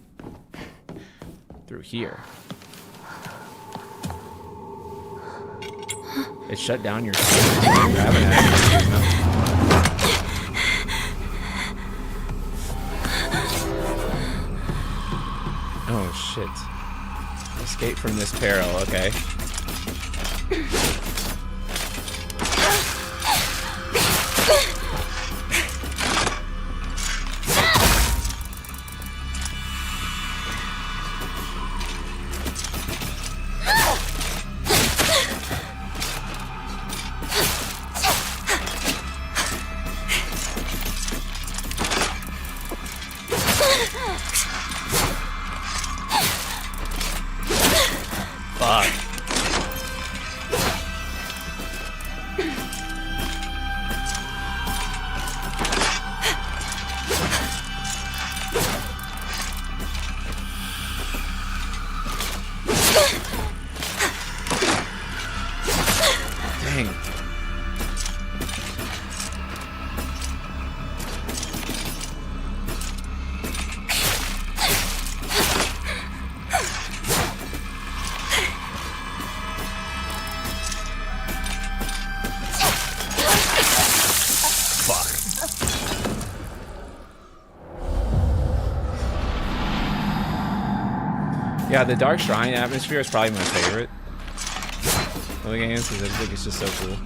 through here. It shut down your grab it at Oh shit. Escape from this peril, okay. Yeah, the Dark Shrine atmosphere is probably my favorite of the games because I think it's just so cool.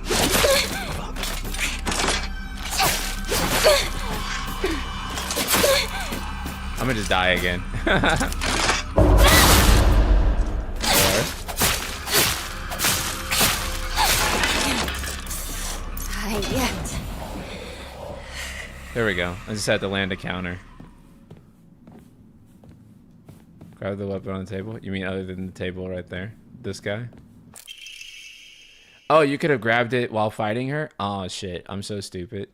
I'm gonna just die again. Yet. There we go. I just had to land a counter. Grab the weapon on the table? You mean other than the table right there? This guy? Oh, you could have grabbed it while fighting her? Oh, shit. I'm so stupid.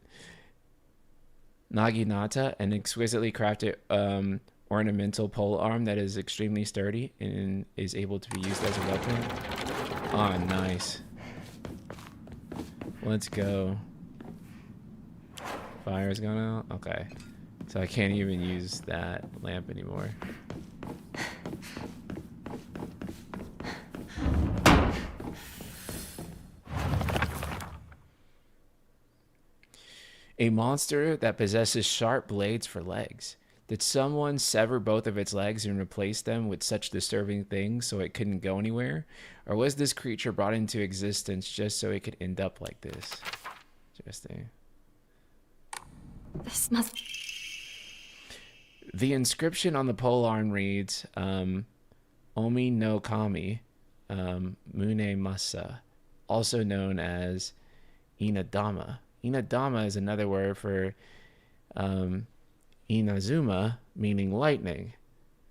Naginata, an exquisitely crafted ornamental pole arm that is extremely sturdy and is able to be used as a weapon. Oh, nice. Let's go. Fire's gone out? Okay. So I can't even use that lamp anymore. A monster that possesses sharp blades for legs. Did someone sever both of its legs and replace them with such disturbing things so it couldn't go anywhere? Or was this creature brought into existence just so it could end up like this? Interesting. This must... The inscription on the polearm reads, Omi no Kami, Mune Masa, also known as Inadama. Inadama is another word for Inazuma, meaning lightning.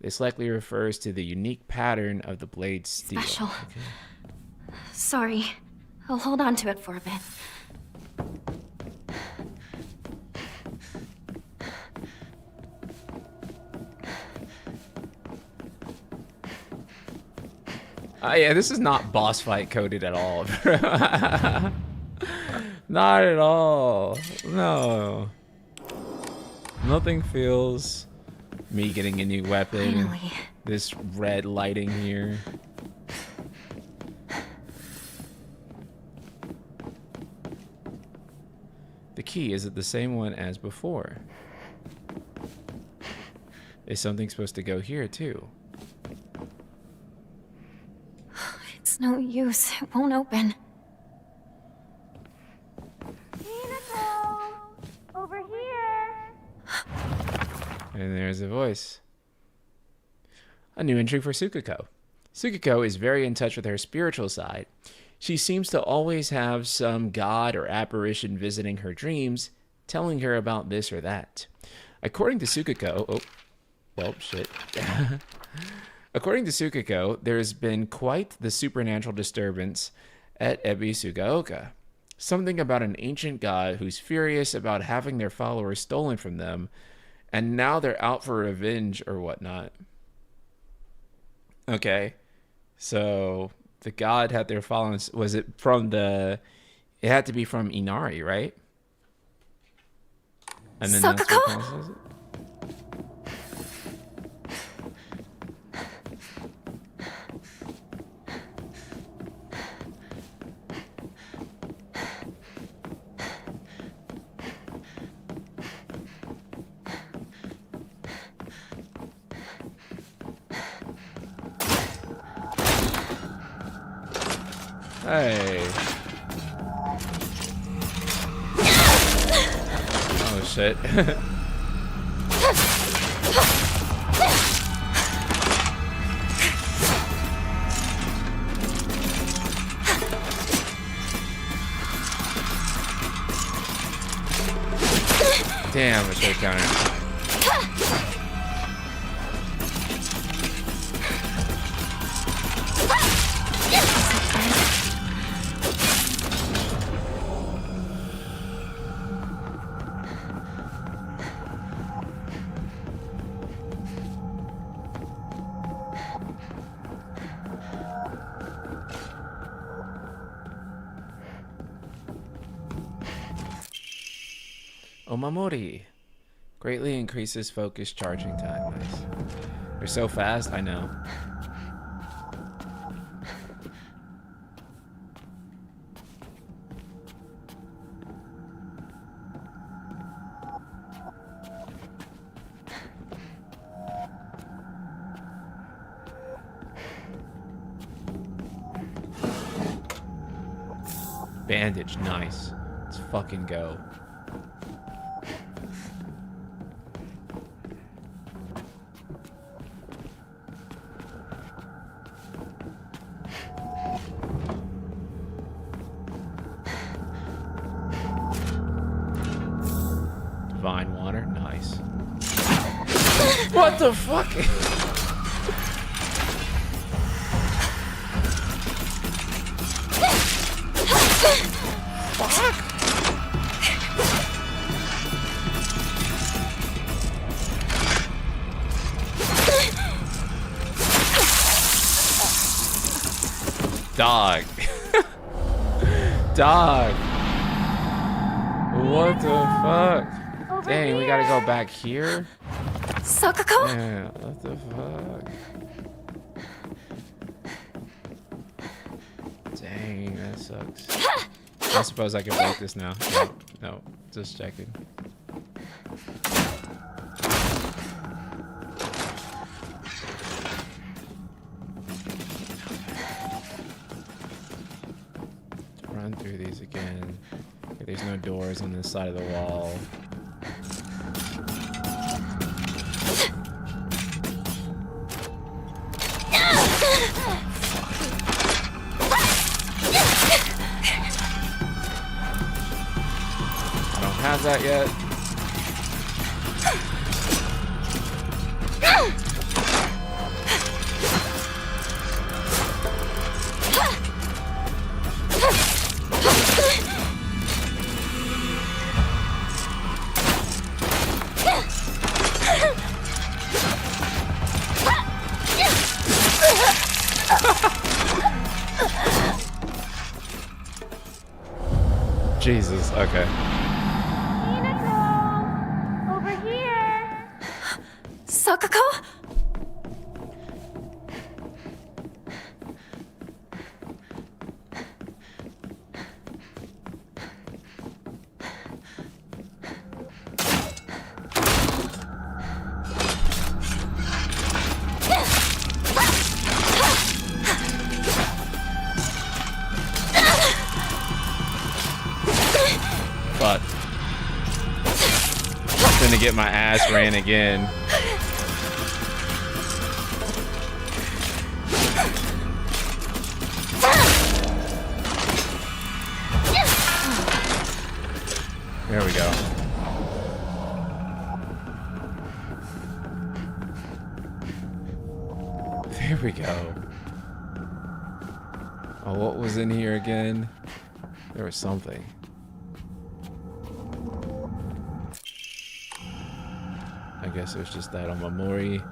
This likely refers to the unique pattern of the blade's steel. Special. Okay. Sorry. I'll hold on to it for a bit. Yeah, this is not boss fight coded at all. Not at all. No. Nothing feels me getting a new weapon. Finally. This red lighting here. The key, is it the same one as before? Is something supposed to go here too? It's no use. It won't open. Over here. And there's a voice. A new entry for Tsukiko. Tsukiko is very in touch with her spiritual side. She seems to always have some god or apparition visiting her dreams, telling her about this or that. According to Tsukiko... According to Tsukiko, there's been quite the supernatural disturbance at Ebi Sugaoka. Something about an ancient god who's furious about having their followers stolen from them, and now they're out for revenge or whatnot. Okay. So the god had their fallen. Was it from the? It had to be from Inari, right? And then that's what causes it. Hey. Oh shit. Damn, I should have countered. Omamori. Greatly increases focus charging time. Nice. They're so fast, I know. Bandage, nice. Let's fucking go. Divine water, nice. What the fuck? Fuck! Dog. Dog. What the fuck? Dang, we gotta go back here? Sakako? Yeah, what the fuck? Dang, that sucks. I suppose I can break this now. No, just checking. Run through these again. Okay, there's no doors on this side of the wall. I don't have that yet. Jesus, okay. Over here! Sakako? But I'm gonna get my ass ran again. There we go. There we go. Oh, what was in here again? There was something. I guess it was just that on Omamori.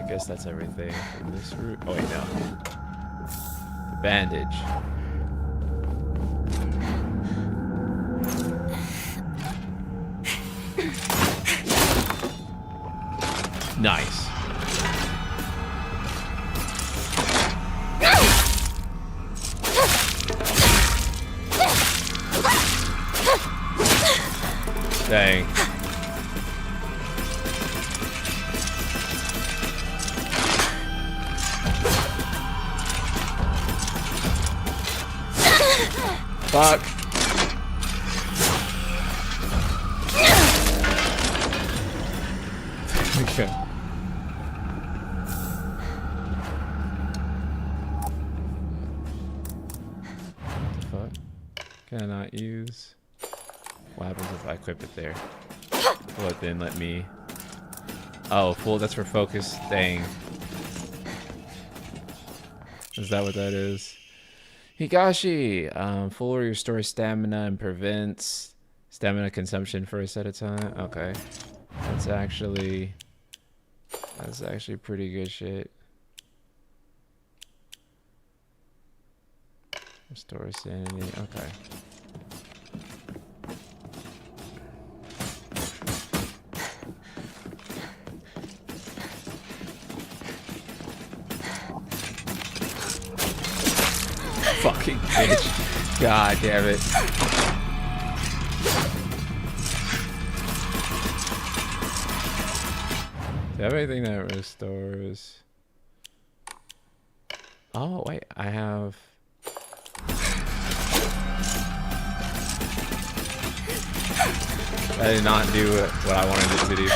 I guess that's everything from this route. Oh wait, no. The bandage. Nice. Dang. Fuck. Okay. What the fuck? Can I not use? What happens if I equip it there? Will it then let me... Oh, full, that's for focus. Dang. Is that what that is? Higashi! Full restores stamina and prevents stamina consumption for a set of time. Okay. That's actually pretty good shit. Restore sanity. Okay. Fucking bitch. God damn it. Do you have anything that restores? Oh, wait. I have... I did not do what I wanted it to do.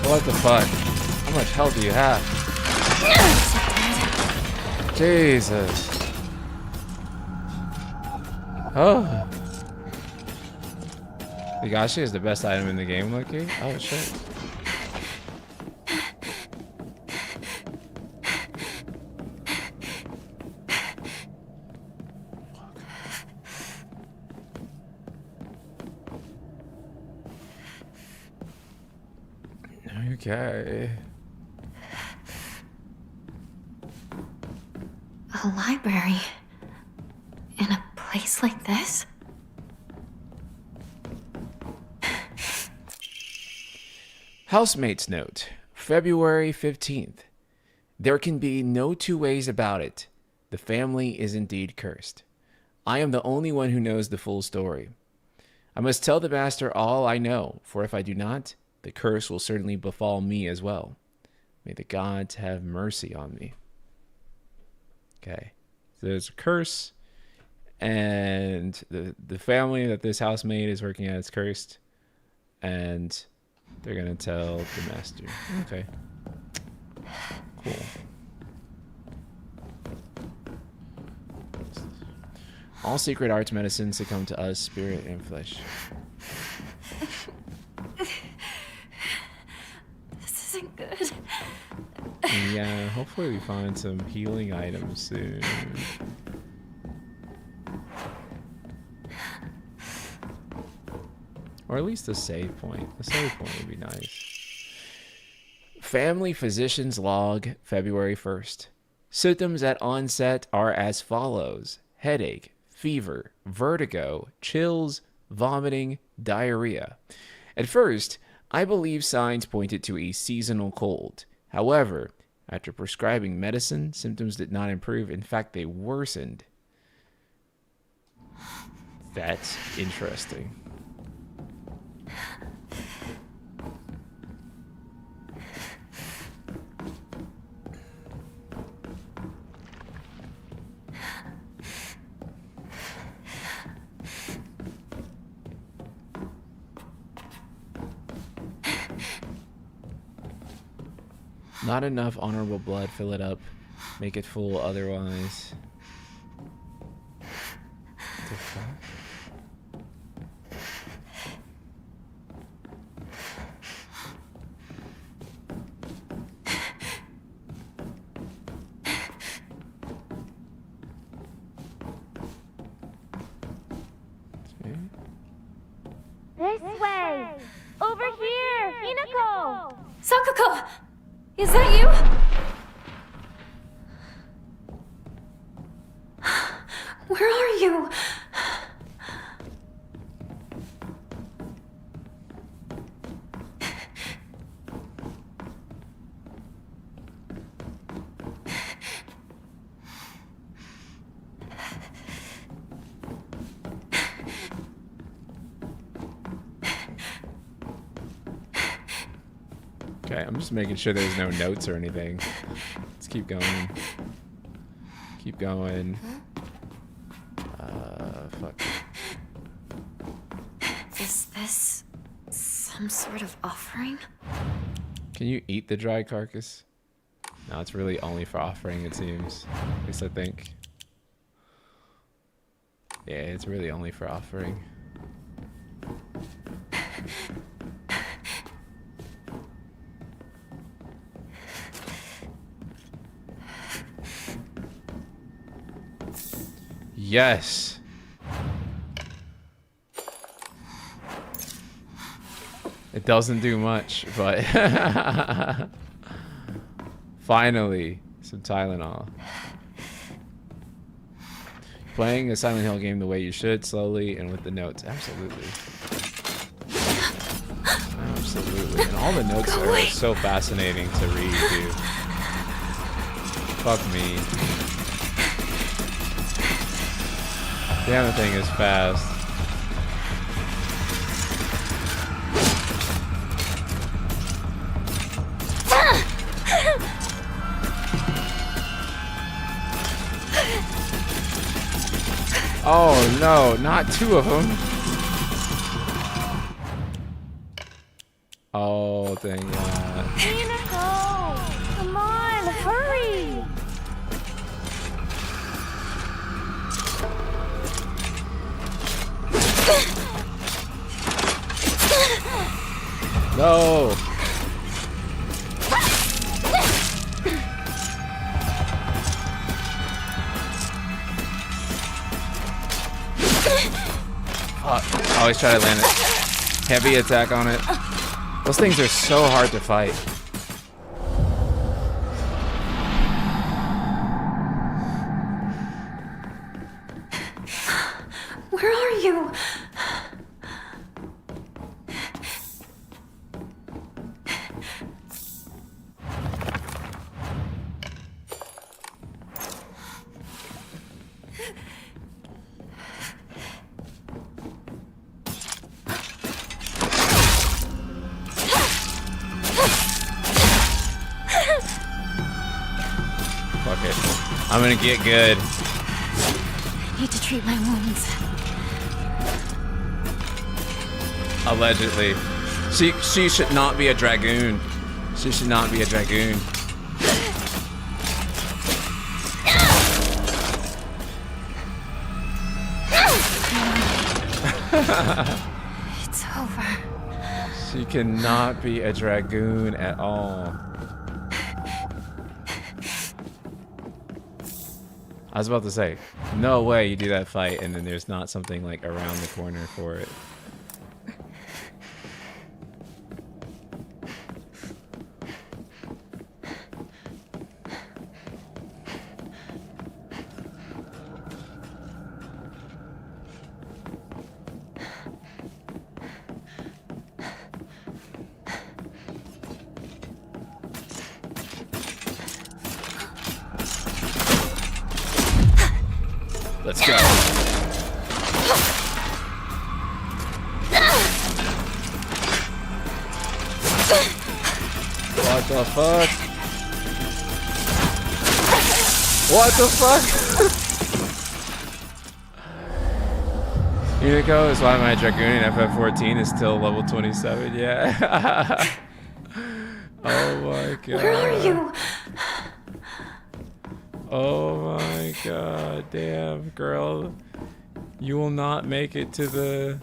What the fuck? How much health do you have? Jesus. Oh. Higashi is the best item in the game, Loki. Oh shit. Okay. A library? In a place like this? Housemate's note, February 15th. There can be no two ways about it. The family is indeed cursed. I am the only one who knows the full story. I must tell the master all I know, for if I do not, the curse will certainly befall me as well. May the gods have mercy on me. Okay. So there's a curse, and the family that this housemaid is working at is cursed, and they're going to tell the master. Okay. Cool. All secret arts medicines succumb to us, spirit and flesh. This isn't good. Yeah, hopefully we find some healing items soon. Or at least a save point. A save point would be nice. Family physician's log, February 1st. Symptoms at onset are as follows: headache, fever, vertigo, chills, vomiting, diarrhea. At first, I believe signs pointed to a seasonal cold. However, after prescribing medicine, symptoms did not improve. In fact, they worsened. That's interesting. Not enough honorable blood. Fill it up. Make it full otherwise. What the fuck? This way! Over here! Hinako! Sakuko! Is that you? Where are you? Okay, I'm just making sure there's no notes or anything. Let's keep going. Keep going. Fuck. Is this some sort of offering? Can you eat the dry carcass? No, it's really only for offering, it seems. At least I think. Yeah, it's really only for offering. Yes. It doesn't do much, but finally, some Tylenol. Playing a Silent Hill game the way you should, slowly and with the notes. Absolutely. Absolutely. And all the notes are so fascinating to read, dude. Fuck me. Damn, the thing is fast. Oh no, not two of them. Oh, thank God. Hinako! Come on, hurry! No! I always try to land it. Heavy attack on it. Those things are so hard to fight. Where are you? Fuck it. I'm gonna get good. Need to treat my wounds. Allegedly. She should not be a dragoon. She should not be a dragoon. It's over. She cannot be a dragoon at all. I was about to say, no way you do that fight and then there's not something like around the corner for it. Let's go. What the fuck? What the fuck? Rinko is why my Dragoon in FF14 is still level 27. Yeah. Oh my god. Where are you? Oh my god, damn, girl. You will not make it to the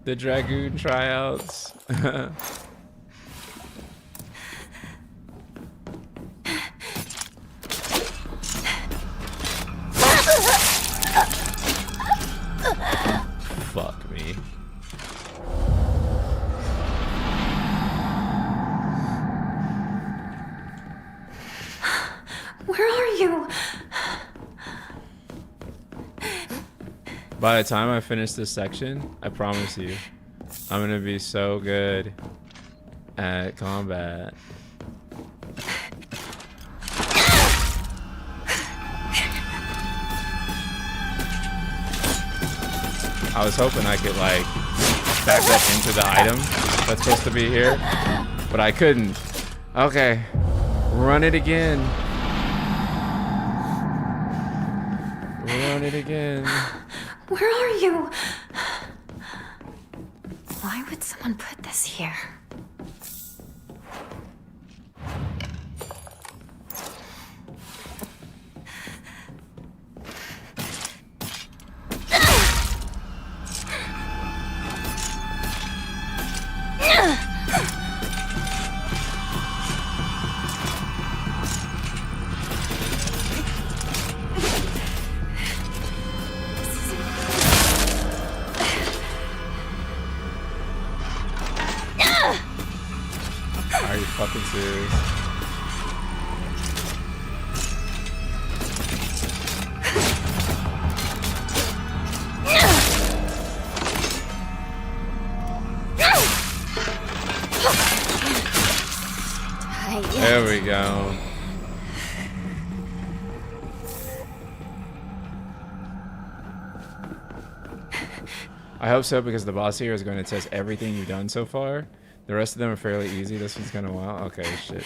Dragoon tryouts. Fuck me. By the time I finish this section, I promise you, I'm gonna be so good at combat. I was hoping I could like back that into the item that's supposed to be here, but I couldn't. Okay, run it again. Run it again. Where are you? Why would someone put this here? Are you fucking serious? There we go. I hope so, because the boss here is going to test everything you've done so far. The rest of them are fairly easy. This one's kind of wild. Okay, shit.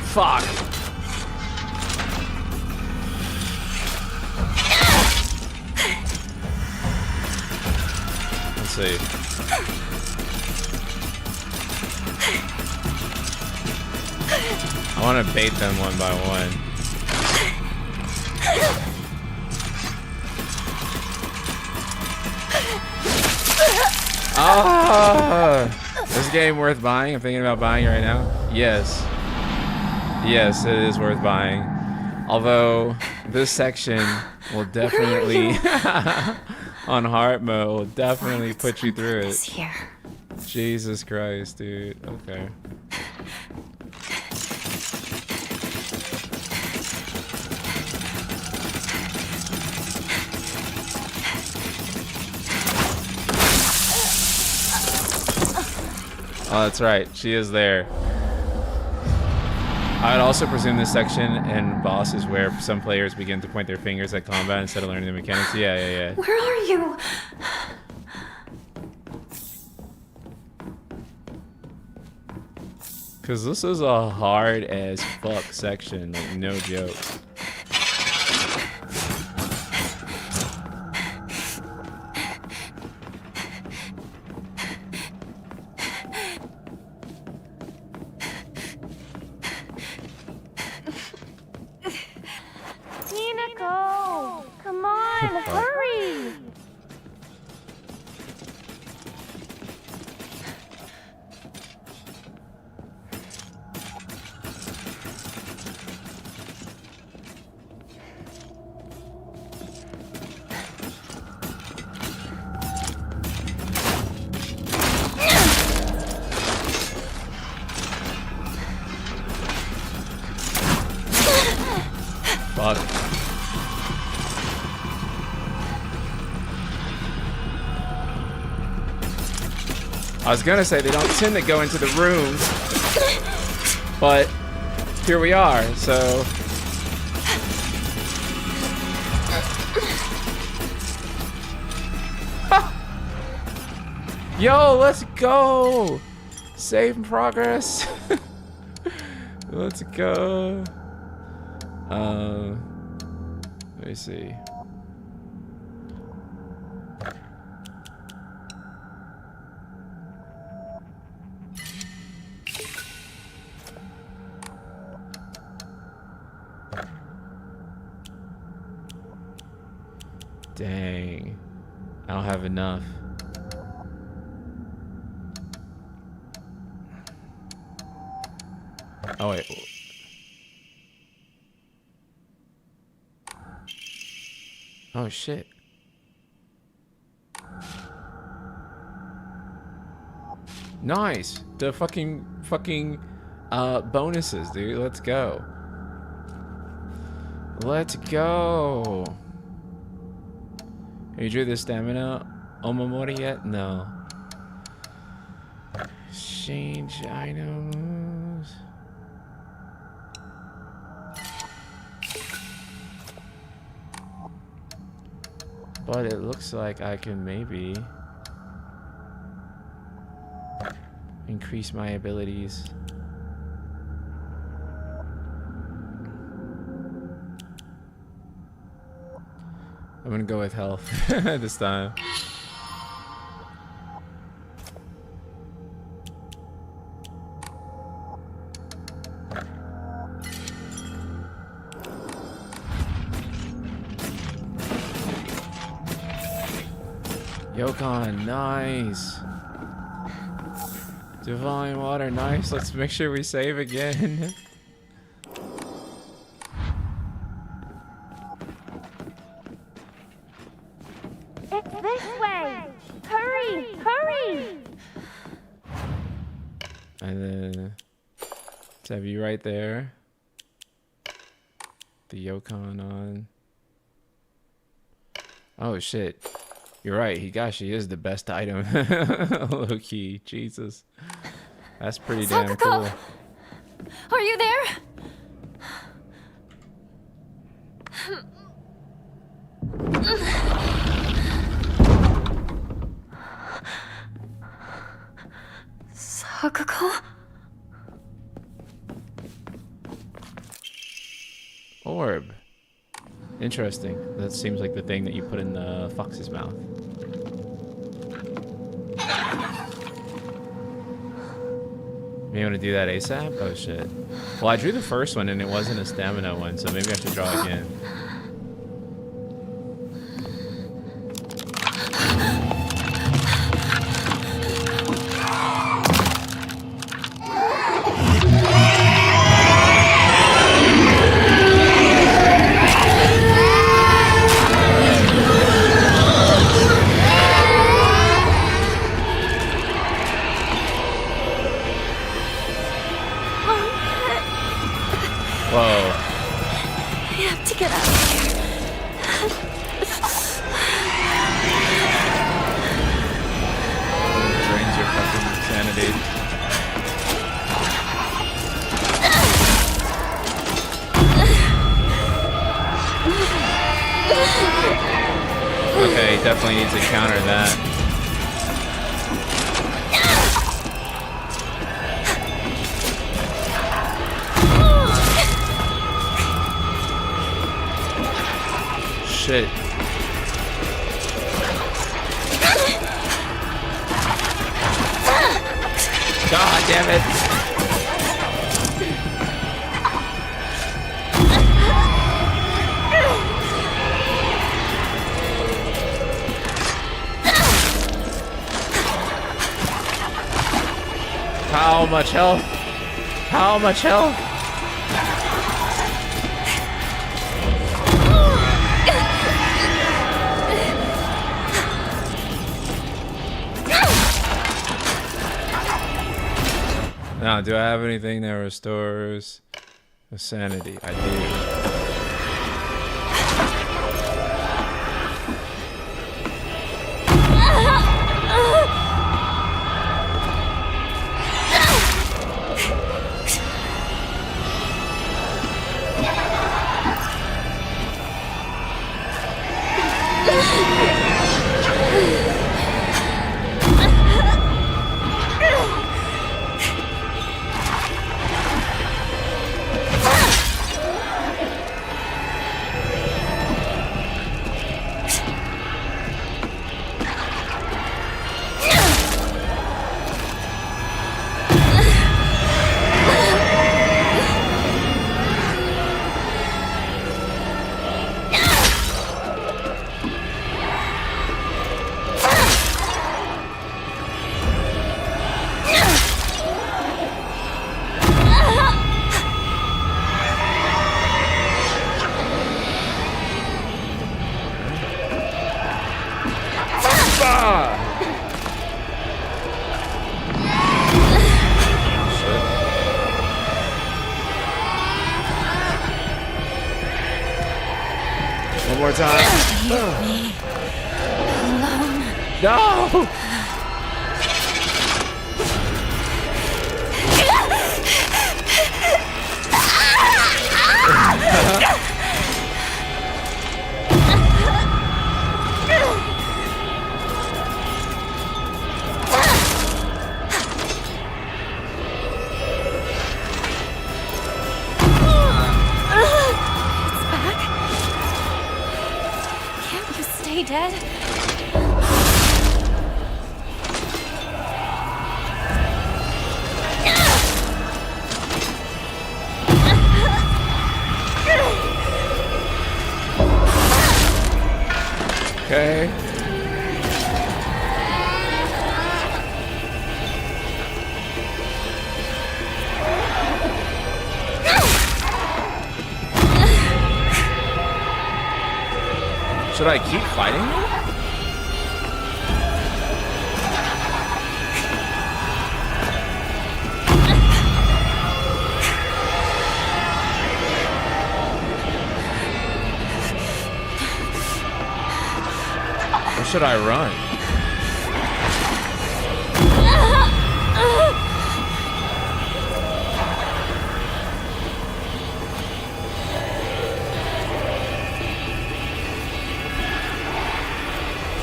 Fuck. Let's see. I want to bait them one by one. Ah! Is this game worth buying? I'm thinking about buying it right now. Yes. Yes, it is worth buying. Although this section will definitely on hard mode will definitely put you through it. Here. Jesus Christ, dude. Okay. Oh, that's right. She is there. I would also presume this section and boss is where some players begin to point their fingers at combat instead of learning the mechanics. Yeah. Where are you? Because this is a hard as fuck section, like no joke. Rinko! Come on, hurry! Fuck. I was gonna say they don't tend to go into the rooms, but here we are, so. Yo, let's go! Save in progress. Let's go. Let me see. Dang. I don't have enough. Oh, wait. Oh shit. Nice. The fucking bonuses, dude. Let's go. Let's go. Have you drew the stamina Omamori yet? No. Change items. But it looks like I can maybe increase my abilities. I'm gonna go with health this time. Yokon, nice. Divine water, nice. Let's make sure we save again. It's this way! Hurry! Hurry! And then let's have you right there. The Yokon on. Oh shit. You're right, Higashi is the best item. Low-key, Jesus. That's pretty damn cool. Are you there? Sakuko? Orb. Interesting. That seems like the thing that you put in the fox's mouth. You want to do that ASAP? Oh shit. Well, I drew the first one and it wasn't a stamina one, so maybe I should draw again. Definitely needs to counter that. Shit. God damn it. How much health? How much health? Now, do I have anything that restores sanity? I do. One more time. Leave me alone. No! Can't you stay dead? Okay. Should I keep fighting him? Or should I run?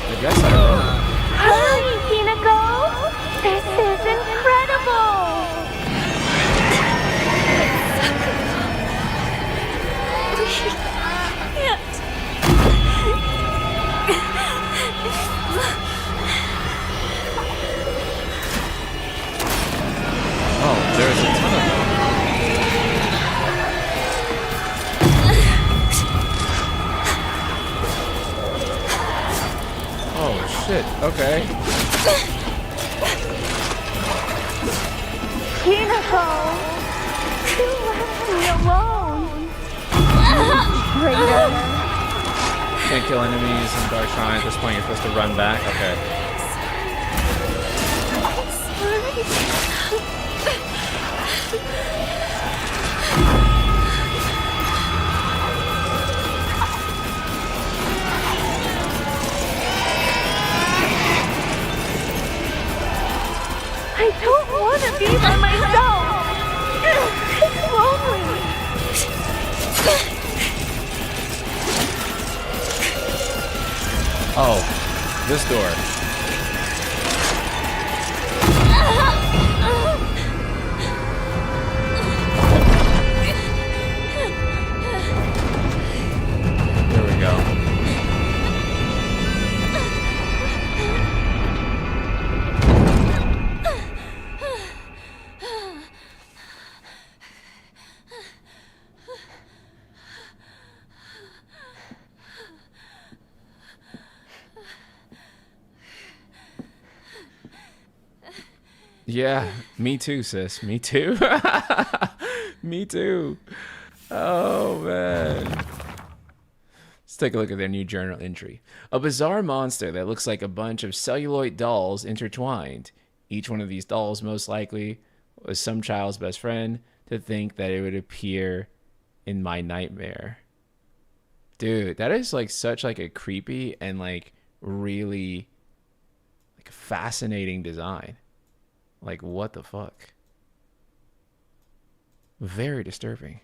I guess I run. Hurry, Hinako! This is incredible! Oh, there's a ton of them. Oh shit, okay. Hinako! You left me alone! Traitor! Can't kill enemies in Dark Shrine. At this point, you're supposed to run back. Okay. I don't want to be by myself! It's lonely! Oh, this door. There we go. Yeah, me too, sis. Me too. Me too. Oh, man. Let's take a look at their new journal entry. A bizarre monster that looks like a bunch of celluloid dolls intertwined. Each one of these dolls most likely was some child's best friend to think that it would appear in my nightmare. Dude, that is like such like a creepy and like really like fascinating design. Like, what the fuck? Very disturbing.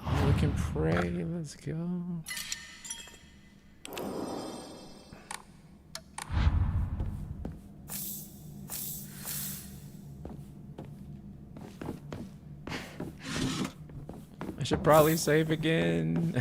Oh, we can pray. Let's go. I should probably save again.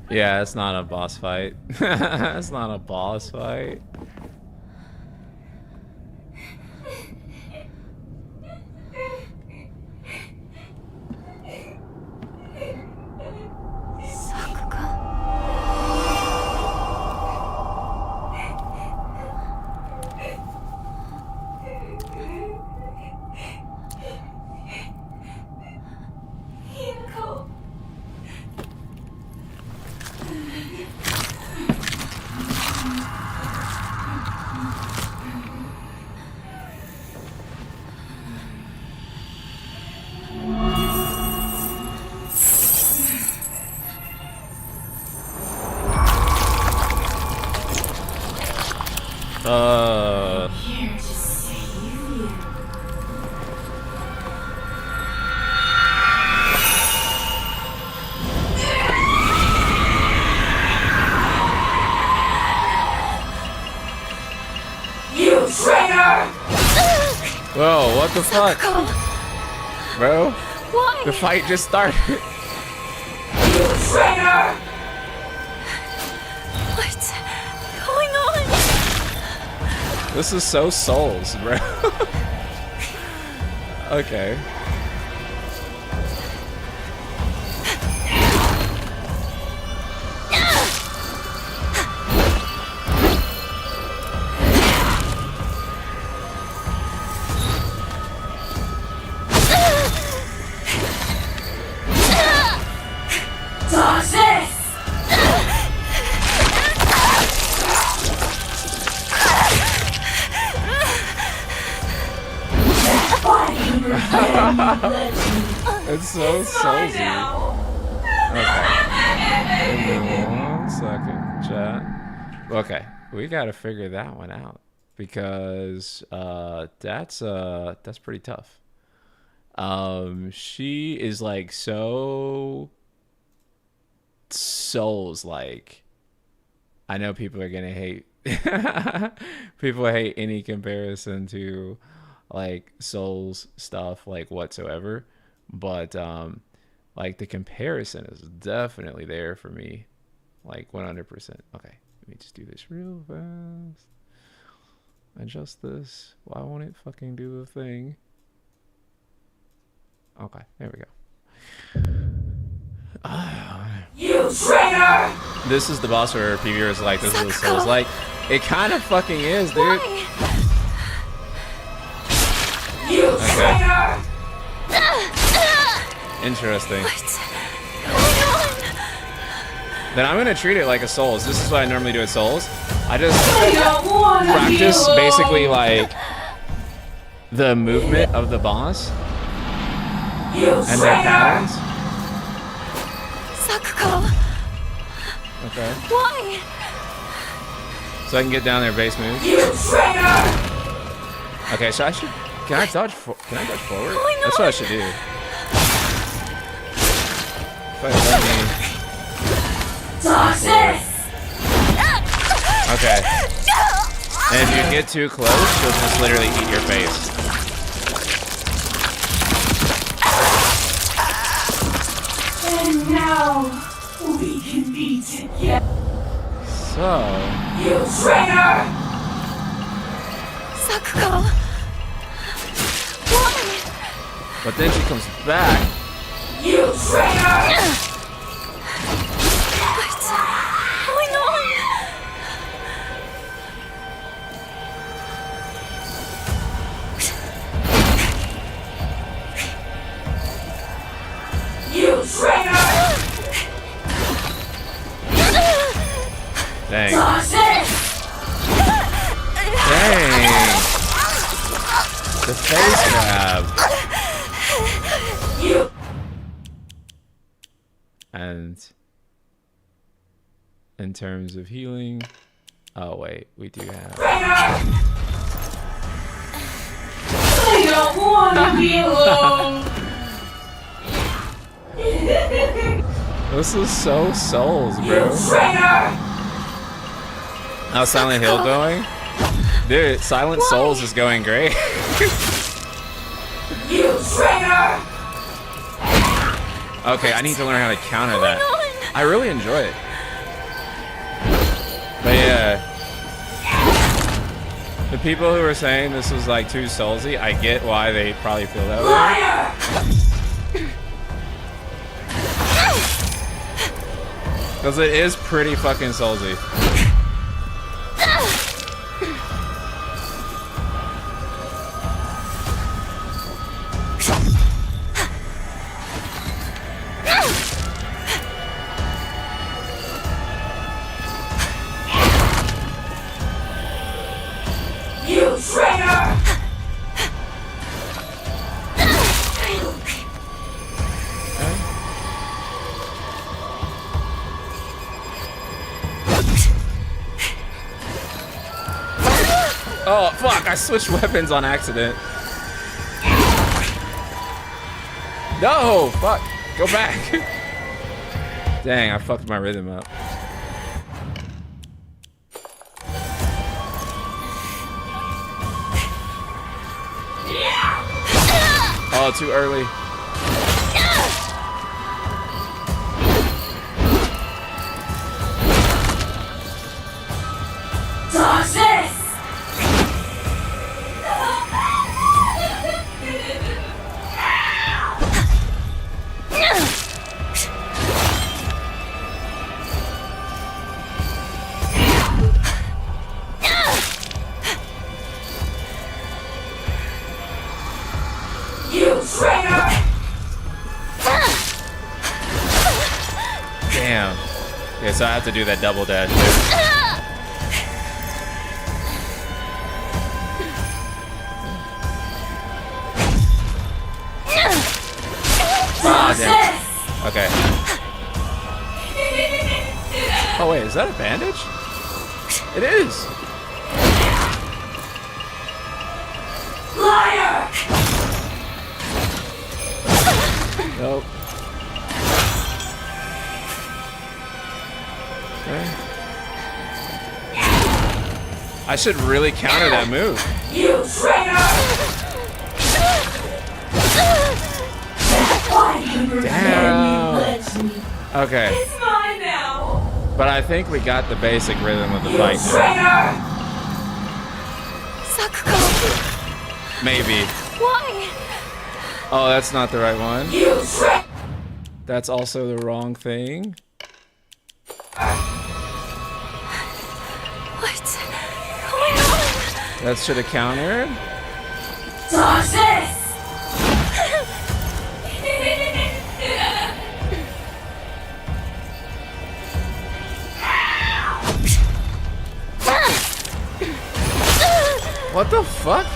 Yeah, it's not a boss fight. It's not a boss fight. what the fuck? Bro? Why? The fight just started. You traitor! What's going on? This is so Souls, bro. Okay. It's so soulsy. Okay. Give me 1 second, chat. Okay, we gotta figure that one out because that's pretty tough. She is like so Souls like. I know people are gonna hate. People hate any comparison to like Souls stuff like whatsoever, but like the comparison is definitely there for me, like 100%. Okay, let me just do this real fast. Adjust this. Why won't it fucking do the thing? Okay, there we go. You traitor! This is the boss where PvR is like, this is what Souls like. It kind of fucking is, dude. Why? You traitor! Interesting. What's going on? Then I'm gonna treat it like a Souls. This is what I normally do at Souls. I just I don't wanna practice be alone. basically like the movement of the boss You and their traitor! patterns. Sakuko, Okay. why? So I can get down their base moves. You traitor! Okay, so I should. Can I dodge? Can I dodge forward? going That's what I should do. If I let me. Toxic! Okay. And if you get too close, she'll just literally eat your face. And now we can be together. So. You traitor! Sakuko, why? But then she comes back. You traitor! What's going on? You traitor! Dang. Toxic! Dang. The face grab. You And in terms of healing, oh wait, we do have. traitor! I don't wanna be alone. This is so Souls, You bro. traitor! How's Silent Hill going? Dude, Silent Souls is going great. You traitor! Okay, I need to learn how to counter that. I really enjoy it. But yeah. The people who are saying this was like too Soulsy, I get why they probably feel that way. Liar! Because it is pretty fucking Soulsy. You traitor! Oh, fuck, I switched weapons on accident. No, fuck, go back. Dang, I fucked my rhythm up. Yeah! Oh, too early. Dodge this! You traitor! Damn. Okay, so I have to do that double dash too. Okay. Oh wait, is that a bandage? It is. Liar! Nope. Okay. I should really counter that move. You traitor! Damn. Okay. It's mine now. But I think we got the basic rhythm of the fight now. Traitor! Sakuko, Maybe. why? Oh, that's not the right one. You traitor! That's also the wrong thing. What's going on? That should have countered. Dodge this! What the fuck?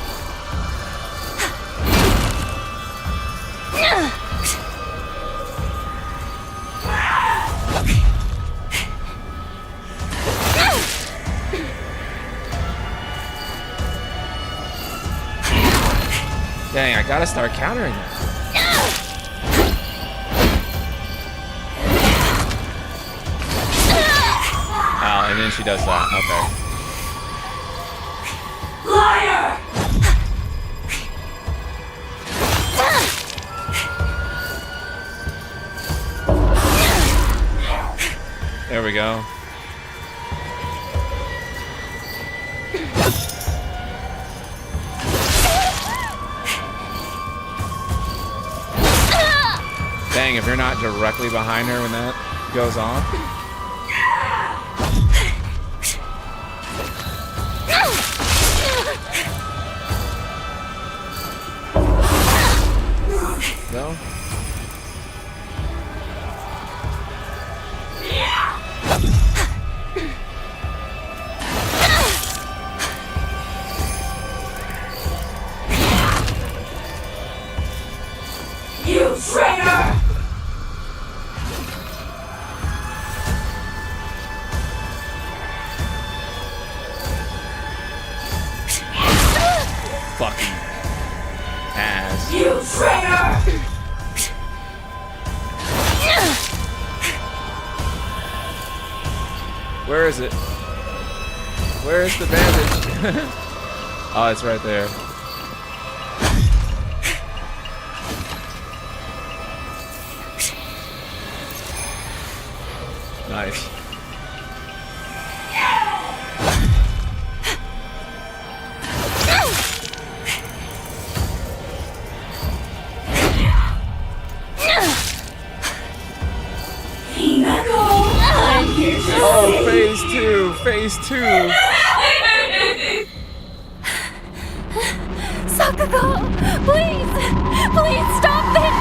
Dang, I gotta start countering it. Oh, and then she does that. Okay. Liar! There we go. Dang, if you're not directly behind her when that goes on. No? You traitor! Fucking ass. You traitor! Where is it? Where is the bandage? Oh, it's right there. Nice. I'm here to Oh, phase two, phase two. Sakuko, please! Please stop this!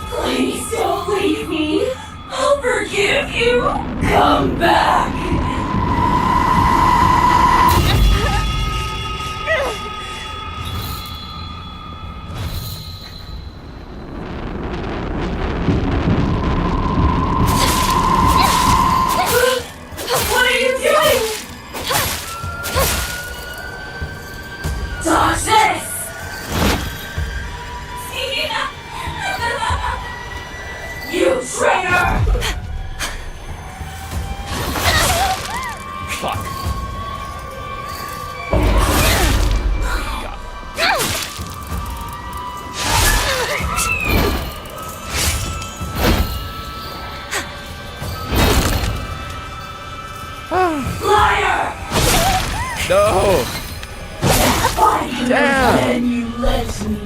Please don't leave me. I'll forgive you. Come back. What are you doing? No! Damn! And you let me.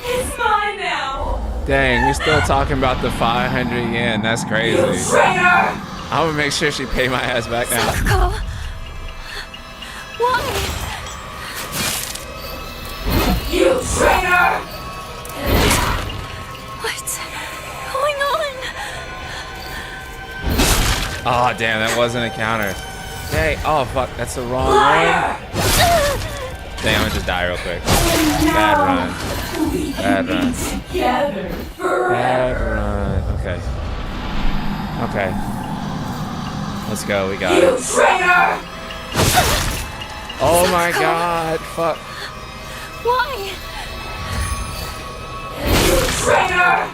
It's mine now. Dang, we still talking about the 500 yen. That's crazy. Traitor! I'm gonna make sure she pay my ass back now. Sakuko. Why? You traitor! What's going on? Oh, damn, that wasn't a counter. Dang, oh, fuck, that's the wrong one. Liar! Dang, I'm gonna just die real quick. Bad run. We Bad can run. be together forever. Bad run. Okay. Okay. Let's go, we got You it. traitor! Oh my god, fuck. Why? You traitor!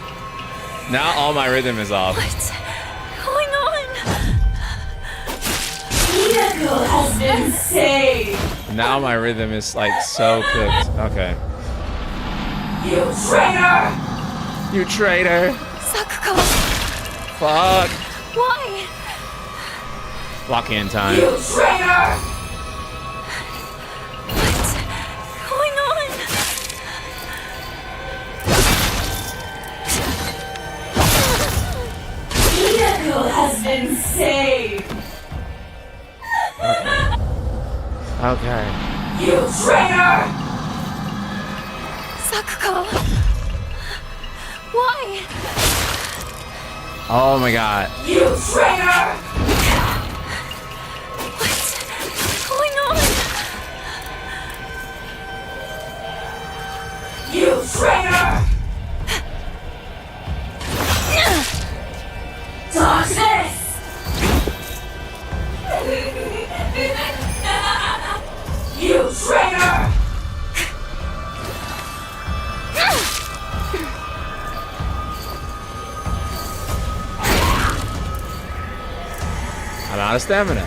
Now all my rhythm is off. What's going on? Inako has been saved. Now my rhythm is like so cooked. Okay. You traitor! You traitor. Sakuko. Fuck. Why? Lock in time. You traitor! What's going on? Inako has been saved. Okay. You traitor! Sakuko. Why? Oh my god. You traitor! What's going on? You traitor! Dodge this! You traitor! I'm out of stamina.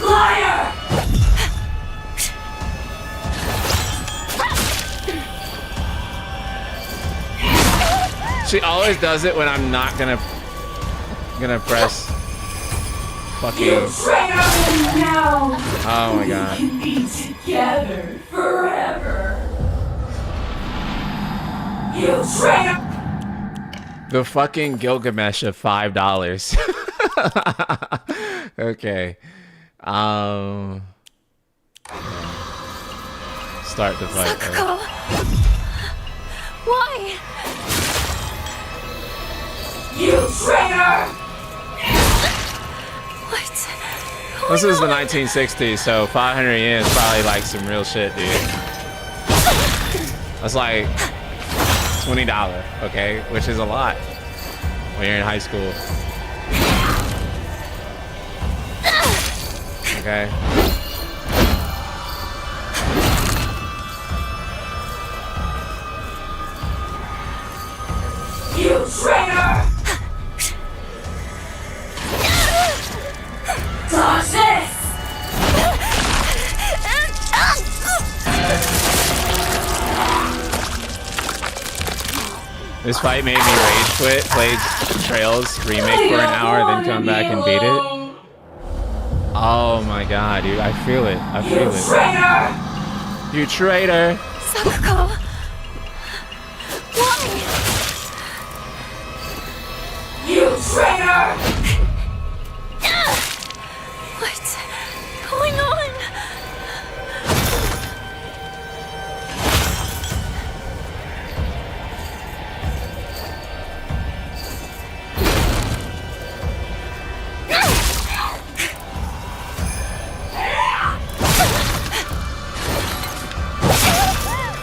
Liar! She always does it when I'm not gonna press fucking. You traitor! Now Oh my god. we can be together forever. You traitor! The fucking Gilgamesh of $5. Okay. Start the fight. Sakuko. Why? You traitor! What's This is the 1960s, so 500 yen is probably like some real shit, dude. That's like $20, okay? Which is a lot when you're in high school. Okay. You traitor! Dodge this! This fight made me rage quit, played Trails Remake for an hour, then come back and beat it. Oh my god, dude, I feel it. I feel it. Traitor! You traitor! Sakuko. Why? You traitor! What's going on?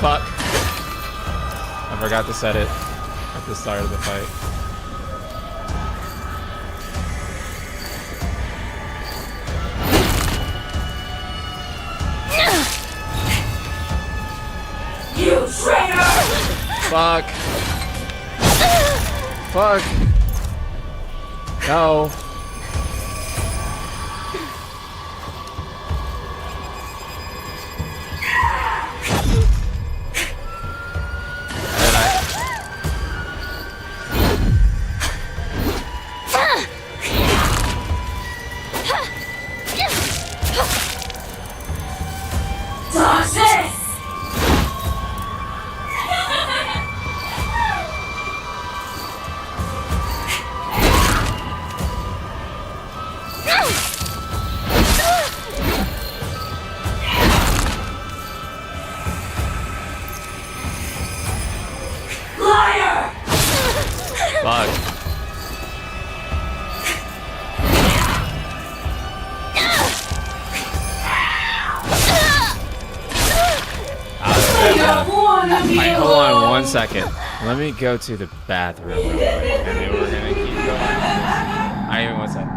Fuck. I forgot to set it at the start of the fight. You traitor! Fuck. Fuck. No. Toxic! Liar! Fuck. Alright, hold on 1 second. Let me go to the bathroom real quick, and then we're gonna keep going. Alright, give me 1 second.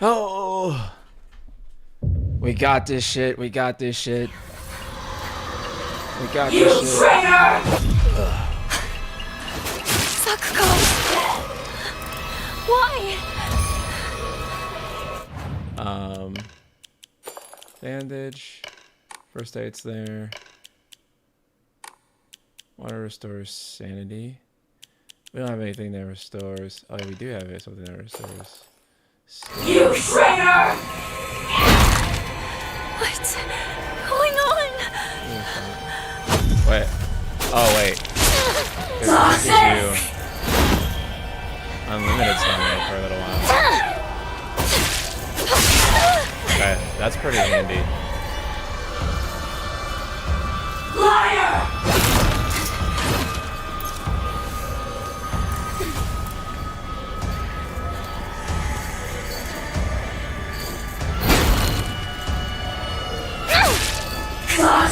Oh, we got this shit. We got this shit. We got You this shit. traitor! Sakuko! Why? Bandage. First aid's there. Water restores sanity. We don't have anything that restores. Oh, yeah, we do have it. Something that restores. You traitor! What's going on? Wait. Oh, wait. It gives you unlimited stamina for a little while. Okay, that's pretty handy. Liar!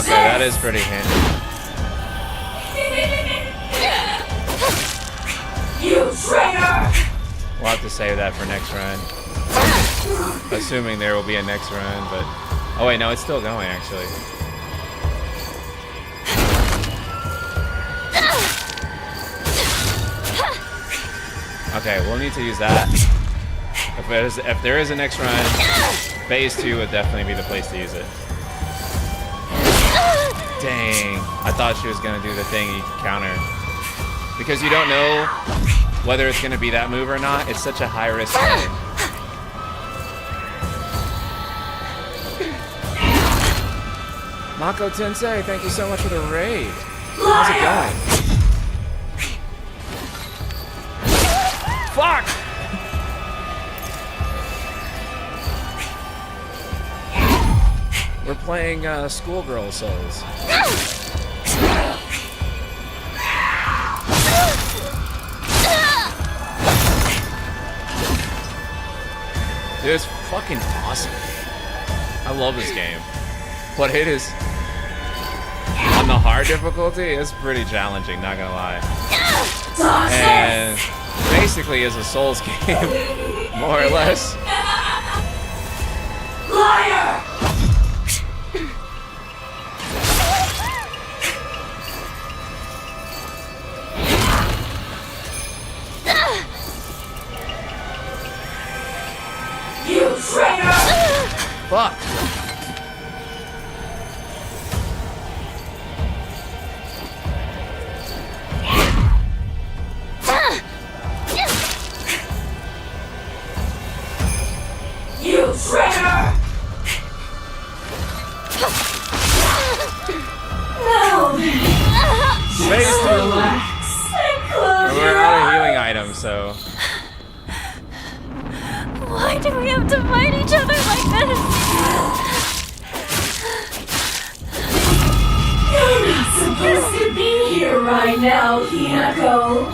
Okay, that is pretty handy. You traitor! We'll have to save that for next run. Assuming there will be a next run, but... Oh wait, no, it's still going, actually. Okay, we'll need to use that. If there is a next run, phase 2 would definitely be the place to use it. Dang, I thought she was gonna do the thingy counter. Because you don't know whether it's gonna be that move or not. It's such a high risk thing. Mako Tensei, thank you so much for the raid. How's it going? Fuck! We're playing Schoolgirl Souls. Dude, it's fucking awesome. I love this game. But it is... On the hard difficulty, it's pretty challenging, not gonna lie. And basically is a Souls game, more or less. Liar! You traitor! Fuck. You traitor! Now Phase 2. relax and close We're your out of eyes. healing items, so... Why do we have to fight each other like this? right now, Hinako.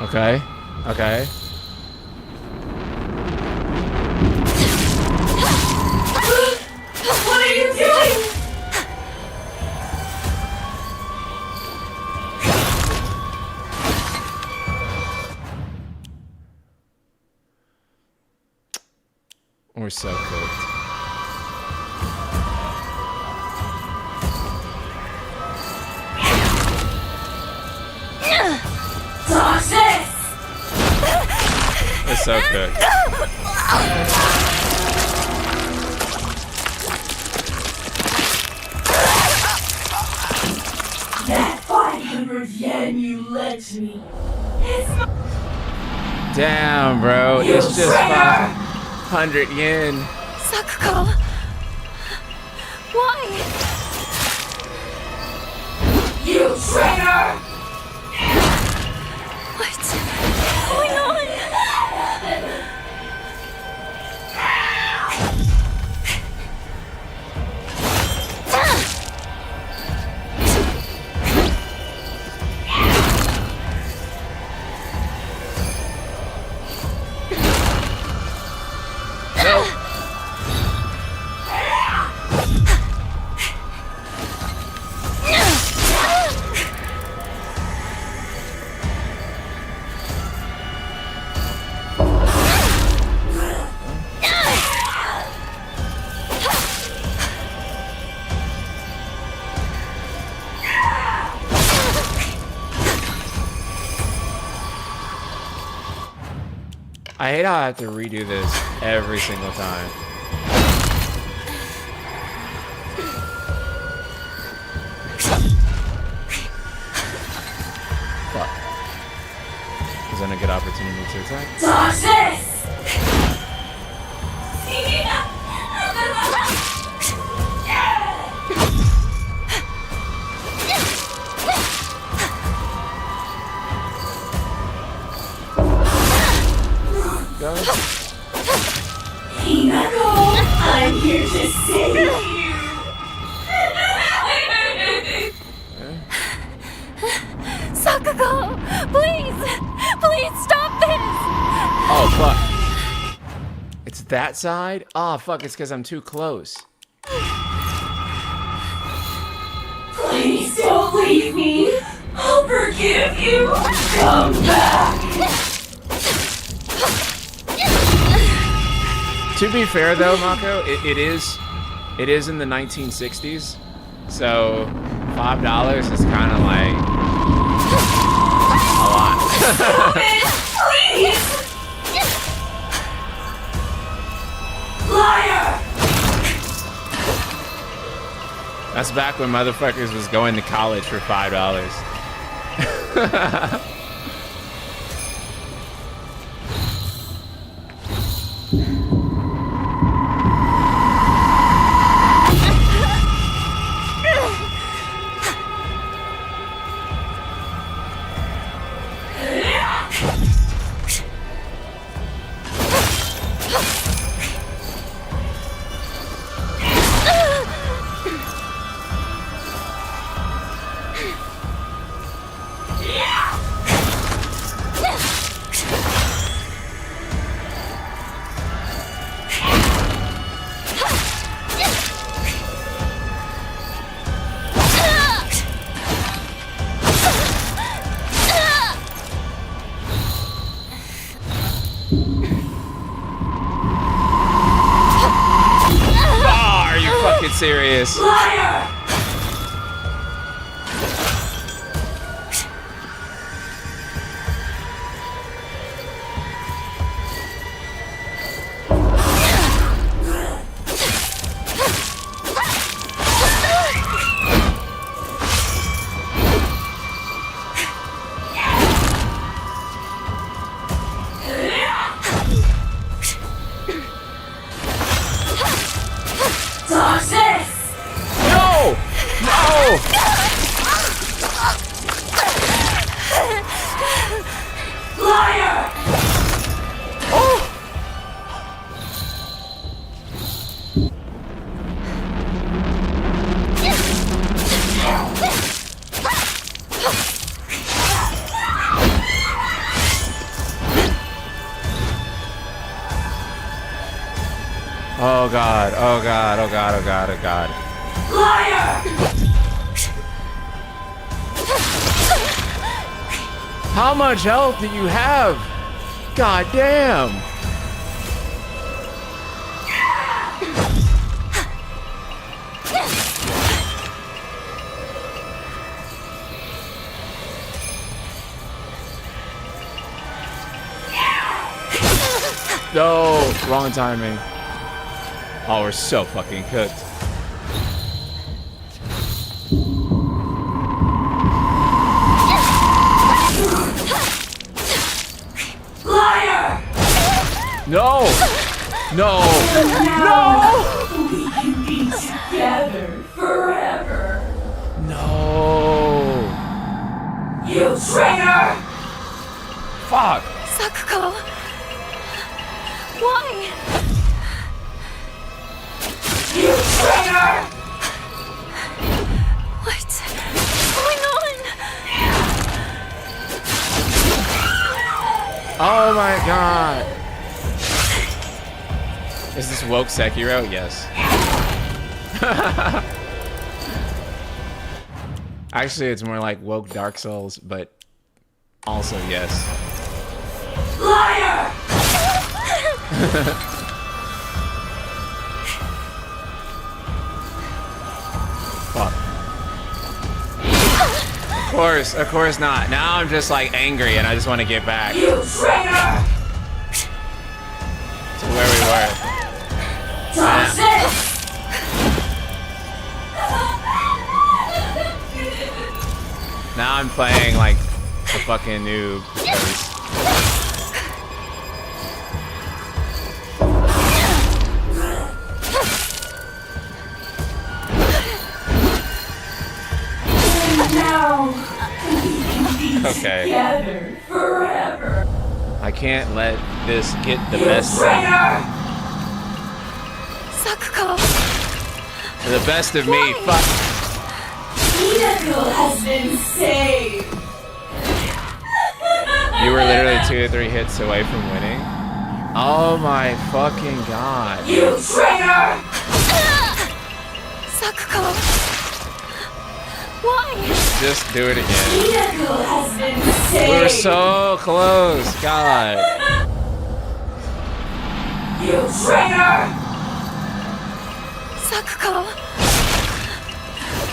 Okay. Okay. What are you doing? We're so cooked. Toxic! We're so cooked. That 500 yen you lent me. Damn, bro. You It's just traitor! 500 yen. Sakuko! Why? You traitor! What's going on? I hate how I have to redo this every single time. Fuck. Is that a good opportunity to attack? Toxic! Go. Hinako, I'm here to save you. Sakuko! Please! Please stop this! Oh, fuck. It's that side? Oh, fuck. It's because I'm too close. Please don't leave me. I'll forgive you. Come back. To be fair, though, Mako, it is in the 1960s, so $5 is kind of like a lot. Please. Liar. That's back when motherfuckers was going to college for $5. Serious. Liar! Toxic! No! Oh god, oh god, oh god, oh god, oh god. Liar! How much health do you have? God damn! No, wrong timing. Oh, we're so fucking cooked. Liar! No! No! No! We can be together forever. No! You traitor! Fuck! Sakuko! Why? You traitor! What's going on? Oh my god! Is this woke Sekiro? Yes. Actually, it's more like woke Dark Souls, but also yes. Liar! Fuck. Of course not. Now I'm just like angry and I just want to get back You traitor! to where we were. Toxic! Now I'm playing like a fucking noob because Now we can be okay. together forever. I can't let this get the You best of me. traitor! Sakuko! The best of me. Fuck. Rinko has been saved. You were literally 2 to 3 hits away from winning. Oh my fucking god. You traitor! Sakuko! Why? Just do it again. Rinko has been saved. We were so close. God. You traitor! Sakuko!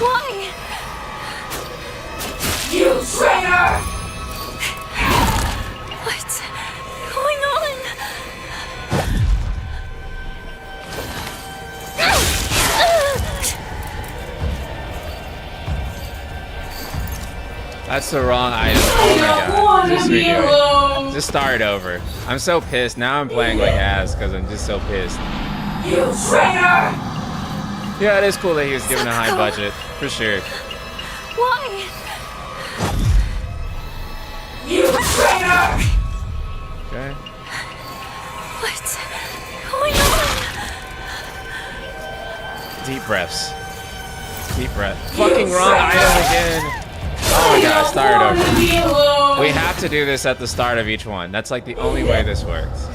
Why? You traitor! What's going on? That's the wrong item. Oh I my don't god. want Just to be redo it. alone. Just start over. I'm so pissed. Now I'm playing like ass because I'm just so pissed. You traitor! Yeah, it is cool that he was given a high budget. For sure. Why? You traitor! Okay. What's going on? Deep breaths. Deep breath. Fucking wrong item again. Oh my god, start I don't want to over. be alone. We have to do this at the start of each one. That's like the only way this works.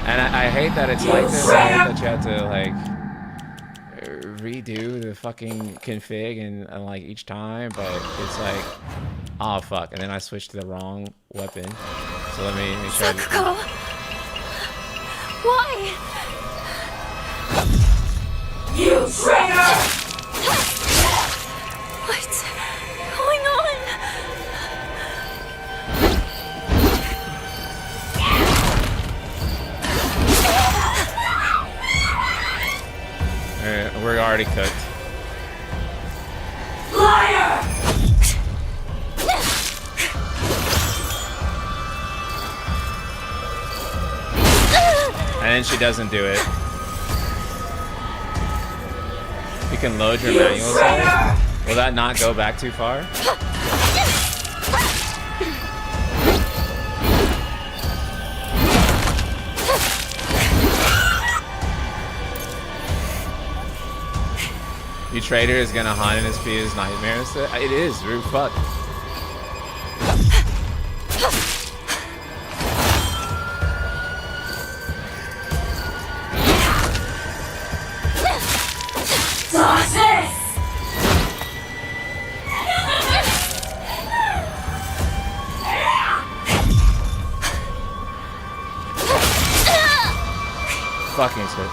And I hate that it's like this. I hate that you have to like redo the fucking config and like each time, but it's like, oh fuck. And then I switched to the wrong weapon. So let me try to. Sakuko! Why? You traitor! What's going on? We're already cooked. Liar! And then she doesn't do it. You can load your manual save. Will that not go back too far? You traitor is gonna haunt in his feet his nightmares. It is, rude fuck. fucking shit.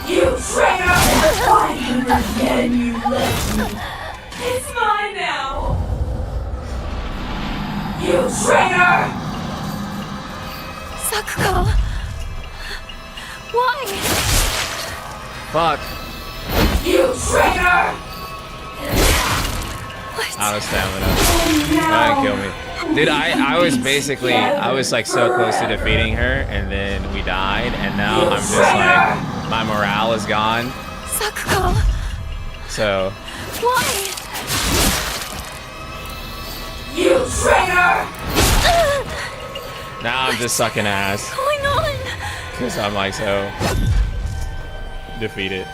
You traitor! Why can you let me? It's mine now! You traitor! Sakuko! Why? Fuck. You traitor! What? Out of stamina. Go ahead and kill me. Dude, I was basically, I was like so close to defeating her, and then we died, and now I'm just like, my morale is gone. Sakuko! So, Why? You traitor! now I'm just sucking ass. What's going on? Because I'm like so defeated.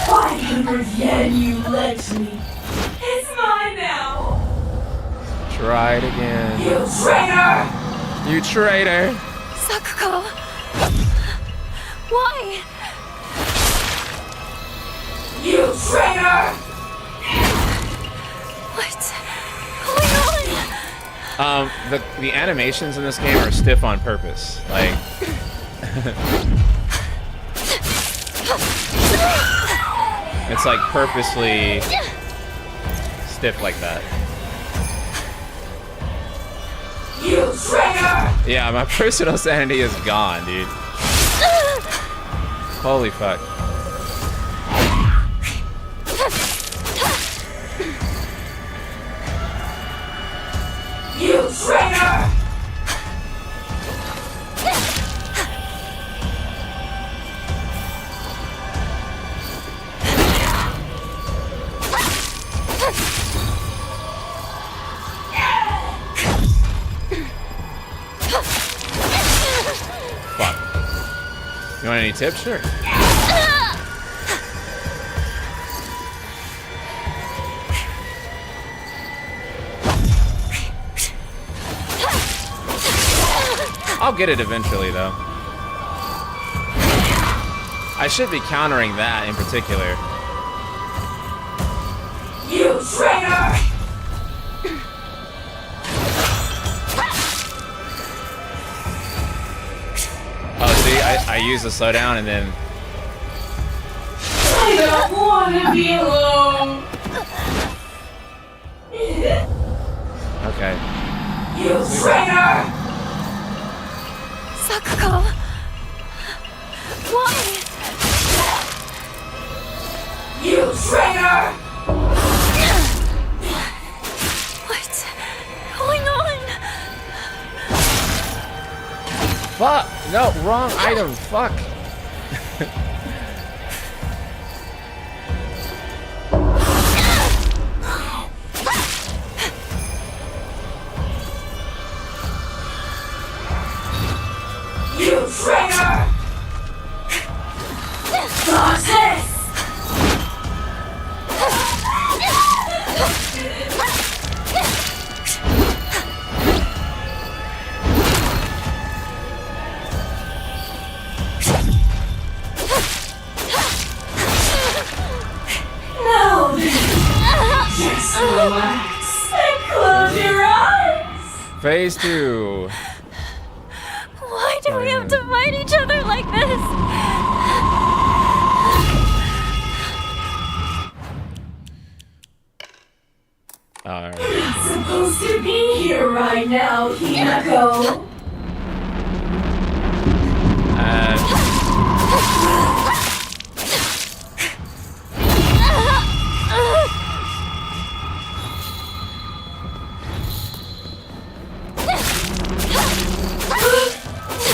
Why can you let me? It's mine now! Try it again. You traitor! You traitor! Sakuko! Why? You traitor! What's going on? The animations in this game are stiff on purpose. Like, it's like purposely stiff like that. You traitor! Yeah, my personal sanity is gone, dude. Holy fuck. You traitor! Fuck. You want any tips? Sure. I'll get it eventually, though. I should be countering that in particular. You traitor! Oh, see, I use the slowdown and then... I don't want to be alone! Okay. You traitor! Sakuko! Why? You traitor! What's going on? Fuck! No, wrong item. Fuck. You traitor! Success! Now then, just relax and close your eyes. Phase 2. Why do we have to fight each other like this? Alright. You're supposed to be here right now, Hinako.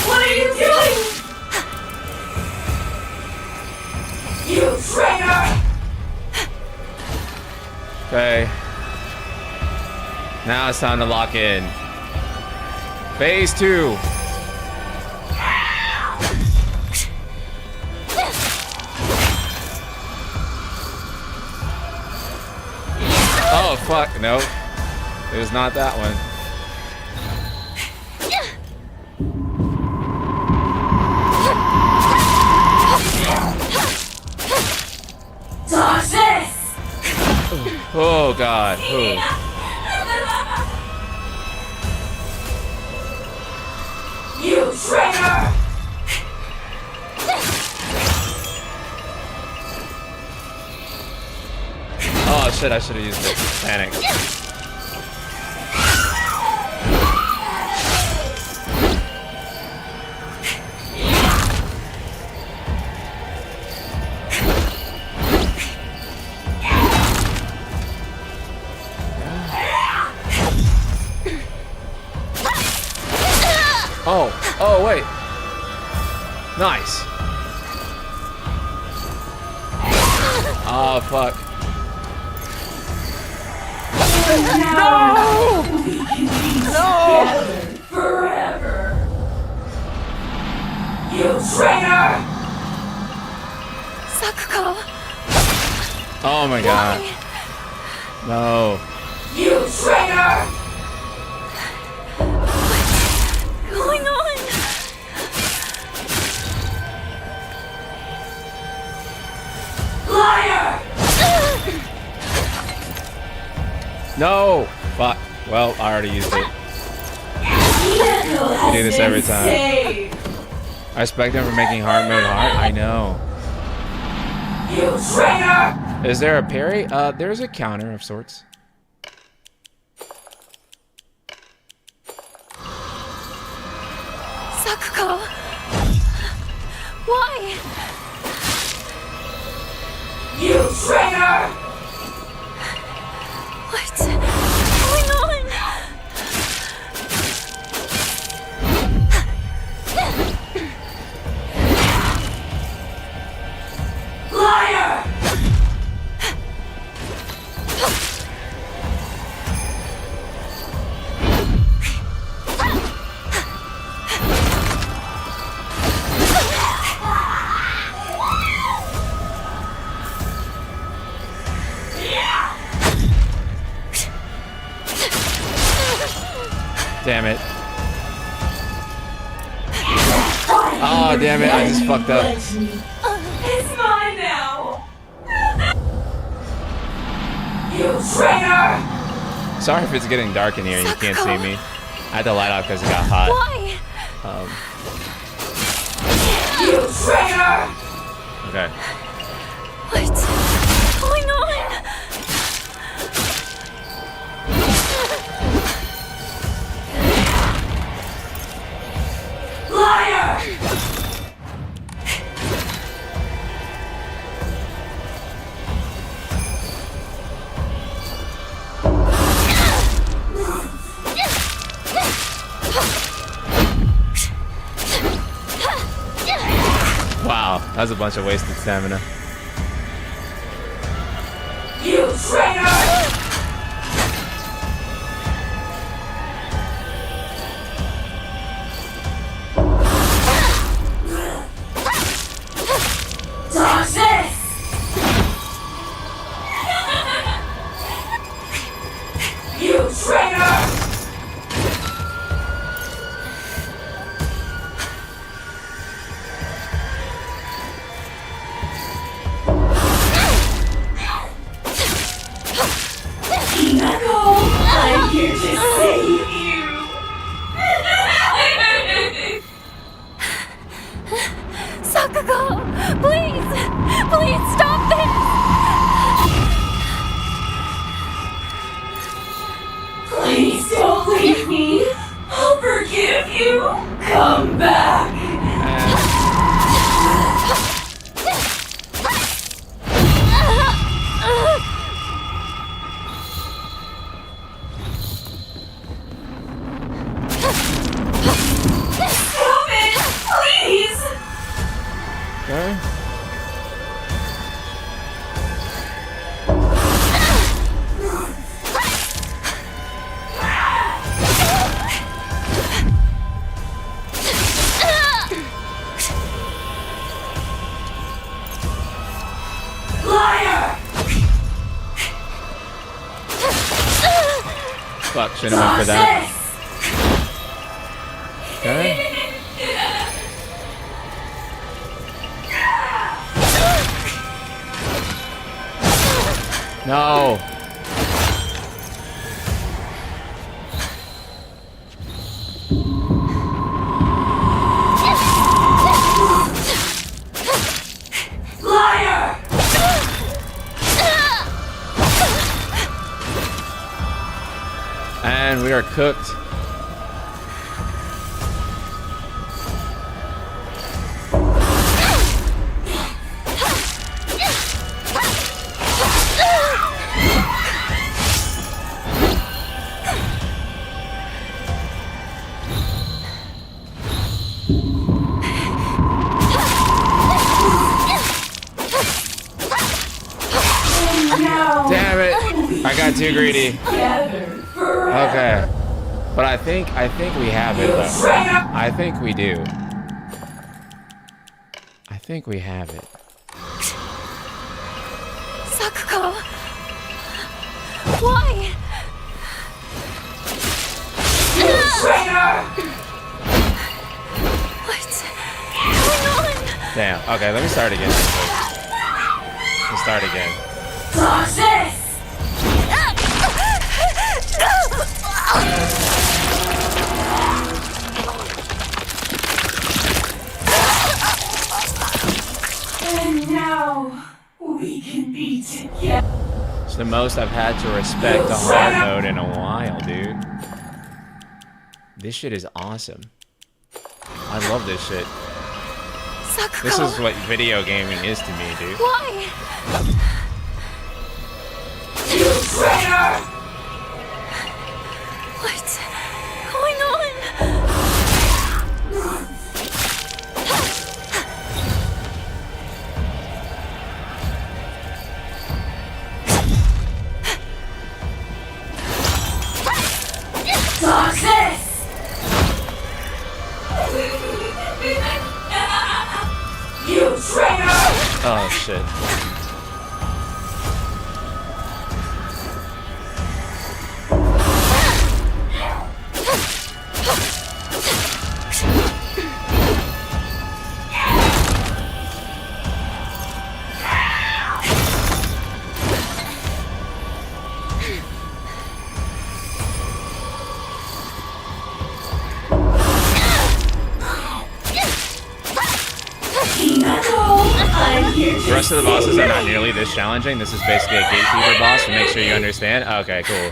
What are you doing? You traitor! Okay. Now it's time to lock in. Phase 2. Oh fuck, nope. It was not that one. Oh god. Oh. You traitor! Oh shit, I should have used it. Panic. Oh, wait. Nice. Oh, fuck. No! No! Forever. You traitor! Sakuko! Oh my god. No. You traitor! What's going on? Liar! No! Fuck. Well, I already used it. You do this every time. I respect him for making hard mode hard. I know. You traitor! Is there a parry? There's a counter of sorts. Sakuko! Why? You traitor! What's going on? Liar! Damn it. Oh, damn it. I just fucked up. It's mine now! You traitor! Sorry if it's getting dark in here and you can't see me. I had to light off because it got hot. Why? You traitor! Okay. What's going on? Liar! Wow, that was a bunch of wasted stamina. You traitor! Toxic! You traitor! Rinko, I'm here to save you. Sakuko! Please! Please stop this! Please don't leave me. I'll forgive you. Come back. Stop it, please. Okay. Liar. Fuck, shouldn't have went for that. Okay. No. Liar! And we are cooked. Damn it! I got too greedy. Together forever. Okay. But I think we have it though. I think we do. I think we have it. Sakuko! Why? Traitor! What's going on? Damn. Okay, let me start again. Let's start again. Toxis! And now we can be together. It's the most I've had to respect the hard mode in a while, dude. This shit is awesome. I love this shit. Sakuko! This is what video gaming is to me, dude. Why? You traitor! What's going on? Toxis! You traitor! Oh shit. The rest of the bosses are not nearly this challenging. This is basically a gatekeeper boss to make sure you understand. Okay, cool.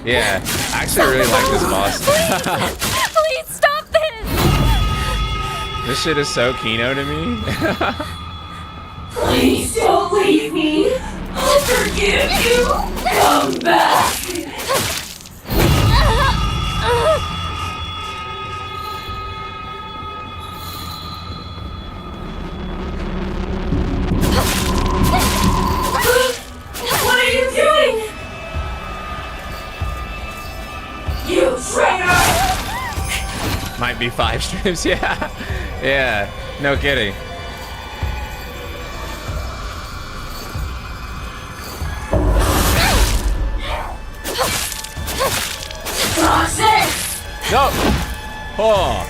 Yeah, I actually really like this boss. Please stop this! This shit is so Kino to me. Please don't leave me. I'll forgive you. Come back. What are you doing? You traitor! Might be 5 strips, yeah. Yeah, no kidding. Toxis! No! Oh.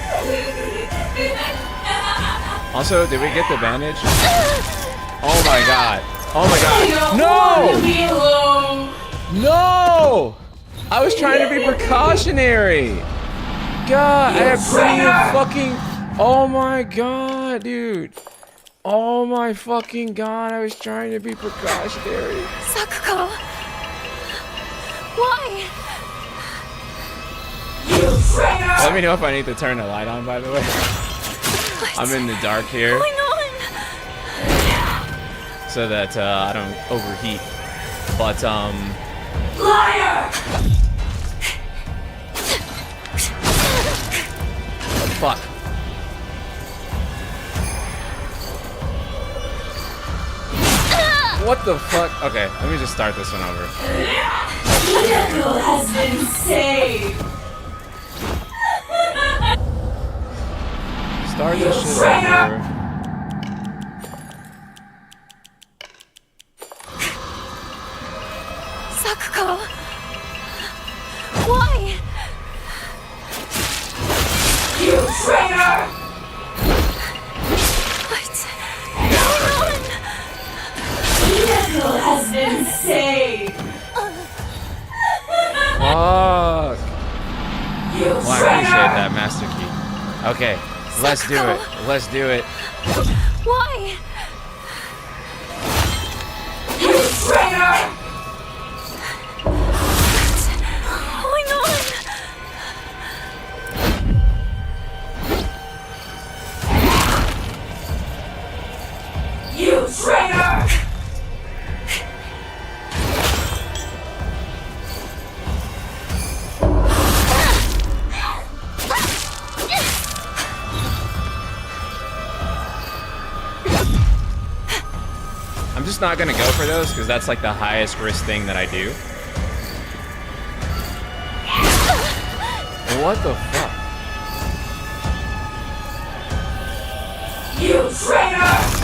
Also, did we get the bandage? Oh my god. Oh my god. No! Leave me alone. No! I was trying to be precautionary. God, I have plenty of fucking... Oh my god, dude. Oh my fucking god, I was trying to be precautionary. Sakuko! Why? You traitor! Let me know if I need to turn the light on, by the way. What's I'm in the dark here, going on? so that I don't overheat. But, Liar! fuck. What the fuck? Okay, let me just start this one over. Rinko has been saved. Start this shit over. Sakuko! Why? You traitor! What's going on? Rinko has been saved. Okay, let's do it. Let's do it. Why? You traitor! What's going on? You traitor! I'm just not gonna go for those because that's like the highest risk thing that I do. What the fuck? You traitor!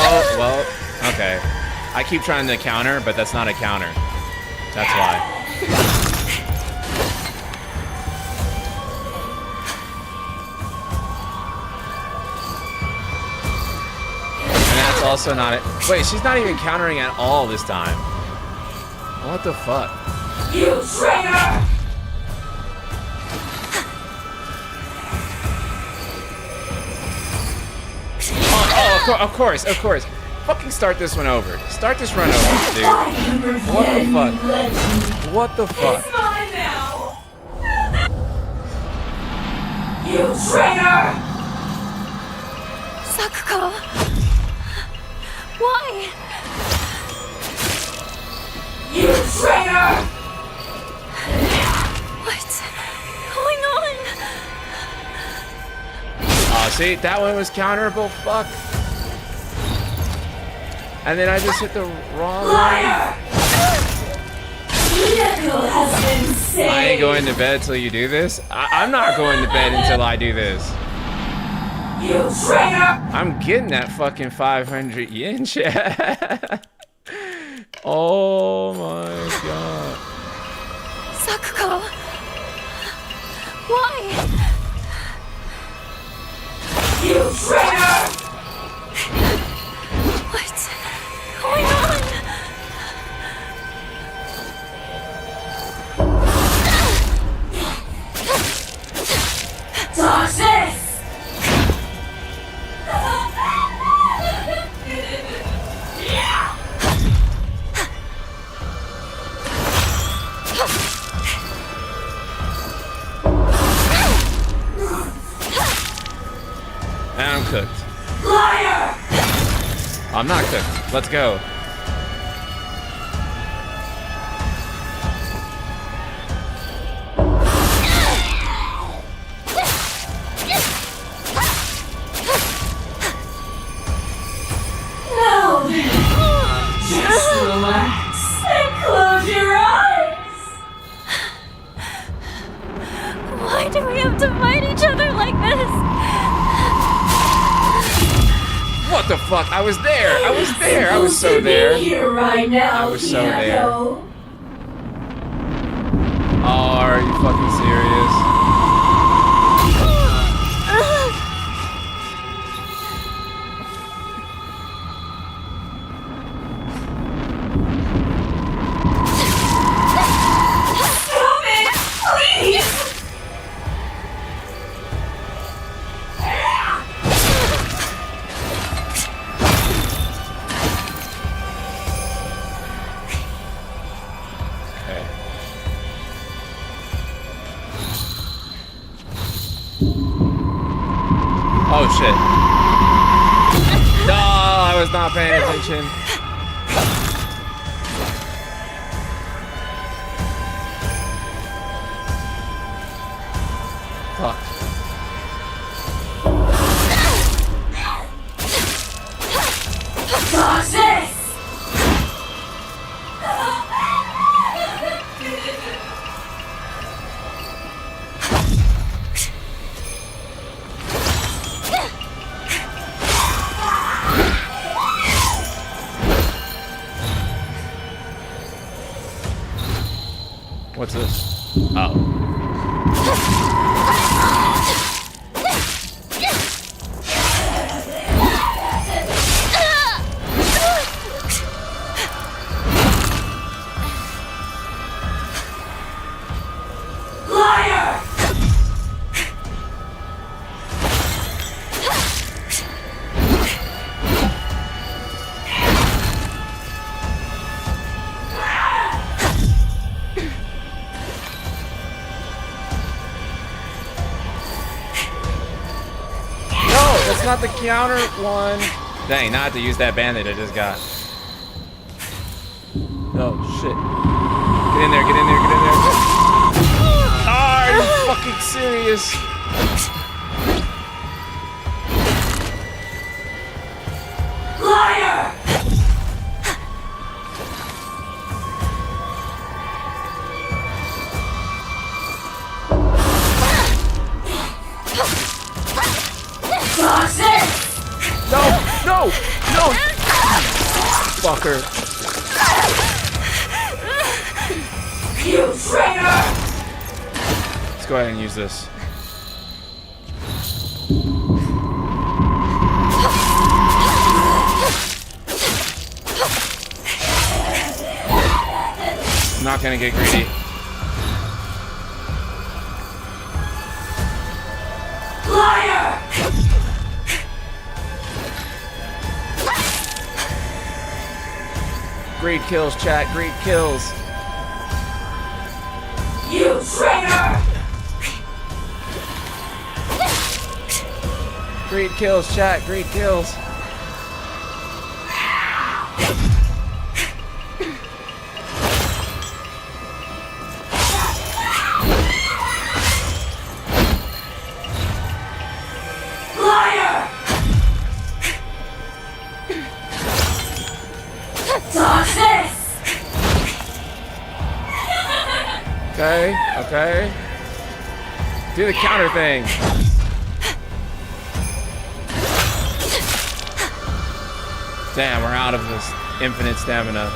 Oh, well, okay. I keep trying to counter, but that's not a counter. That's why. And that's also not it. Wait, she's not even countering at all this time. What the fuck? You traitor! Oh, of course. Fucking start this one over. Start this run over, dude. What the fuck? What the fuck? It's mine now! You traitor! Sakuko. Why? You traitor! What's going on? Oh, see, that one was counterable. Fuck. And then I just hit the wrong one. Liar! Rinko has been saved! I ain't going to bed till you do this. I'm not going to bed until I do this. You traitor! I'm getting that fucking 500 yen, chat. Oh my god. Sakuko. Why? You traitor! What's going on? Toxis! And I'm cooked. Liar! I'm not cooked. Let's go. No! Just relax and close your eyes! Why do we have to fight each other like this? What the fuck? I was there. I was there. I was so there. Here right now, I was so there. Rinko. Oh, are you fucking serious? Stop it! Please! Okay. Oh shit. No, I was not paying attention. Fuck. Toxis! What's this? Oh. not the counter one. Dang, now I have to use that bandit I just got. Oh, shit. Get in there, get in there, get in there. Are you fucking serious? Liar! Toxic! No, no, no! Fucker. You traitor! Let's go ahead and use this. I'm not gonna get greedy. Liar! Greed kills, chat. Greed kills. You traitor! Greed kills, chat. Greed kills. Liar! Toxic! Okay, okay. Do the counter thing. Damn, we're out of this infinite stamina.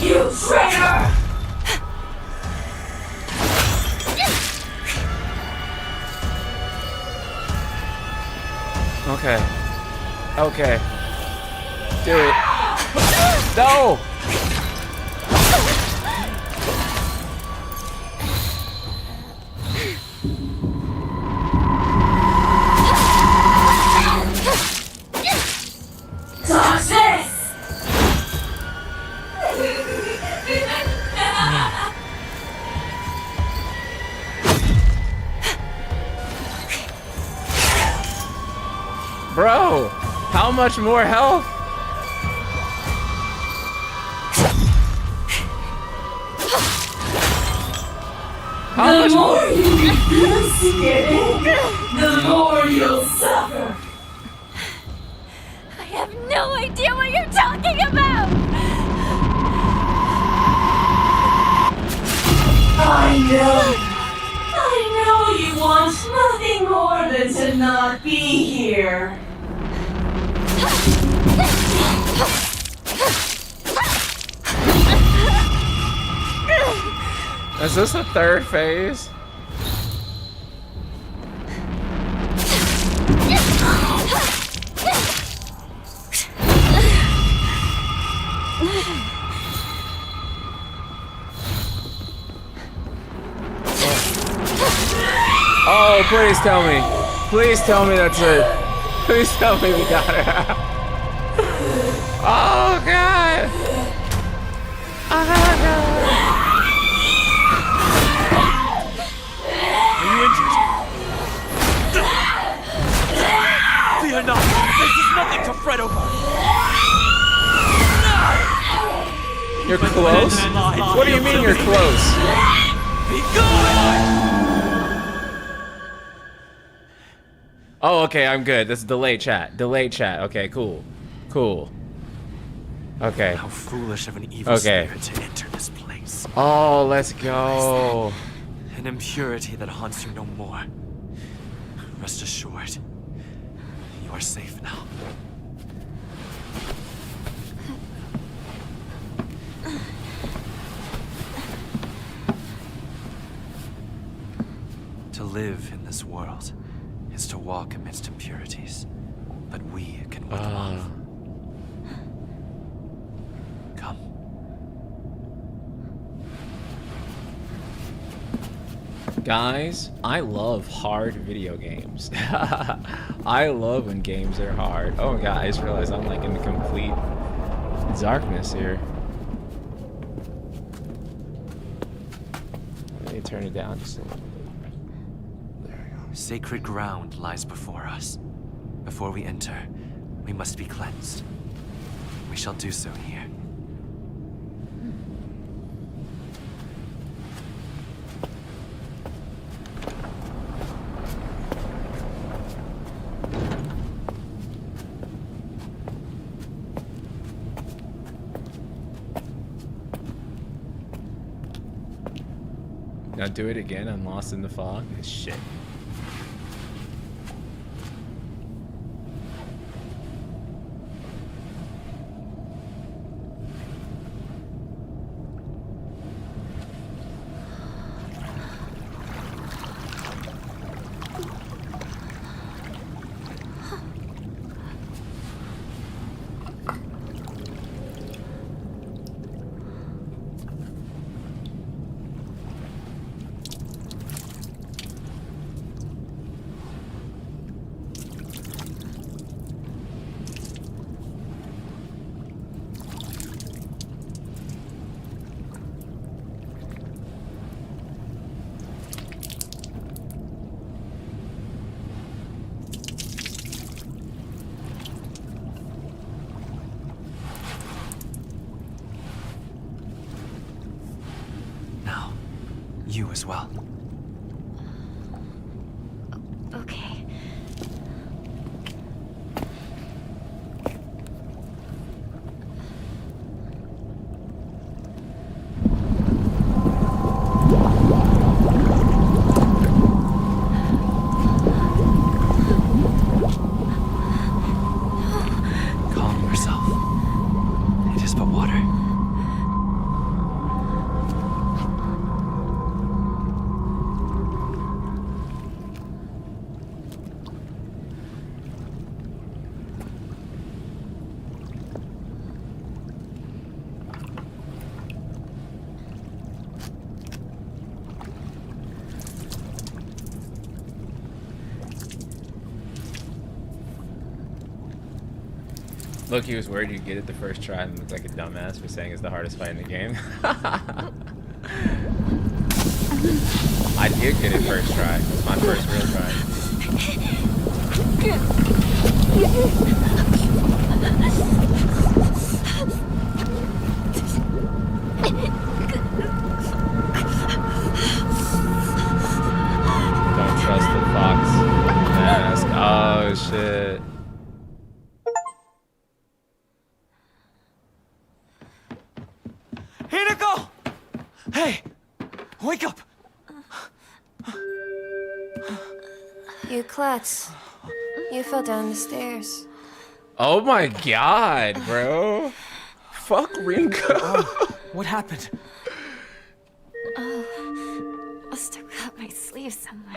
You traitor! Okay. Okay. Do it. No! Toxic! Bro, how much more health? How The much more you refuse to get in, the more you'll suffer. I have no idea what you're talking about! I know you want nothing more than to not be here. Is this the third phase? Oh, please tell me. Please tell me that's it. Please tell me we got it. Oh, God. Oh, God. Are you injured? Fear not. This is nothing to fret over. You're close? What do you mean you're close? Be gone! Oh, okay, I'm good. This is delayed chat. Delayed chat. Okay, cool. Cool. Okay. How foolish of an evil spirit to enter this place. Oh, let's go. An impurity that haunts you no more. Rest assured, you are safe now. To live in this world is to walk amidst impurities, but we can ward them off. Come. Guys, I love hard video games. I love when games are hard. Oh my god, I just realized I'm like in the complete darkness here. Let me turn it down just a little bit. There we go. Sacred ground lies before us. Before we enter, we must be cleansed. We shall do so here. Now do it again. I'm lost in the fog. Shit. Now, you as well. Okay. Calm yourself. It is but water. Look, he was worried you'd get it the first try and looked like a dumbass for saying it's the hardest fight in the game. I did get it first try. It was my first real try. Don't trust the fox mask. Oh shit. Hinako! Hey! Wake up! You klutz. You fell down the stairs. Oh my god, bro. Fuck Rinko. What happened? Must have cut my sleeve somewhere.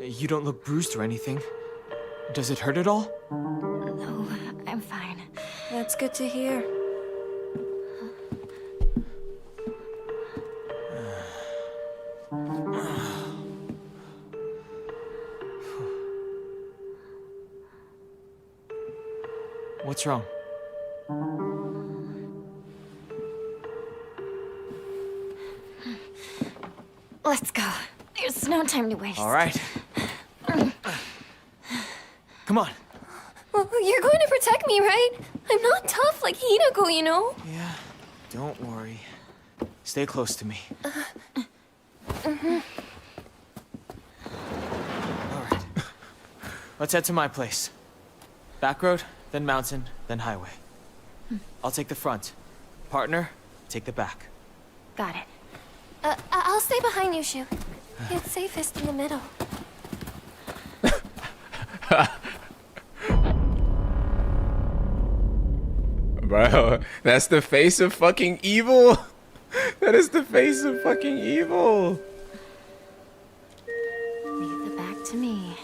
You don't look bruised or anything. Does it hurt at all? No, I'm fine. That's good to hear. What's wrong? Let's go. There's no time to waste. All right. Come on. Well, you're going to protect me, right? I'm not tough like Hinako, you know? Yeah, don't worry. Stay close to me. All right. Let's head to my place. Back road, then mountain, then highway. I'll take the front. Partner, take the back. Got it. I'll stay behind you, Shu. It's safest in the middle. Bro, that's the face of fucking evil. That is the face of fucking evil. Leave the back to me.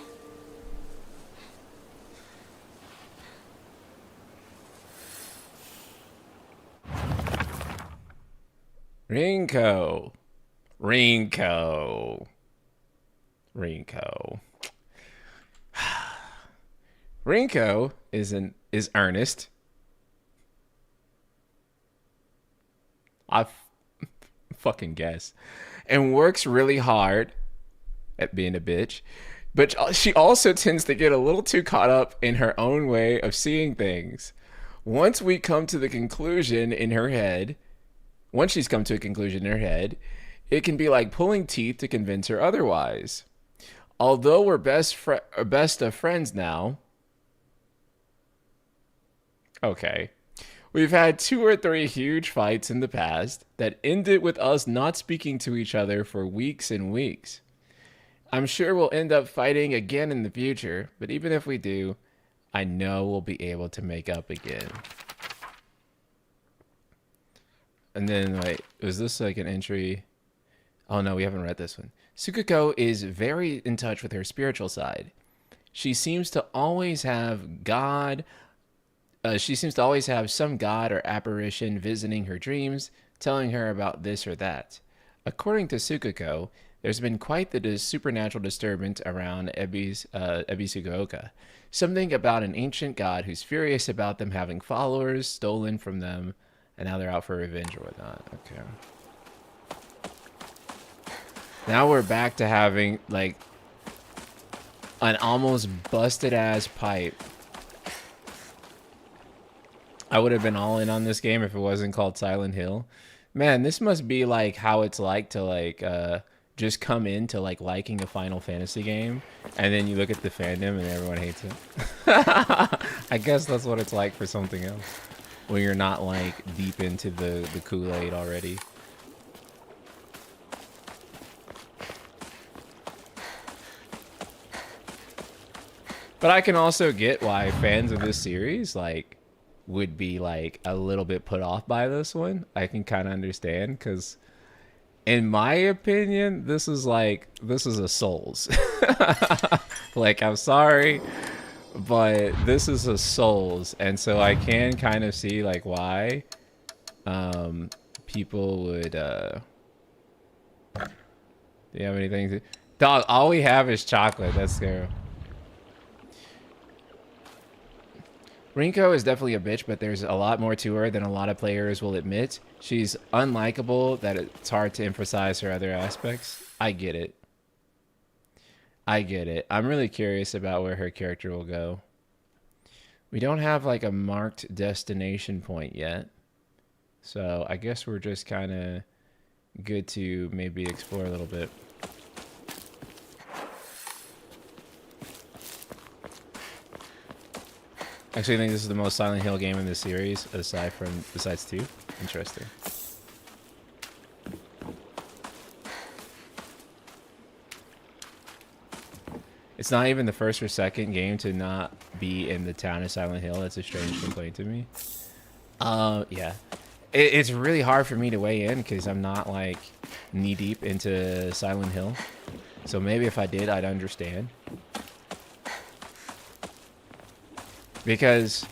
Rinko. Rinko. Rinko is earnest. I fucking guess. And works really hard at being a bitch. But she also tends to get a little too caught up in her own way of seeing things. Once we come to the conclusion in her head, once she's come to a conclusion in her head, it can be like pulling teeth to convince her otherwise. Although we're best of friends now. Okay. We've had 2 or 3 huge fights in the past that ended with us not speaking to each other for weeks and weeks. I'm sure we'll end up fighting again in the future, but even if we do, I know we'll be able to make up again. And then, wait, was this like an entry? Oh no, we haven't read this one. Tsukuko is very in touch with her spiritual side. She seems to always have some god or apparition visiting her dreams, telling her about this or that. According to Tsukuko, there's been quite the supernatural disturbance around Ebisugaoka. Something about an ancient god who's furious about them having followers stolen from them, and now they're out for revenge or whatnot. Okay. Now we're back to having, like, an almost busted-ass pipe. I would have been all in on this game if it wasn't called Silent Hill. Man, this must be, like, how it's like to, like, just come into, like, liking a Final Fantasy game, and then you look at the fandom and everyone hates it. I guess that's what it's like for something else. When you're not, like, deep into the Kool-Aid already. But I can also get why fans of this series, like, would be, like, a little bit put off by this one. I can kind of understand, because in my opinion, this is a Souls. Like, I'm sorry, but this is a Souls, and so I can kind of see, like, why people would do you have anything dog, all we have is chocolate. That's scary. Rinko is definitely a bitch, but there's a lot more to her than a lot of players will admit. She's unlikable that it's hard to emphasize her other aspects. I get it. I get it. I'm really curious about where her character will go. We don't have like a marked destination point yet. So I guess we're just kind of good to maybe explore a little bit. Actually, I think this is the most Silent Hill game in this series, besides 2. Interesting. It's not even the first or second game to not be in the town of Silent Hill. That's a strange complaint to me. Yeah. It's really hard for me to weigh in because I'm not, like, knee-deep into Silent Hill. So maybe if I did, I'd understand. Because,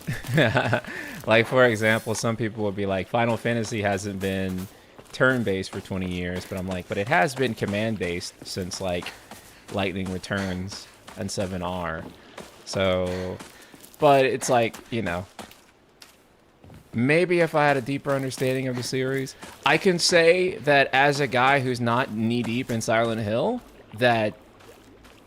like, for example, some people would be like, Final Fantasy hasn't been turn-based for 20 years, but I'm like, but it has been command-based since, like, Lightning Returns and 7R. So, but it's like, you know, maybe if I had a deeper understanding of the series, I can say that as a guy who's not knee-deep in Silent Hill, that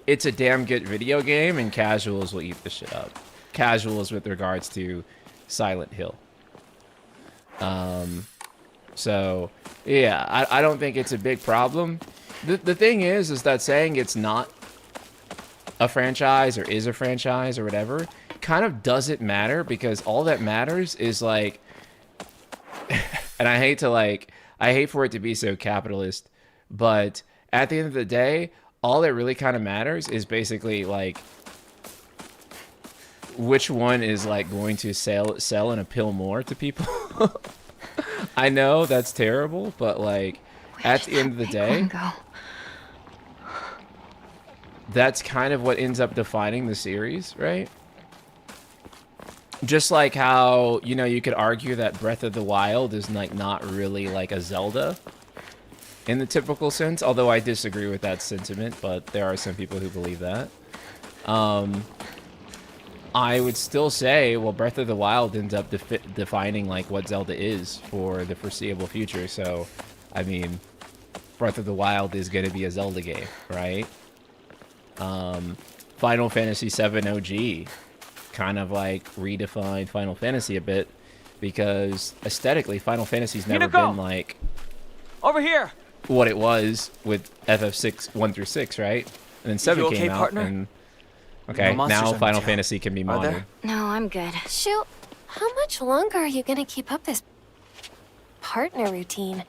it's a damn good video game and casuals will eat the shit up. Casuals with regards to Silent Hill. So yeah, I don't think it's a big problem. The thing is that saying it's not a franchise or is a franchise or whatever kind of doesn't matter, because all that matters is, like, and I hate for it to be so capitalist, but at the end of the day, all that really kind of matters is basically, like, which one is, like, going to sell and appeal more to people. I know that's terrible, but, like, at the end of the day, that's kind of what ends up defining the series, right? Just like how, you know, you could argue that Breath of the Wild is, like, not really like a Zelda in the typical sense, although I disagree with that sentiment, but there are some people who believe that. I would still say, well, Breath of the Wild ends up defining, like, what Zelda is for the foreseeable future. So, I mean, Breath of the Wild is going to be a Zelda game, right? Final Fantasy VII OG kind of like redefined Final Fantasy a bit, because aesthetically Final Fantasy's never been like Over here! what it was with FF6 1 through 6, right? And then 7 okay, came out, partner? and okay, No monsters now on Final the tail. Fantasy can be Are modern. there? No, I'm good. Shoot, how much longer are you gonna keep up this partner routine?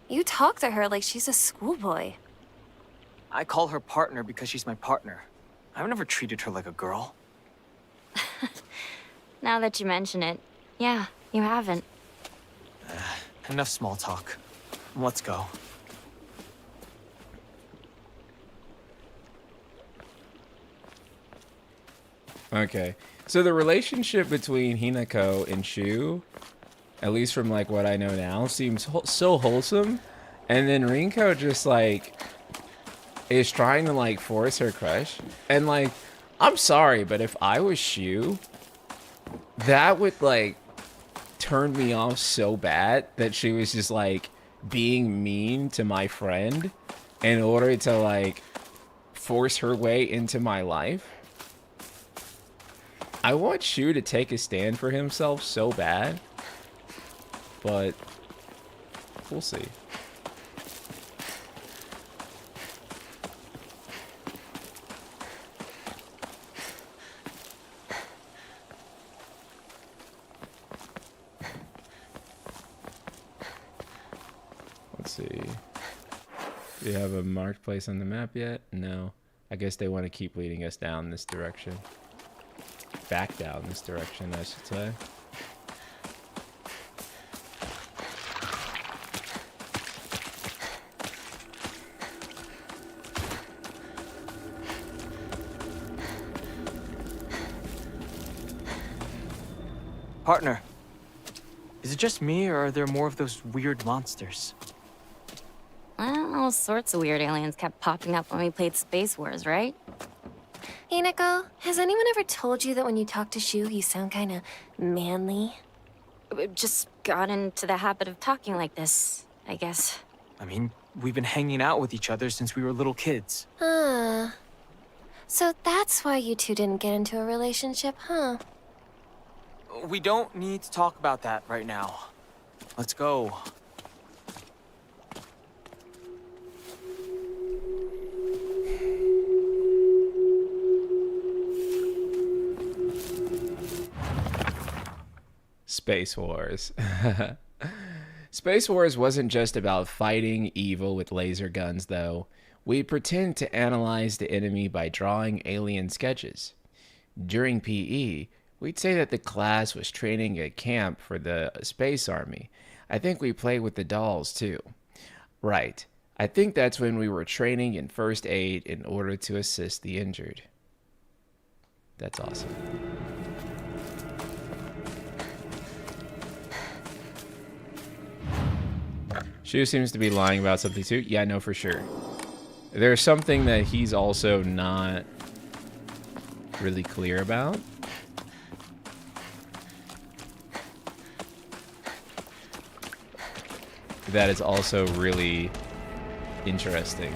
You talk to her like she's a schoolboy. I call her partner because she's my partner. I've never treated her like a girl. Now that you mention it, yeah, you haven't. Enough small talk. Let's go. Okay, so the relationship between Hinako and Shu, at least from like what I know now, seems so wholesome, and then Rinko just like is trying to like force her crush, and like, I'm sorry, but if I was Shu, that would like turn me off so bad that she was just like being mean to my friend in order to like force her way into my life. I want Shu to take a stand for himself so bad, but we'll see. Let's see. Do you have a marked place on the map yet? No. I guess they want to keep leading us down this direction. Back down this direction, I should say. Partner, is it just me, or are there more of those weird monsters? Well, all sorts of weird aliens kept popping up when we played Space Wars, right? Inako, has anyone ever told you that when you talk to Shu, you sound kinda manly? We just got into the habit of talking like this, I guess. I mean, we've been hanging out with each other since we were little kids. So that's why you two didn't get into a relationship, huh? We don't need to talk about that right now. Let's go. Space Wars. Space Wars wasn't just about fighting evil with laser guns, though. We pretend to analyze the enemy by drawing alien sketches. During PE, we'd say that the class was training at camp for the Space Army. I think we played with the dolls, too. Right. I think that's when we were training in first aid in order to assist the injured. That's awesome. Shu seems to be lying about something too. Yeah, no, for sure. There's something that he's also not really clear about. That is also really interesting.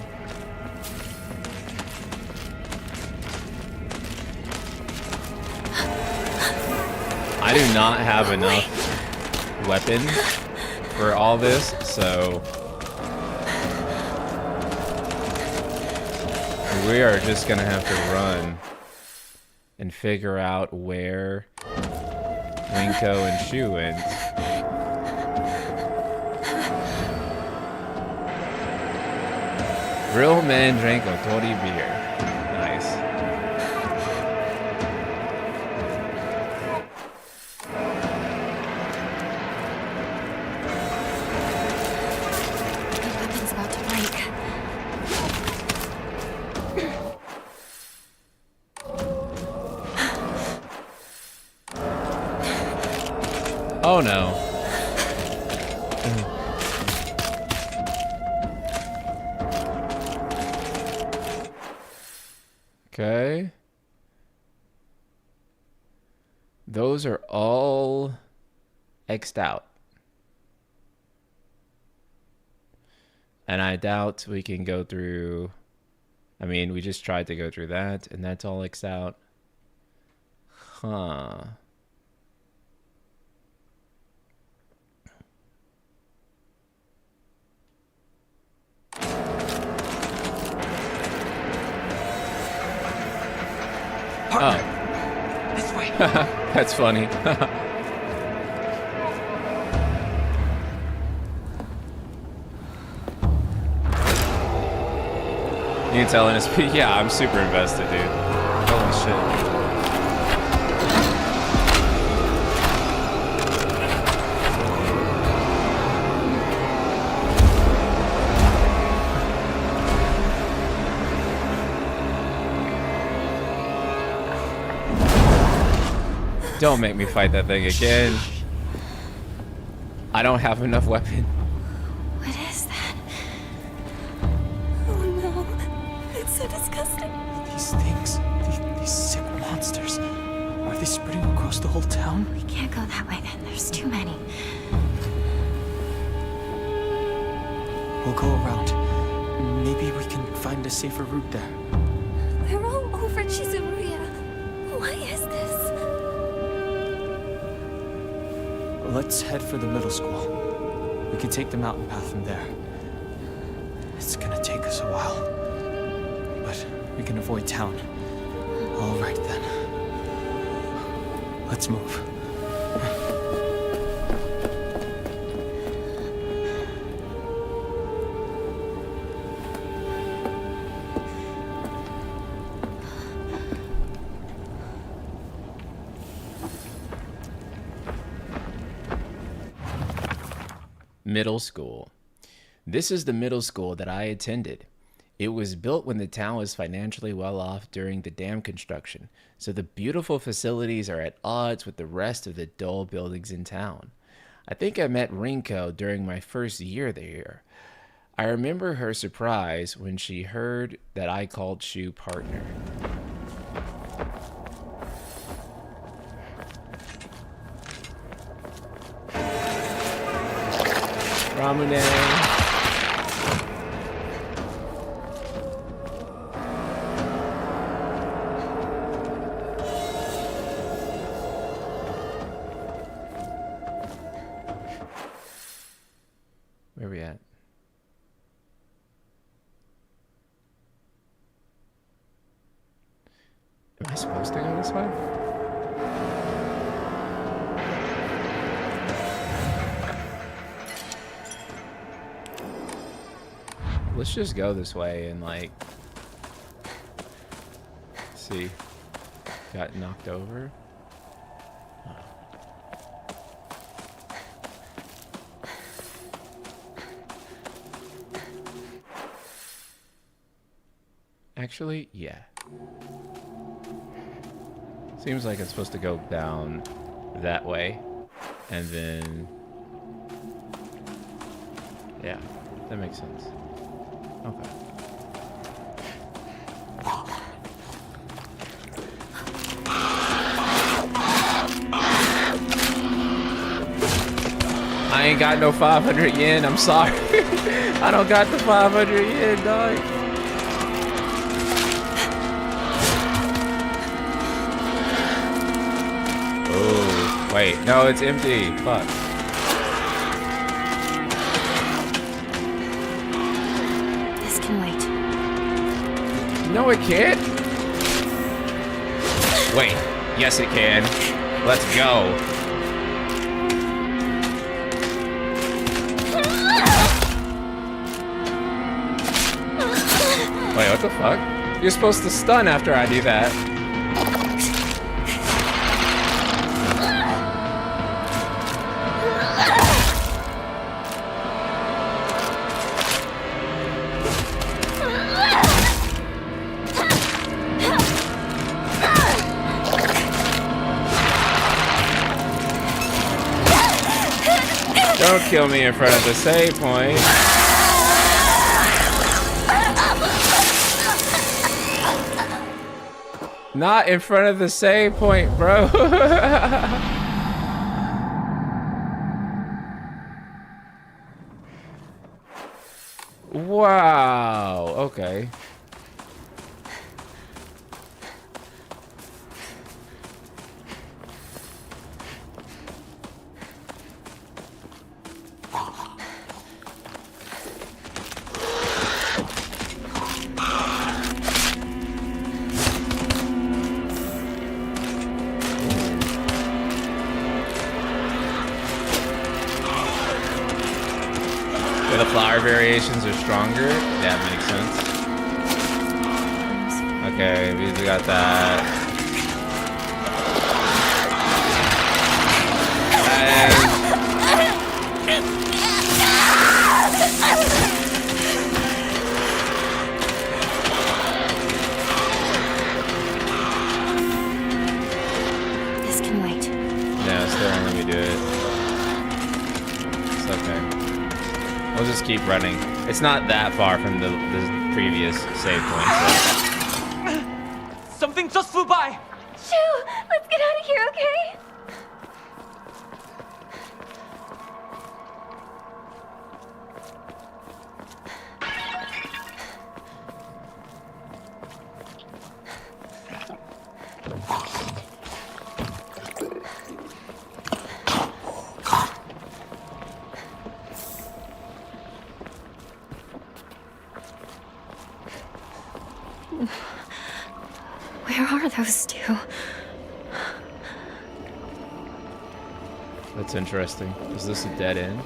I do not have enough weapons for all this, so we are just gonna have to run and figure out where Rinko and Shu went. Real man drank a Tori beer. Nice. The weapon's about to break. Oh no. Okay. Those are all X'd out. And I doubt we can go through I mean, we just tried to go through that, and that's all X'd out. Huh. Partner, this way. That's funny. You can tell in his yeah, I'm super invested, dude. Holy shit. Don't make me fight that thing again. I don't have enough weapon. What is that? Oh no. It's so disgusting. These things, these sick monsters, are they spreading across the whole town? We can't go that way then. There's too many. We'll go around. Maybe we can find a safer route there. They're all over Chizuruya. Why is this? Let's head for the middle school. We can take the mountain path from there. It's gonna take us a while, but we can avoid town. All right then. Let's move. Middle school. This is the middle school that I attended. It was built when the town was financially well off during the dam construction, so the beautiful facilities are at odds with the rest of the dull buildings in town. I think I met Rinko during my first year there. I remember her surprise when she heard that I called Shu partner. Ramune. Where we at? Am I supposed to go this way? Let's just go this way and like see. Got knocked over. Actually, yeah. Seems like it's supposed to go down that way. And then yeah, that makes sense. Okay. I ain't got no 500 yen, I'm sorry. I don't got the 500 yen, dog. Oh, wait, no, it's empty. Fuck. No, it can't. Wait. Yes, it can. Let's go. Wait, what the fuck? You're supposed to stun after I do that. Don't kill me in front of the save point. Not in front of the save point, bro. Wow. Okay. The flower variations are stronger. Yeah, that makes sense. Okay, we got that. This can wait. No, still won't let me do it. It's okay. We'll just keep running. It's not that far from the previous save point. So. Something just flew by! Shoo! Let's get out of here, okay? Where are those two? That's interesting. Is this a dead end?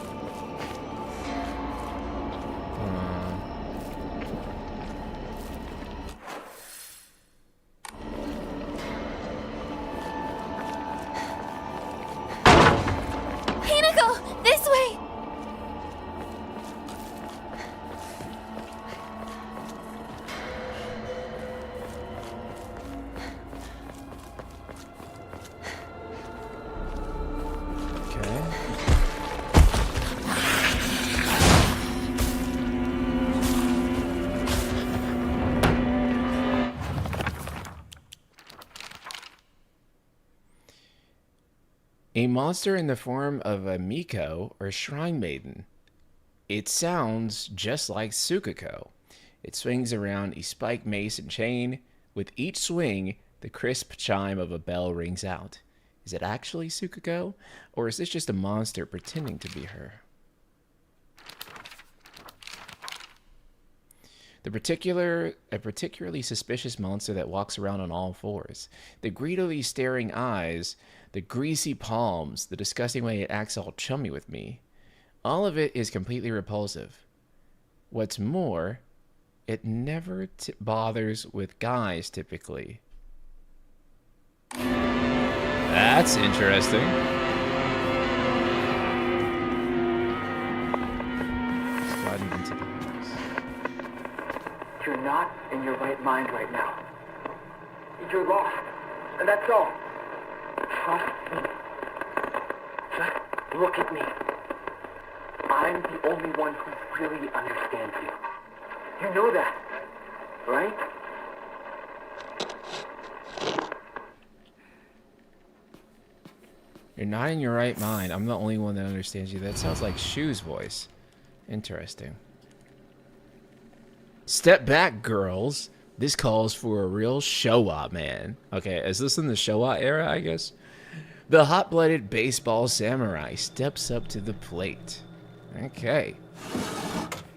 Hinako! This way! A monster in the form of a Miko or shrine maiden. It sounds just like Tsukiko. It swings around a spiked mace and chain. With each swing, the crisp chime of a bell rings out. Is it actually Tsukiko, or is this just a monster pretending to be her? A particularly suspicious monster that walks around on all fours. The greedily staring eyes, the greasy palms, the disgusting way it acts all chummy with me. All of it is completely repulsive. What's more, it never bothers with guys typically. That's interesting. Sliding into the house. You're not in your right mind right now. You're lost, and that's all. Trust me. Just look at me. I'm the only one who really understands you. You know that, right? You're not in your right mind. I'm the only one that understands you. That sounds like Shu's voice. Interesting. Step back, girls. This calls for a real Showa, man. Okay, is this in the Showa era, I guess? The hot-blooded baseball samurai steps up to the plate. Okay.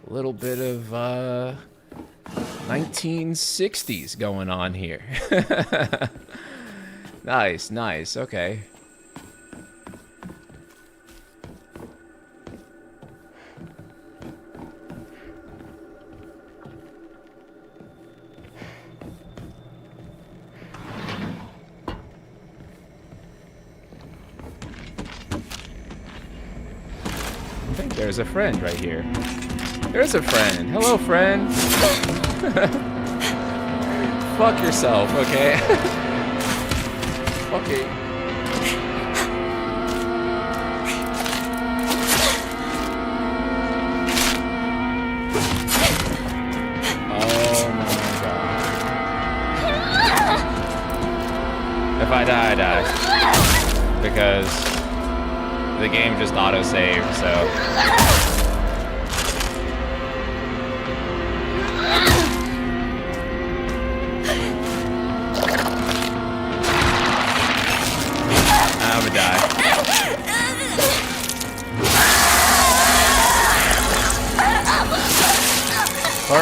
A little bit of 1960s going on here. Nice, nice. Okay. I think there's a friend right here. There's a friend. Hello, friend. Fuck yourself, okay? Okay. Oh my god. If I die, I die. Because the game just auto-saved, so... I'm gonna die.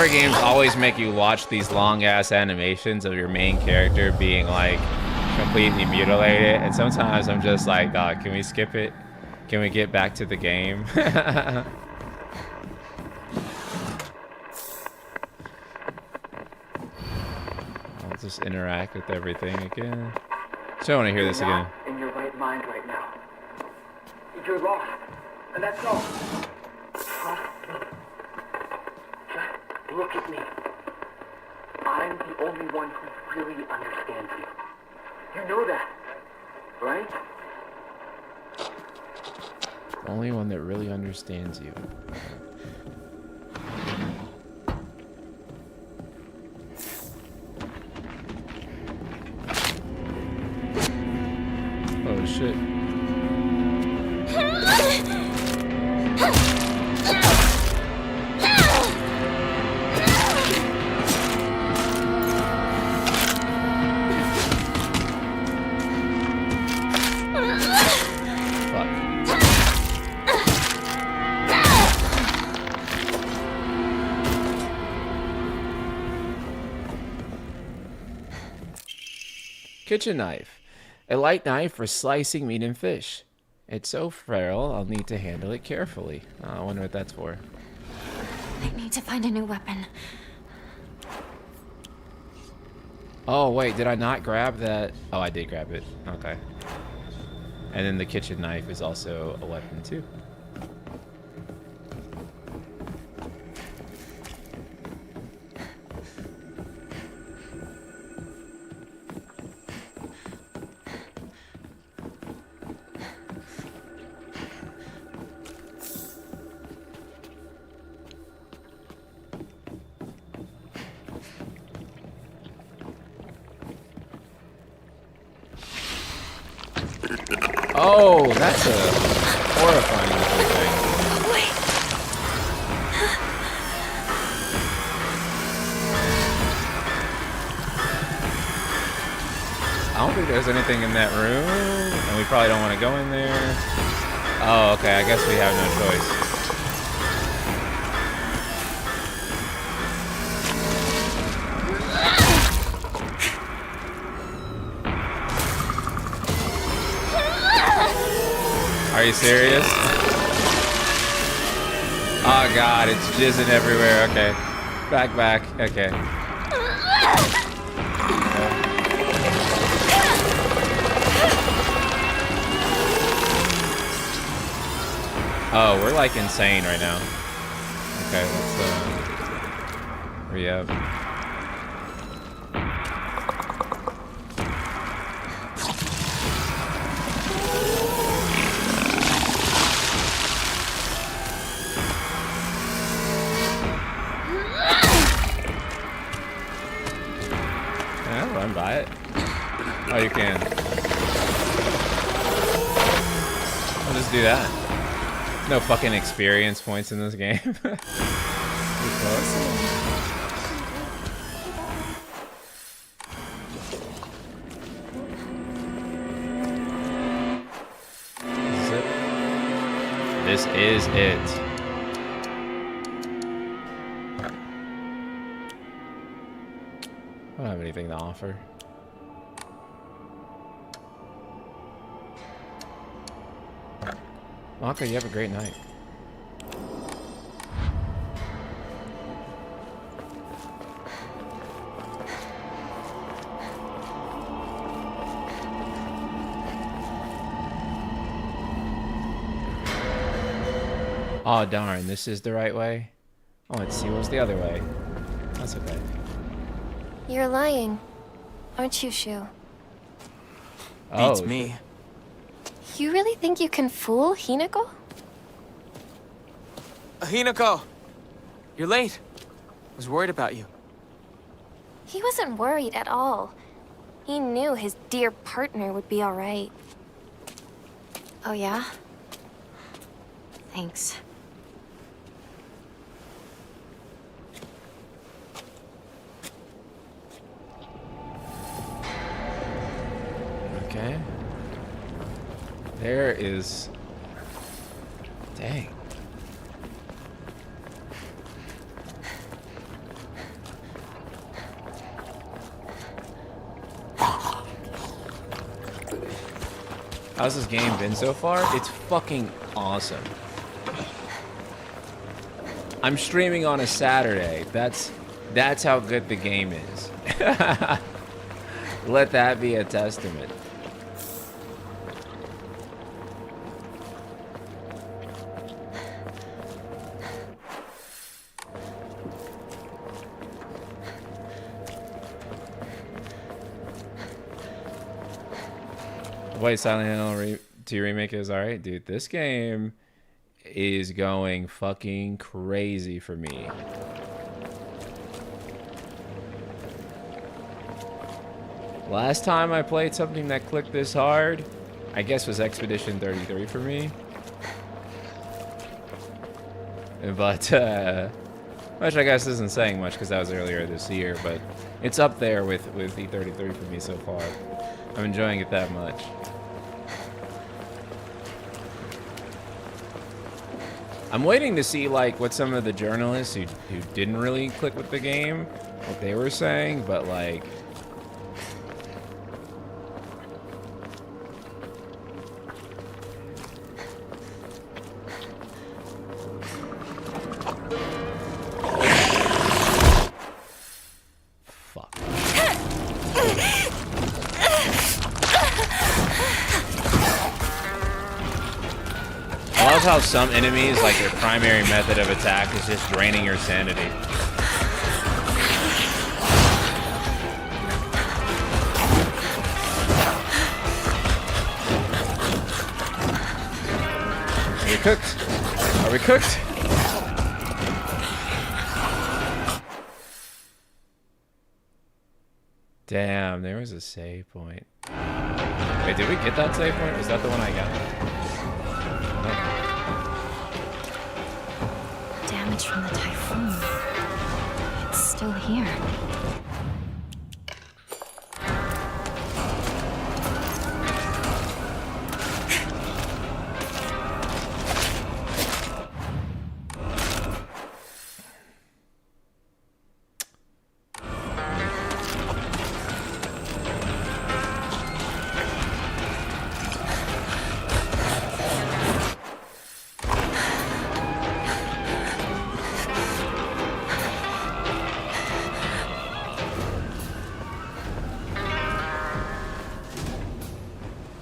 horror games always make you watch these long-ass animations of your main character being, like, completely mutilated. And sometimes I'm just like, God, can we skip it? Can we get back to the game? I'll just interact with everything again. So I want to hear this again. In your right mind right now. You're lost, and that's all. Trust me. Just look at me. I'm the only one who really understands you. You know that, right? Only one that really understands you. Oh shit. Kitchen knife. A light knife for slicing meat and fish. It's so frail, I'll need to handle it carefully. Oh, I wonder what that's for. I need to find a new weapon. Oh, wait, did I not grab that? Oh, I did grab it. Okay. And then the kitchen knife is also a weapon, too. Oh, that's a horrifying looking thing. Wait. I don't think there's anything in that room, and we probably don't want to go in there. Oh, okay, I guess we have no choice. Are you serious? Oh god, it's jizzing everywhere. Okay. Back. Okay. Oh, we're like insane right now. Okay, let's hurry up. By it? Oh, you can. I'll just do that. No fucking experience points in this game. This is it. I don't have anything to offer. Maka, you have a great night. Oh darn, this is the right way? Oh, let's see what's the other way. That's okay. You're lying, aren't you, Shu? Beats me. You really think you can fool Hinako? Hinako! You're late. I was worried about you. He wasn't worried at all. He knew his dear partner would be all right. Oh, yeah? Thanks. Okay. There is... Dang. How's this game been so far? It's fucking awesome. I'm streaming on a Saturday. That's how good the game is. Let that be a testament. Wait, Silent Hill 2 Remake is alright? Dude, this game is going fucking crazy for me. Last time I played something that clicked this hard, I guess was Expedition 33 for me. But, which I guess isn't saying much because that was earlier this year, but it's up there with E33 for me so far. I'm enjoying it that much. I'm waiting to see like what some of the journalists who didn't really click with the game, what they were saying, but like fuck. I love how some enemies, like their primary method of attack is just draining your sanity. Are we cooked? Are we cooked? Damn, there was a save point. Wait, did we get that save point? Was that the one I got? Damage from the typhoon. It's still here.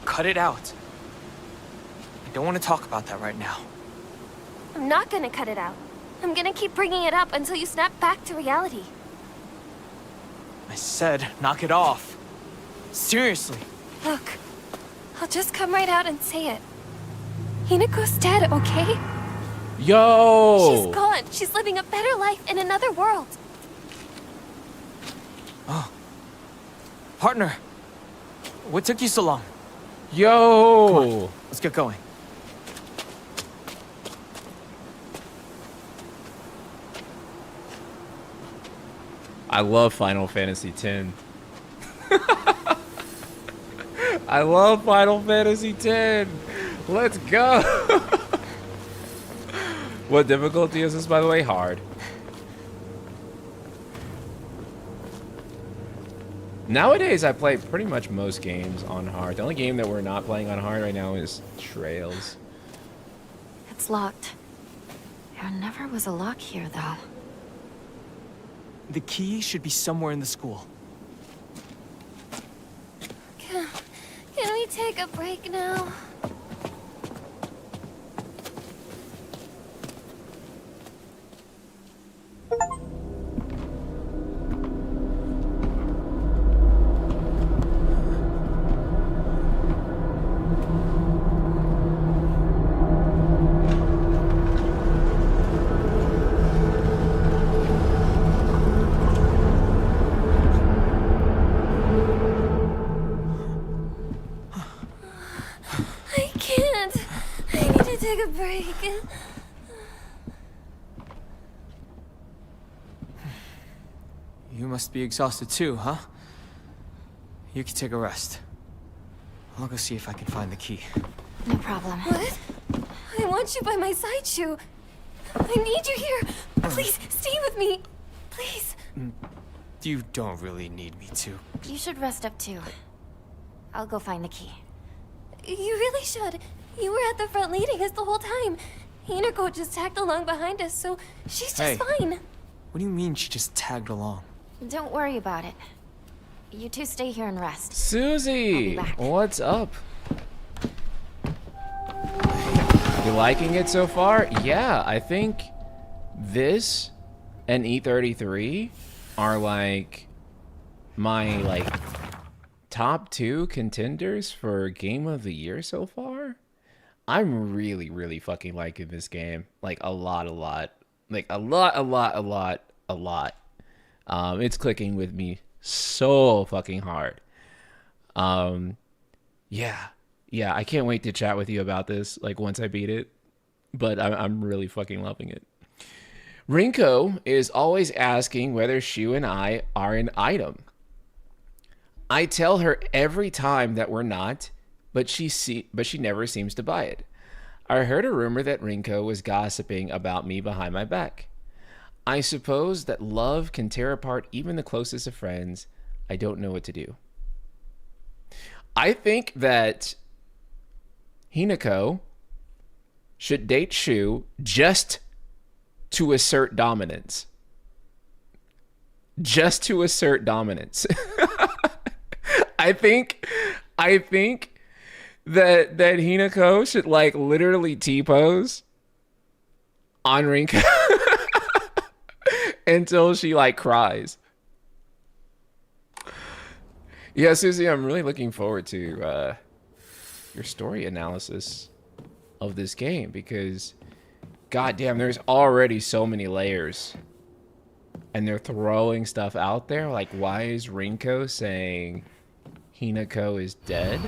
Cut it out. I don't want to talk about that right now. I'm not gonna cut it out. I'm gonna keep bringing it up until you snap back to reality. I said, knock it off. Seriously. Look, I'll just come right out and say it. Hinako's dead, okay? Yo! She's gone. She's living a better life in another world. Oh. Partner. What took you so long? Yo! Come on, let's get going. I love Final Fantasy X. I love Final Fantasy X. Let's go. What difficulty is this, by the way? Hard. Nowadays, I play pretty much most games on hard. The only game that we're not playing on hard right now is Trails. It's locked. There never was a lock here, though. The key should be somewhere in the school. Can we take a break now? Take a break. You must be exhausted too, huh? You can take a rest. I'll go see if I can find the key. No problem. What? I want you by my side, Shu. I need you here. Please, stay with me. Please. You don't really need me to. You should rest up too. I'll go find the key. You really should. You were at the front leading us the whole time. Hinako just tagged along behind us, so she's just fine. What do you mean she just tagged along? Don't worry about it. You two stay here and rest. Susie, I'll be back. what's up? You liking it so far? Yeah, I think this and E33 are like my top 2 contenders for game of the year so far. I'm really, really fucking liking this game. Like a lot. Like a lot. It's clicking with me so fucking hard. Yeah, I can't wait to chat with you about this, like, once I beat it. But I'm really fucking loving it. Rinko is always asking whether Shu and I are an item. I tell her every time that we're not, but she never seems to buy it. I heard a rumor that Rinko was gossiping about me behind my back. I suppose that love can tear apart even the closest of friends. I don't know what to do. I think that Hinako should date Shu just to assert dominance. Just to assert dominance. I think that Hinako should like literally T-pose on Rinko until she like cries. Yeah, Susie, I'm really looking forward to your story analysis of this game because goddamn, there's already so many layers. And they're throwing stuff out there. Like, why is Rinko saying Hinako is dead?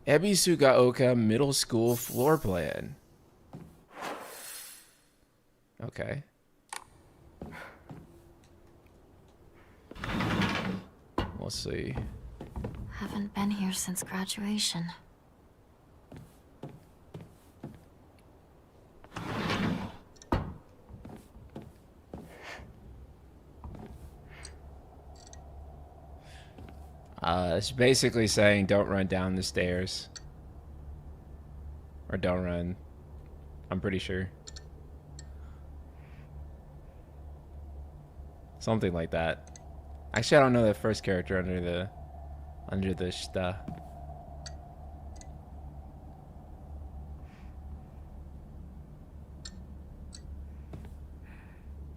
Ebisugaoka middle school floor plan. Okay. We'll see. Haven't been here since graduation. It's basically saying don't run down the stairs. Or don't run. I'm pretty sure. Something like that. Actually, I don't know the first character under the shita.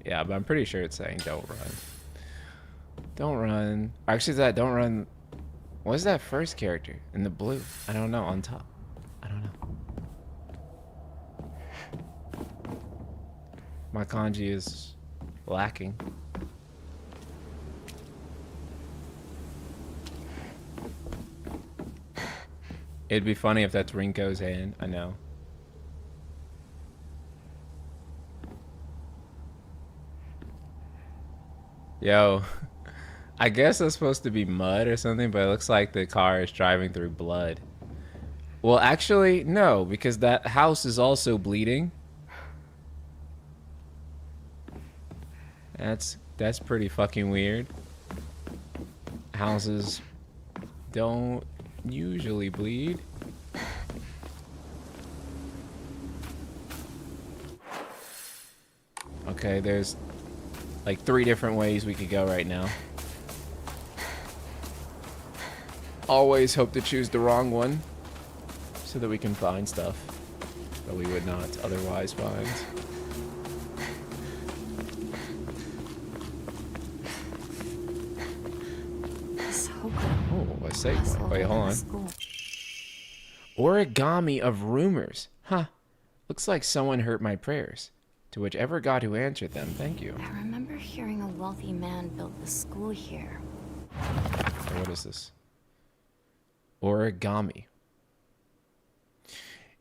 Yeah, but I'm pretty sure it's saying don't run. Don't run. Actually, don't run. What's that first character in the blue? I don't know. On top. I don't know. My kanji is lacking. It'd be funny if that's Rinko's hand. I know. Yo. I guess that's supposed to be mud or something, but it looks like the car is driving through blood. Well, actually, no, because that house is also bleeding. That's pretty fucking weird. Houses don't usually bleed. Okay, there's like 3 different ways we could go right now. Always hope to choose the wrong one so that we can find stuff that we would not otherwise find. Oh, a save point. Wait, hold on. Origami of rumors. Huh. Looks like someone heard my prayers. To whichever god who answered them, thank you. I remember hearing a wealthy man built the school here. Okay, what is this? Origami.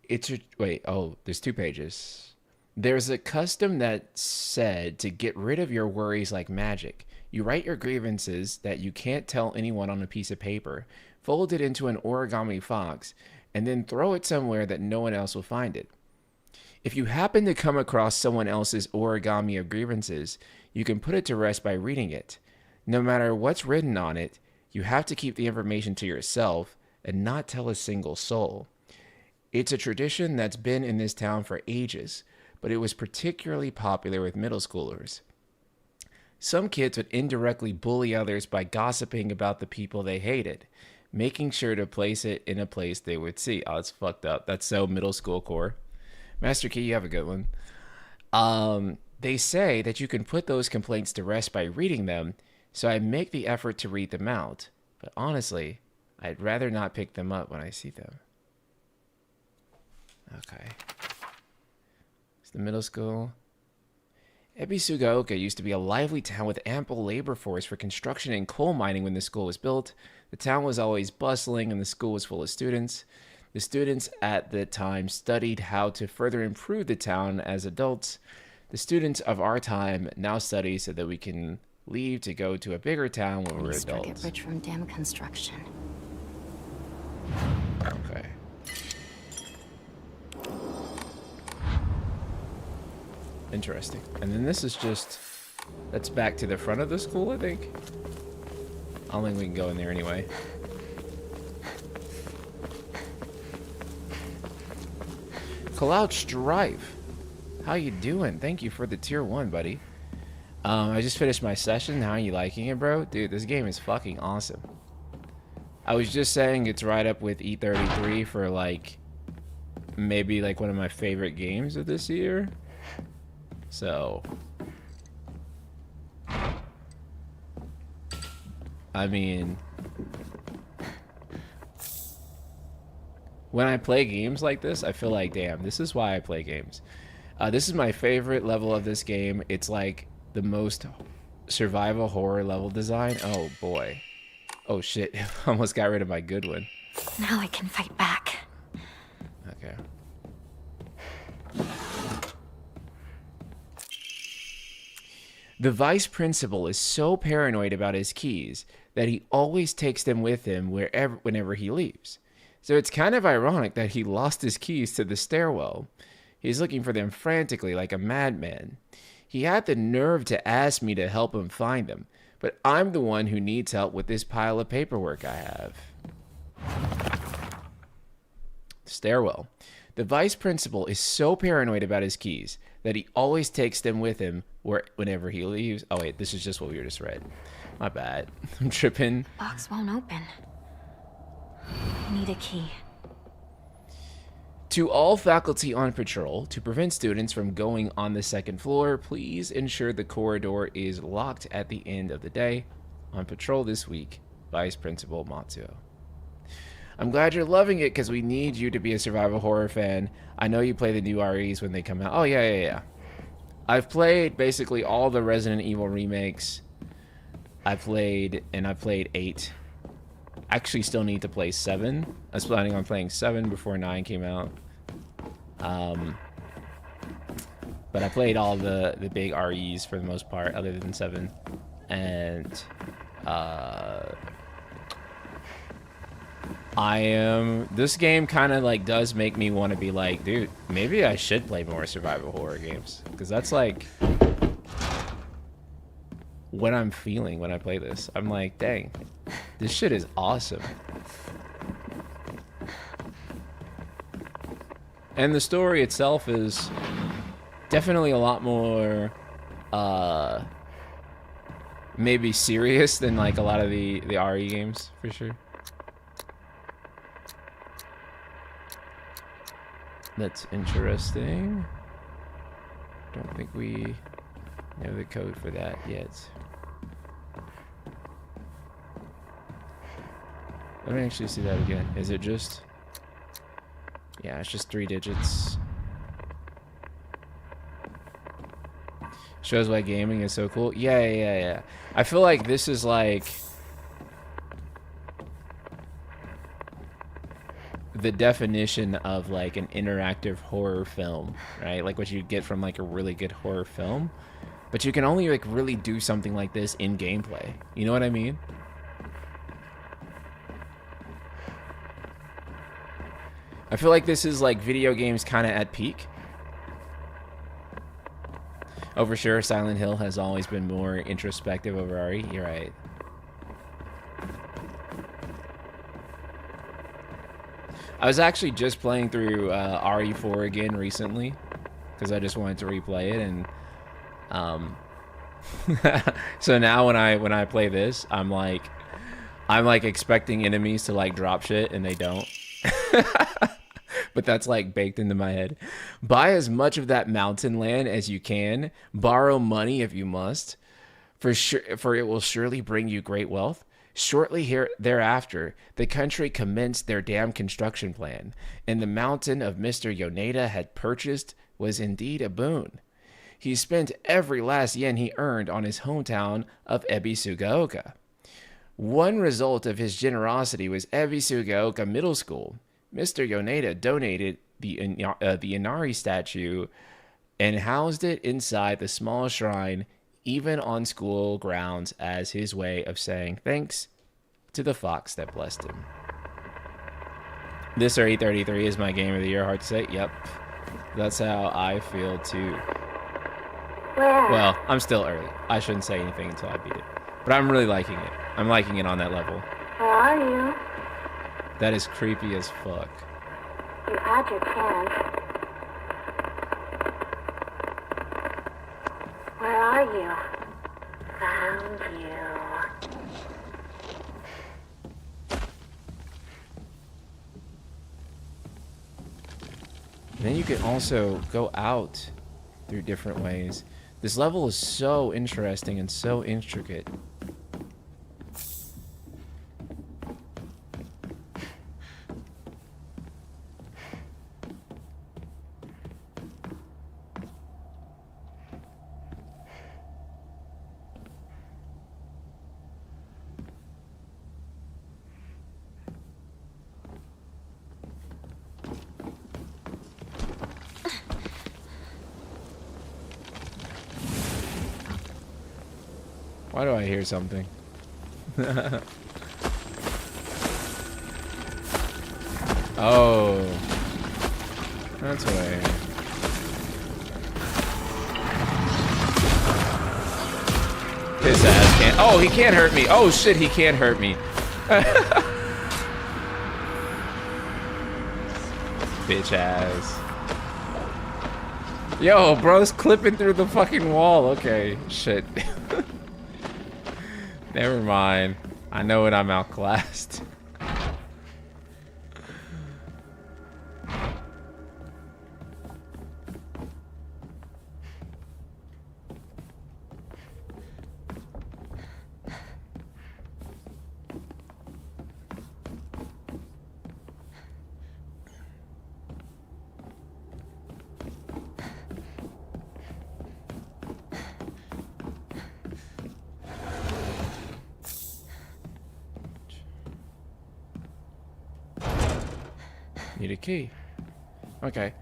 There's 2 pages. There's a custom that said to get rid of your worries like magic. You write your grievances that you can't tell anyone on a piece of paper, fold it into an origami fox, and then throw it somewhere that no one else will find it. If you happen to come across someone else's origami of grievances, you can put it to rest by reading it. No matter what's written on it, you have to keep the information to yourself, and not tell a single soul. It's a tradition that's been in this town for ages, but it was particularly popular with middle schoolers. Some kids would indirectly bully others by gossiping about the people they hated, making sure to place it in a place they would see. Oh, it's fucked up. That's so middle school core. Master Key, you have a good one. They say that you can put those complaints to rest by reading them, so I make the effort to read them out. But honestly, I'd rather not pick them up when I see them. Okay. It's the middle school. Ebisugaoka used to be a lively town with ample labor force for construction and coal mining when the school was built. The town was always bustling and the school was full of students. The students at the time studied how to further improve the town as adults. The students of our time now study so that we can leave to go to a bigger town when we're Struck it adults. rich from dam construction. Okay. Interesting. And then this is just... That's back to the front of the school, I think. I don't think we can go in there anyway. Cloud Strife. How you doing? Thank you for the tier 1, buddy. I just finished my session. How are you liking it, bro? Dude, this game is fucking awesome. I was just saying it's right up with E33 for, like, maybe, like, one of my favorite games of this year. So... I mean... When I play games like this, I feel like, damn, this is why I play games. This is my favorite level of this game. It's like the most survival horror level design. Oh boy. Oh shit, almost got rid of my good one. Now I can fight back. Okay. The vice principal is so paranoid about his keys that he always takes them with him whenever he leaves. So it's kind of ironic that he lost his keys to the stairwell. He's looking for them frantically like a madman. He had the nerve to ask me to help him find them, but I'm the one who needs help with this pile of paperwork I have. Stairwell. The vice principal is so paranoid about his keys that he always takes them with him whenever he leaves. Oh wait, this is just what we just read. My bad. I'm tripping. Box won't open. I need a key. To all faculty on patrol, to prevent students from going on the second floor, please ensure the corridor is locked at the end of the day. On patrol this week, Vice Principal Matsuo. I'm glad you're loving it because we need you to be a survival horror fan. I know you play the new REs when they come out. Oh, yeah. I've played basically all the Resident Evil remakes. I played 8. I actually still need to play 7. I was planning on playing 7 before 9 came out. But I played all the big REs for the most part, other than 7. And this game kind of like does make me want to be like, dude, maybe I should play more survival horror games, because that's like what I'm feeling when I play this. I'm like, dang, this shit is awesome. And the story itself is definitely a lot more maybe serious than like a lot of the RE games, for sure. That's interesting. Don't think we know the code for that yet. Let me actually see that again. Is it just... Yeah, it's just 3 digits. Shows why gaming is so cool. Yeah. I feel like this is like the definition of like an interactive horror film, right? Like what you get from like a really good horror film. But you can only like really do something like this in gameplay. You know what I mean? I feel like this is like video games kind of at peak. Oh, for sure, Silent Hill has always been more introspective over RE. You're right. I was actually just playing through RE4 again recently because I just wanted to replay it, and so now when I play this, I'm like expecting enemies to like drop shit and they don't. But that's like baked into my head. Buy as much of that mountain land as you can. Borrow money if you must, for sure, for it will surely bring you great wealth. Shortly thereafter, the country commenced their dam construction plan, and the mountain of Mr. Yoneda had purchased was indeed a boon. He spent every last yen he earned on his hometown of Ebisugaoka. One result of his generosity was Ebisugaoka Middle School. Mr. Yoneda donated the Inari statue and housed it inside the small shrine, even on school grounds, as his way of saying thanks to the fox that blessed him. This RE33 is my game of the year, hard to say. Yep, that's how I feel too. Where? Well, I'm still early. I shouldn't say anything until I beat it. But I'm really liking it. I'm liking it on that level. Where are you? That is creepy as fuck. You had your chance. Where are you? Found you. And then you can also go out through different ways. This level is so interesting and so intricate. Why do I hear something? Oh. That's what I hear. His ass can't. Oh, he can't hurt me. Oh shit, he can't hurt me. Bitch ass. Yo, bro's clipping through the fucking wall. Okay, shit. Never mind. I know when I'm outclassed. Need a key. Okay.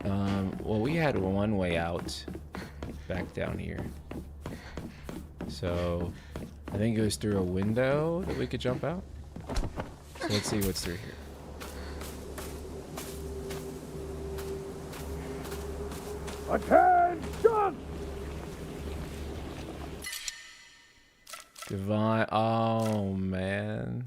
Well, we had one way out back down here. So, I think it was through a window that we could jump out. So let's see what's through here. Attention! Divine. Oh, man.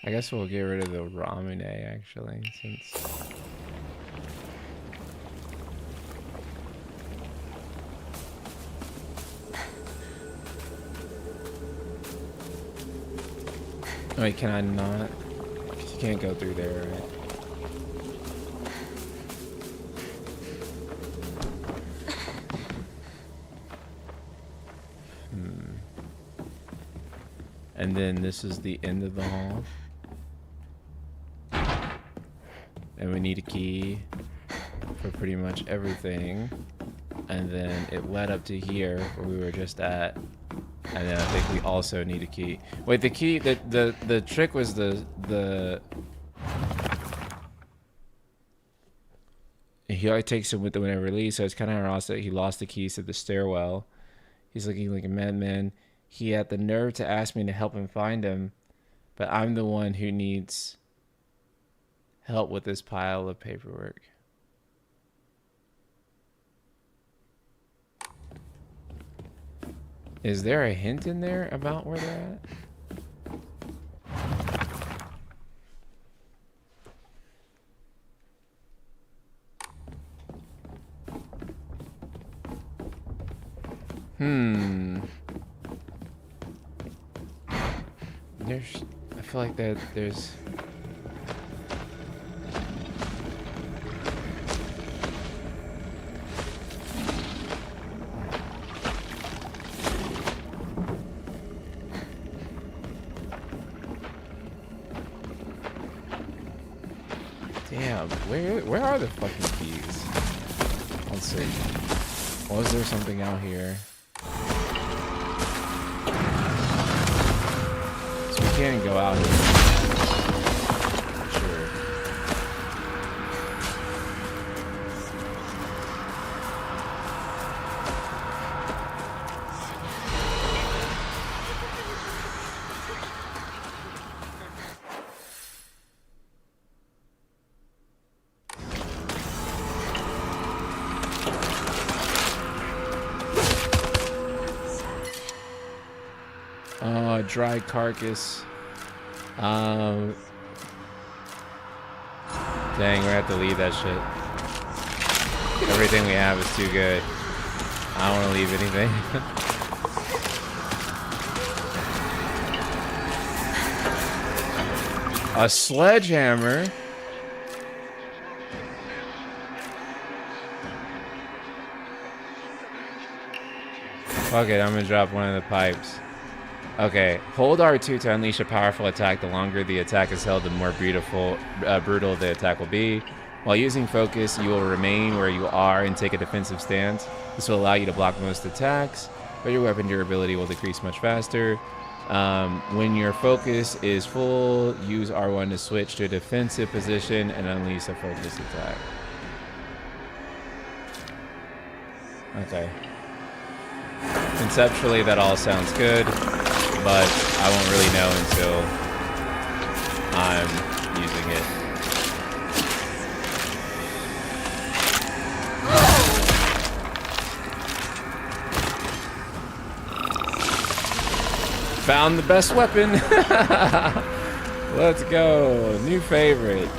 I guess we'll get rid of the Ramune, actually, since... Wait, can I not? You can't go through there, right? And then this is the end of the hall. And we need a key for pretty much everything. And then it led up to here where we were just at. And then I think we also need a key. Wait, the key, the trick was the he always takes him with him whenever he leaves, so it's kind of ironic that he lost the keys to the stairwell. He's looking like a madman. He had the nerve to ask me to help him find him, but I'm the one who needs help with this pile of paperwork. Is there a hint in there about where they're at? I feel like there's... Damn, where are the fucking keys? Let's see. Was there something out here? So we can't go out here. Sure. Dry carcass. Dang, we're gonna have to leave that shit. Everything we have is too good. I don't want to leave anything. A sledgehammer? Fuck it, I'm gonna drop one of the pipes. Okay, hold R2 to unleash a powerful attack. The longer the attack is held, the more brutal the attack will be. While using focus, you will remain where you are and take a defensive stance. This will allow you to block most attacks, but your weapon durability will decrease much faster. When your focus is full, use R1 to switch to a defensive position and unleash a focus attack. Okay. Conceptually, that all sounds good, but I won't really know until I'm using it. Found the best weapon. Let's go. New favorite.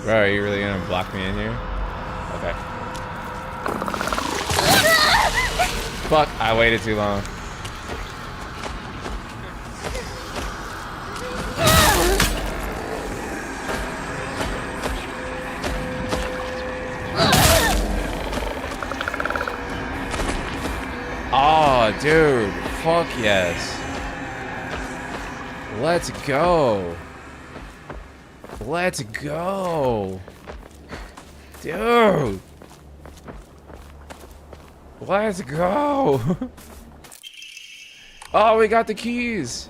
Bro, are you really gonna block me in here? Okay. Fuck, I waited too long. Oh, dude. Fuck yes. Let's go. Let's go. Dude. Let's go. Oh, we got the keys.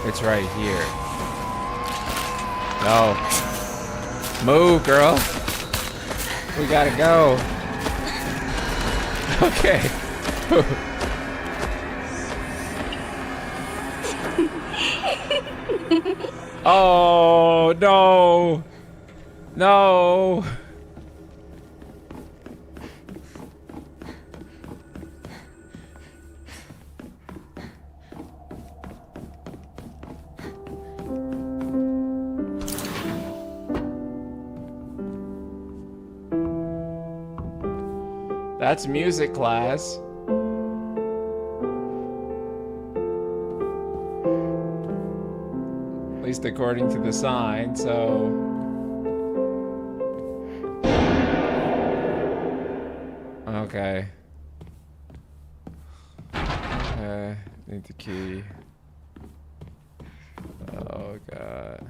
It's right here. No. Move, girl. We gotta go. Okay. Oh, no. No. That's music class. At least according to the sign, so... Okay. Need the key. Oh, God.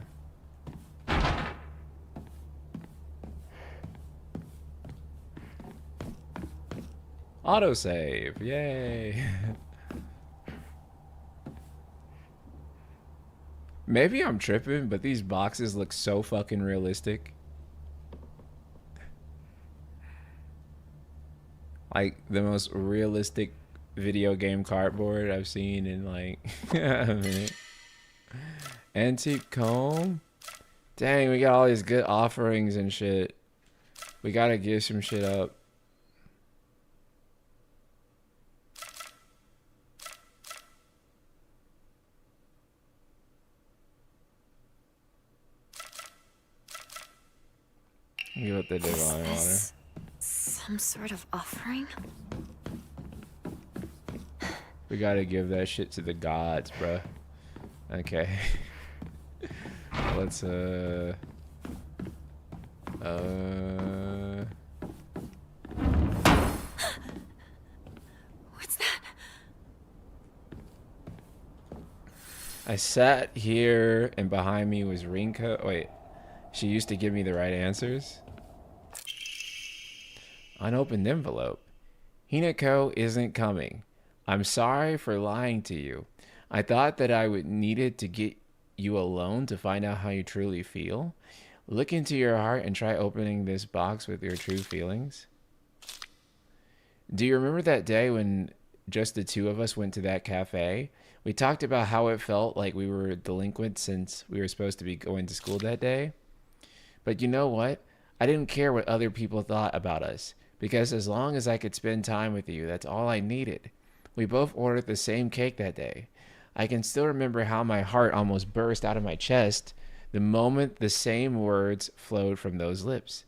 Autosave, yay. Maybe I'm tripping, but these boxes look so fucking realistic. Like the most realistic video game cardboard I've seen in like a minute. Antique comb? Dang, we got all these good offerings and shit. We gotta give some shit up. Give it the divine water. Some sort of offering? We gotta give that shit to the gods, bruh. Okay. Let's What's that? I sat here and behind me was Rinko. Wait, she used to give me the right answers. Unopened envelope. Hinako isn't coming. I'm sorry for lying to you. I thought that I would needed to get you alone to find out how you truly feel. Look into your heart and try opening this box with your true feelings. Do you remember that day when just the two of us went to that cafe? We talked about how it felt like we were delinquent since we were supposed to be going to school that day. But you know what? I didn't care what other people thought about us, because as long as I could spend time with you, that's all I needed. We both ordered the same cake that day. I can still remember how my heart almost burst out of my chest the moment the same words flowed from those lips.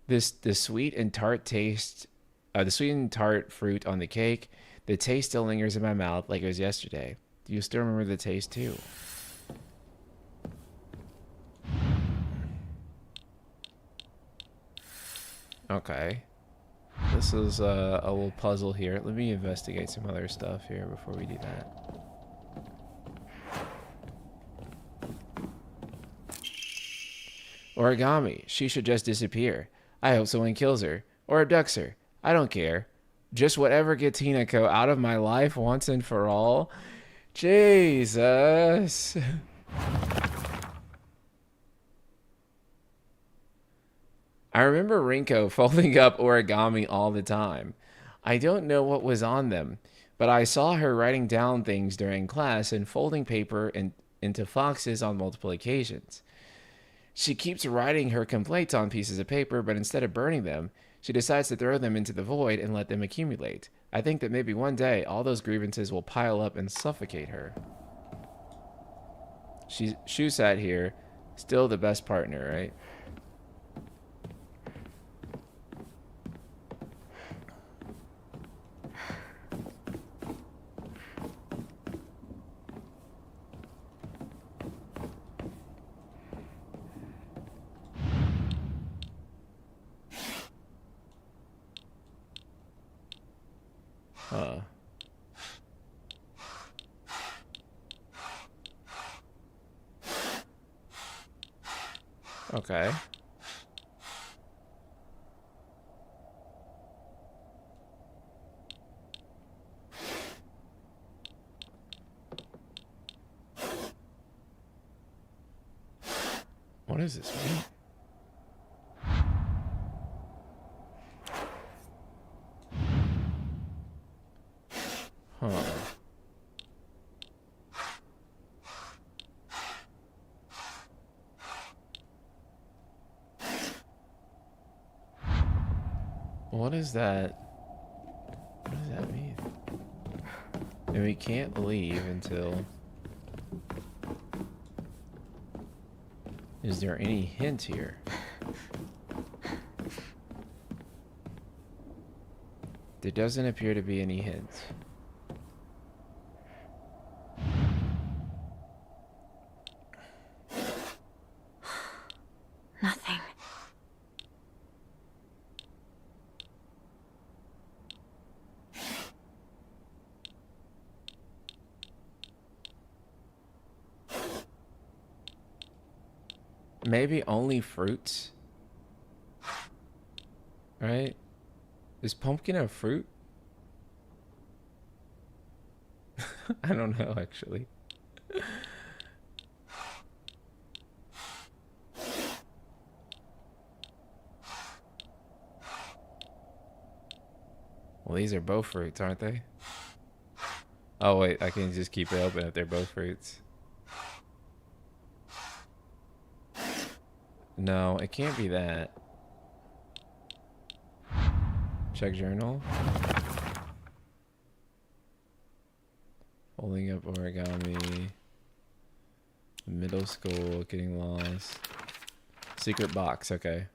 The sweet and tart fruit on the cake, the taste still lingers in my mouth like it was yesterday. Do you still remember the taste too? Okay. This is a little puzzle here. Let me investigate some other stuff here before we do that. Origami. She should just disappear. I hope someone kills her. Or abducts her. I don't care. Just whatever gets Hinako out of my life once and for all. Jesus. I remember Rinko folding up origami all the time. I don't know what was on them, but I saw her writing down things during class and folding paper into foxes on multiple occasions. She keeps writing her complaints on pieces of paper, but instead of burning them, she decides to throw them into the void and let them accumulate. I think that maybe one day all those grievances will pile up and suffocate her. Shu sat here, still the best partner, right? Huh. Okay. What does this mean? Huh. What is that? What does that mean? And we can't leave until... Is there any hint here? There doesn't appear to be any hints. Nothing. Maybe only fruits? Right? Is pumpkin a fruit? I don't know, actually. Well, these are both fruits, aren't they? Oh, wait, I can just keep it open if they're both fruits. No, it can't be that. Check journal. Holding up origami. Middle school, getting lost. Secret box, okay.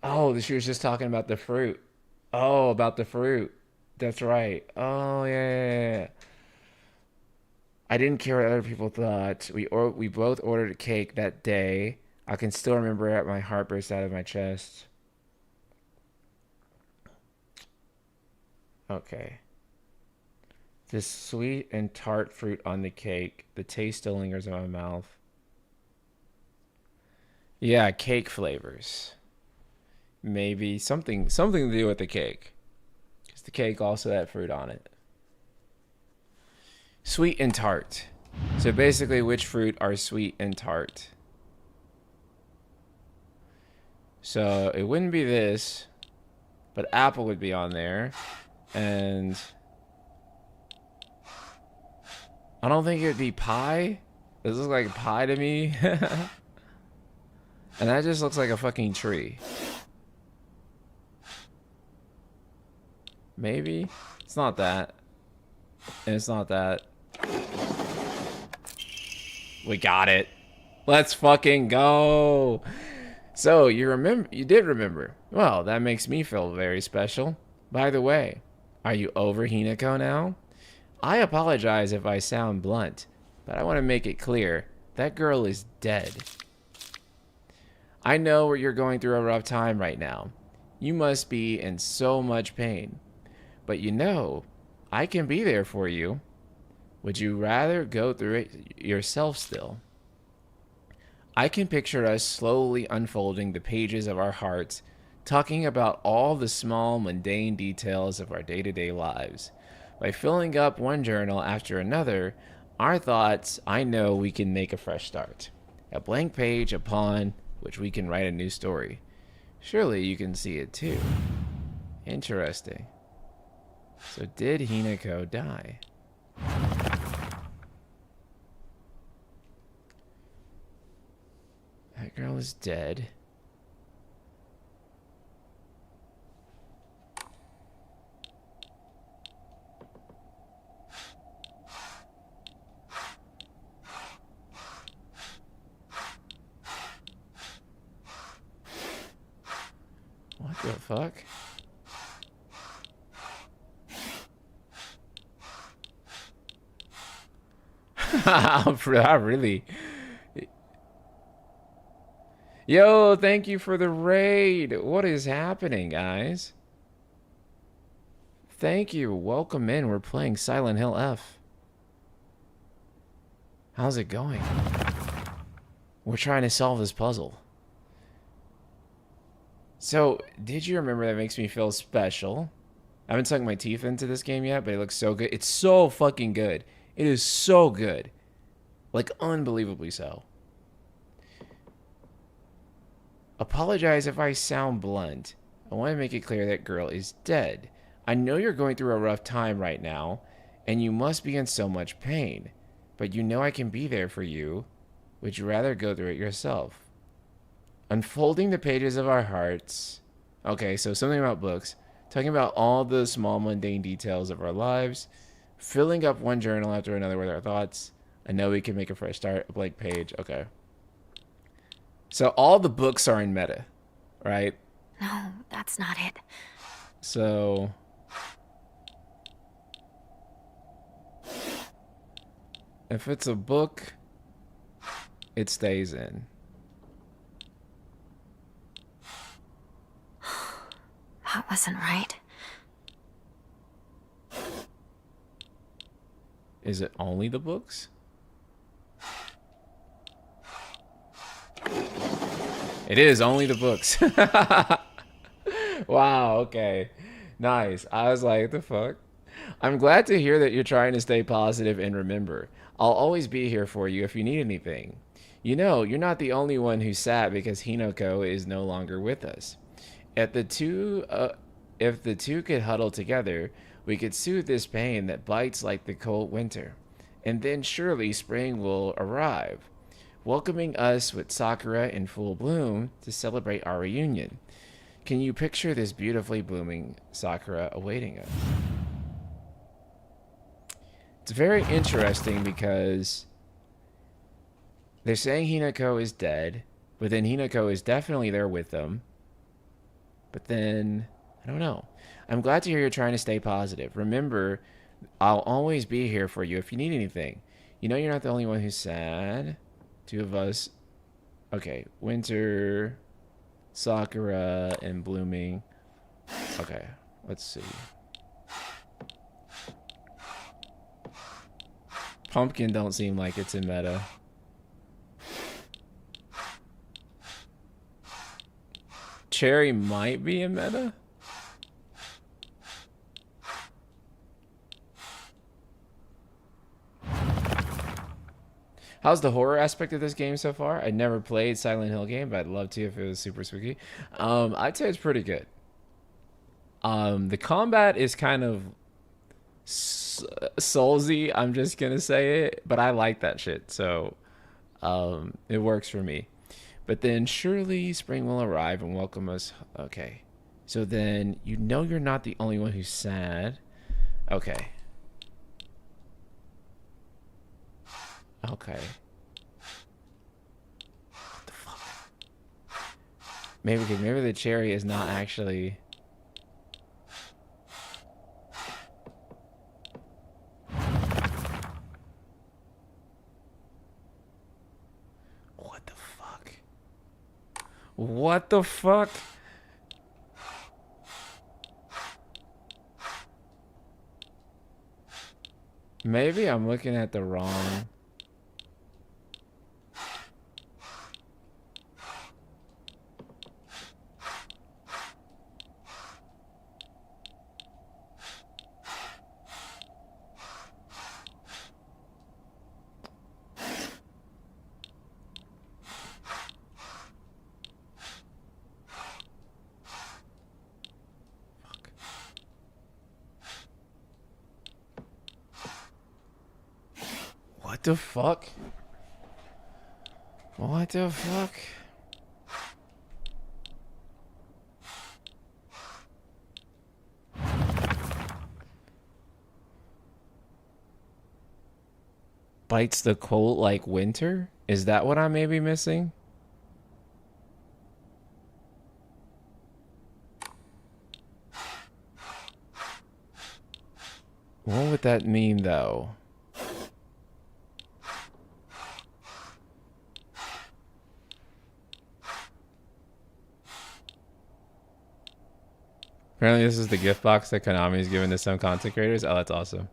Oh, she was just talking about the fruit. Oh, about the fruit. That's right. Oh, yeah. I didn't care what other people thought. We both ordered a cake that day. I can still remember it. My heart burst out of my chest. Okay. This sweet and tart fruit on the cake. The taste still lingers in my mouth. Yeah, cake flavors. Maybe something to do with the cake. Because the cake also had fruit on it. Sweet and tart. So basically, which fruit are sweet and tart? So it wouldn't be this, but apple would be on there. And I don't think it would be pie. This looks like pie to me. And that just looks like a fucking tree. Maybe? It's not that. And it's not that. We got it. Let's fucking go. So you did remember. Well, that makes me feel very special. By the way, are you over Hinako now? I apologize if I sound blunt, but I want to make it clear. That girl is dead. I know you're going through a rough time right now. You must be in so much pain. But you know, I can be there for you. Would you rather go through it yourself still? I can picture us slowly unfolding the pages of our hearts, talking about all the small, mundane details of our day-to-day lives. By filling up one journal after another, our thoughts, I know we can make a fresh start. A blank page upon which we can write a new story. Surely you can see it too. Interesting. So did Hinako die? That girl is dead. What the fuck? I really... Yo, thank you for the raid. What is happening, guys? Thank you. Welcome in. We're playing Silent Hill F. How's it going? We're trying to solve this puzzle. So, did you remember that makes me feel special? I haven't sunk my teeth into this game yet, but it looks so good. It's so fucking good. It is so good. Like, unbelievably so. Apologize if I sound blunt. I want to make it clear that girl is dead. I know you're going through a rough time right now, and you must be in so much pain. But you know I can be there for you. Would you rather go through it yourself? Unfolding the pages of our hearts. Okay, so something about books. Talking about all the small mundane details of our lives. Filling up one journal after another with our thoughts. I know we can make a fresh start. A blank page. Okay. So all the books are in meta, right? No, that's not it. So... if it's a book, it stays in. That wasn't right. Is it only the books? It is only the books. Wow, okay. Nice. I was like, what the fuck? I'm glad to hear that you're trying to stay positive and remember, I'll always be here for you if you need anything. You know, you're not the only one who's sad because Hinako is no longer with us. If the two could huddle together, we could soothe this pain that bites like the cold winter. And then surely spring will arrive, welcoming us with sakura in full bloom to celebrate our reunion. Can you picture this beautifully blooming sakura awaiting us? It's very interesting because they're saying Hinako is dead, but then Hinako is definitely there with them. But then, I don't know. I'm glad to hear you're trying to stay positive. Remember, I'll always be here for you if you need anything. You know you're not the only one who's sad. Two of us. Okay, winter, sakura, and blooming. Okay, let's see. Pumpkin don't seem like it's in meta. Cherry might be in meta. How's the horror aspect of this game so far? I never played Silent Hill game, but I'd love to if it was super spooky. I'd say it's pretty good. The combat is kind of soulsy, I'm just gonna say it, but I like that shit, so it works for me. But then surely spring will arrive and welcome us. Okay, so then you know you're not the only one who's sad. Okay. Okay. What the fuck? Maybe the cherry is not actually. What the fuck? What the fuck? Maybe I'm looking at the wrong. What the fuck? What the fuck? Bites the cold like winter? Is that what I may be missing? What would that mean though? Apparently this is the gift box that Konami is giving to some content creators. Oh, that's awesome.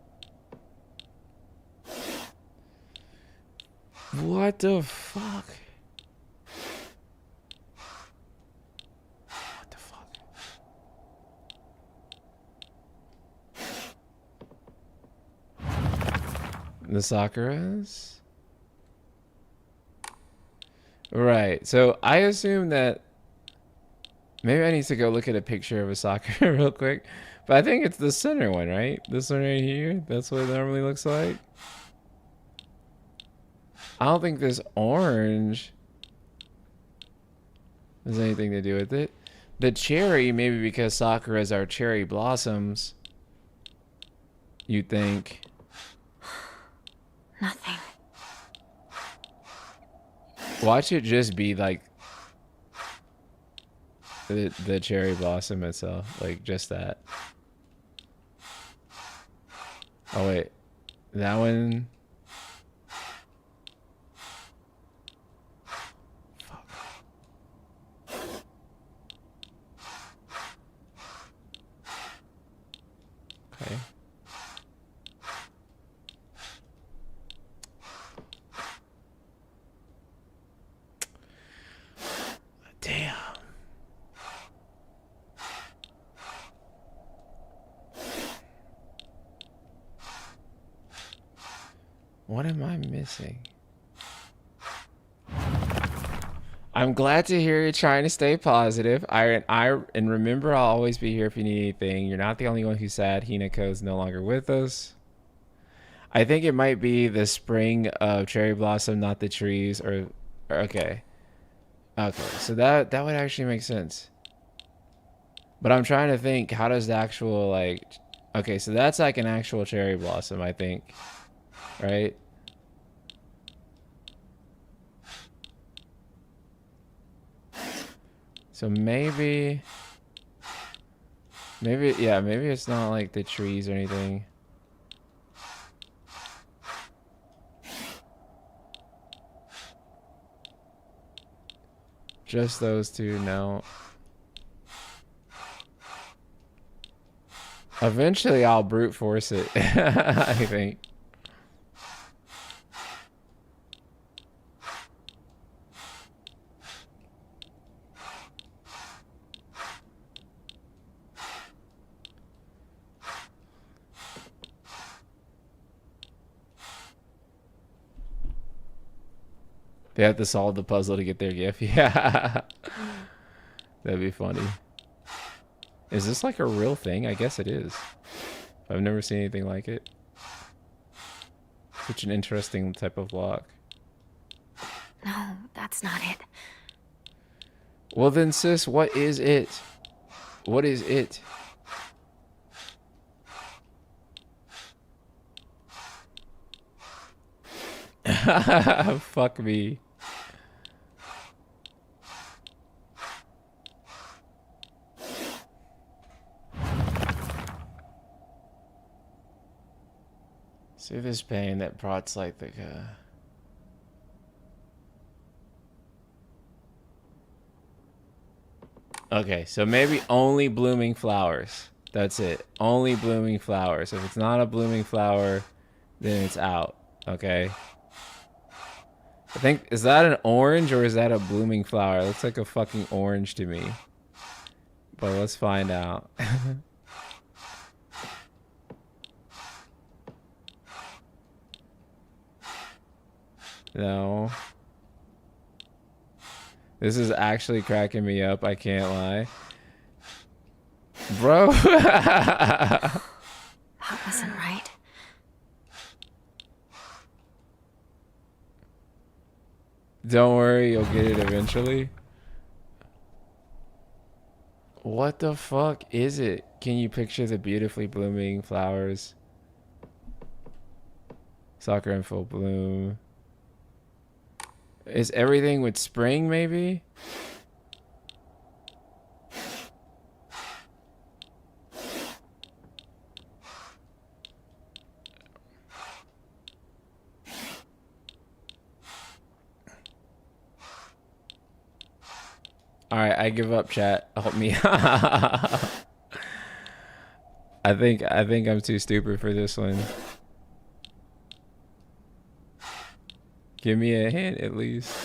What the fuck? What the fuck? The Sakuras? Right. So I assume that maybe I need to go look at a picture of a Sakura real quick. But I think it's the center one, right? This one right here. That's what it normally looks like. I don't think this orange has anything to do with it. The cherry, maybe because Sakuras are cherry blossoms. You think? Nothing. Watch it just be like the cherry blossom itself, like just that. Oh wait, that one. Fuck. Okay. Damn. What am I missing? I'm glad to hear you're trying to stay positive. And remember, I'll always be here if you need anything. You're not the only one who's sad. Hinako's no longer with us. I think it might be the spring of cherry blossom, not the trees. Or okay. Okay, so that would actually make sense. But I'm trying to think, how does the actual, like... Okay, so that's like an actual cherry blossom, I think. Right? So maybe... yeah, maybe it's not like the trees or anything. Just those two, no. Eventually I'll brute force it, I think. They have to solve the puzzle to get their gift. Yeah. That'd be funny. Is this like a real thing? I guess it is. I've never seen anything like it. Such an interesting type of lock. No, that's not it. Well then, sis, what is it? What is it? Fuck me. See this pain that brought like the Okay, so maybe only blooming flowers. That's it. Only blooming flowers. If it's not a blooming flower, then it's out. Okay. I think, is that an orange or is that a blooming flower? It looks like a fucking orange to me. But let's find out. No. This is actually cracking me up, I can't lie. Bro. That wasn't right. Don't worry, you'll get it eventually. What the fuck is it? Can you picture the beautifully blooming flowers? Sakura in full bloom. Is everything with spring, maybe? Alright, I give up, chat. Help me. I think I'm too stupid for this one. Give me a hint at least.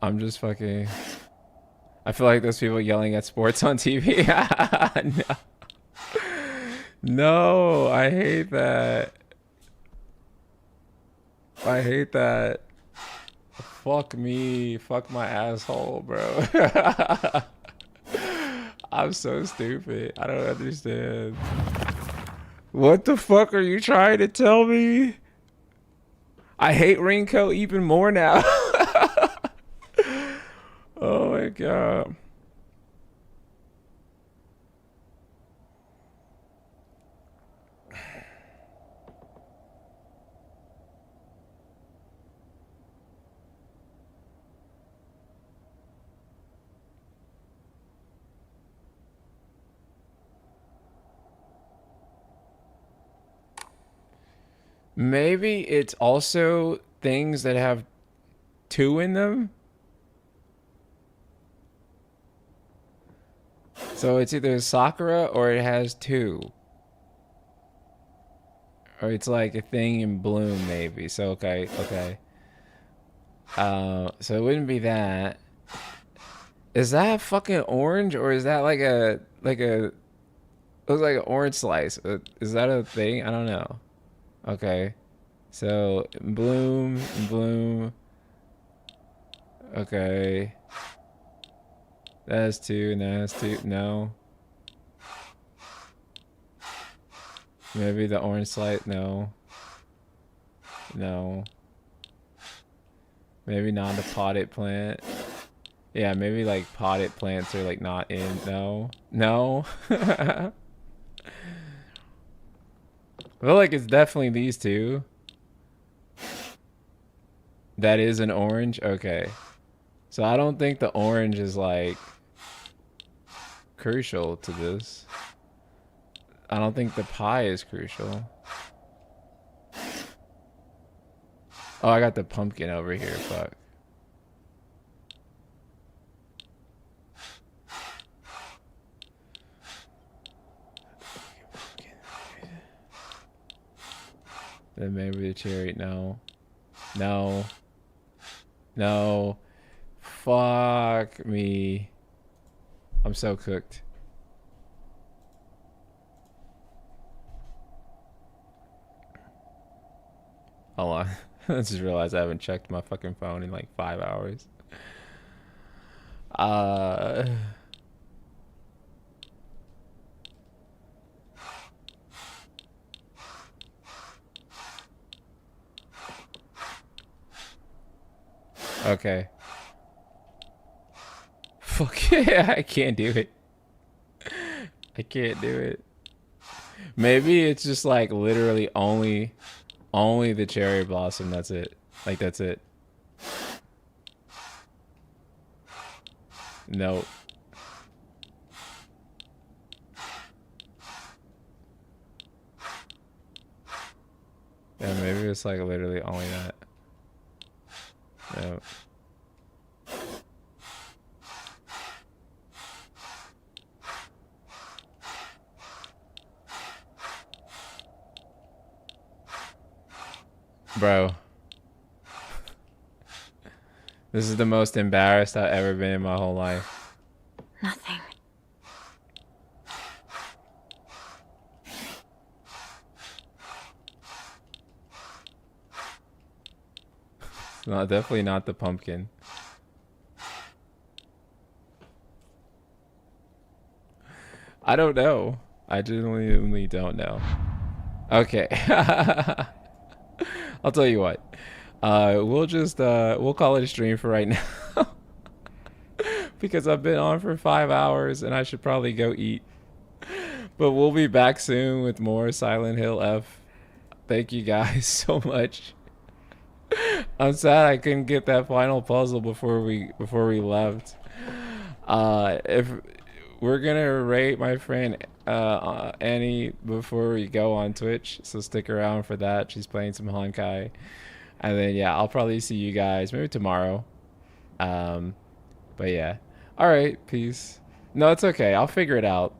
I'm just fucking... I feel like those people yelling at sports on TV. No. No, I hate that. I hate that. Fuck me. Fuck my asshole, bro. I'm so stupid. I don't understand. What the fuck are you trying to tell me? I hate Rinko even more now. Oh my god. Maybe it's also things that have 2 in them. So it's either Sakura or it has 2. Or it's like a thing in bloom maybe. So okay. So it wouldn't be that. Is that fucking orange or is that like a looks like an orange slice? Is that a thing? I don't know. Okay. So bloom. Okay. That's 2 and that's 2. No. Maybe the orange slice. No. Maybe not a potted plant. Yeah, maybe like potted plants are like not in. No. I feel like it's definitely these 2. That is an orange? Okay. So I don't think the orange is like crucial to this. I don't think the pie is crucial. Oh, I got the pumpkin over here. Fuck. Then maybe the cherry. No. Fuck me. I'm so cooked. Hold on. I just realized I haven't checked my fucking phone in like 5 hours. Okay. Fuck yeah, I can't do it. I can't do it. Maybe it's just like literally only the cherry blossom. That's it. Like that's it. Nope. Yeah, maybe it's like literally only that. Nope. Bro. This is the most embarrassed I've ever been in my whole life. Nothing. It's not, definitely not the pumpkin. I don't know. I genuinely don't know. Okay. I'll tell you what. We'll call it a stream for right now. Because I've been on for 5 hours and I should probably go eat. But we'll be back soon with more Silent Hill F. Thank you guys so much. I'm sad I couldn't get that final puzzle before we left. If we're gonna rate my friend Annie before we go on Twitch, so stick around for that. She's playing some Honkai, and then yeah, I'll probably see you guys maybe tomorrow. But yeah, all right, peace. No, it's okay. I'll figure it out.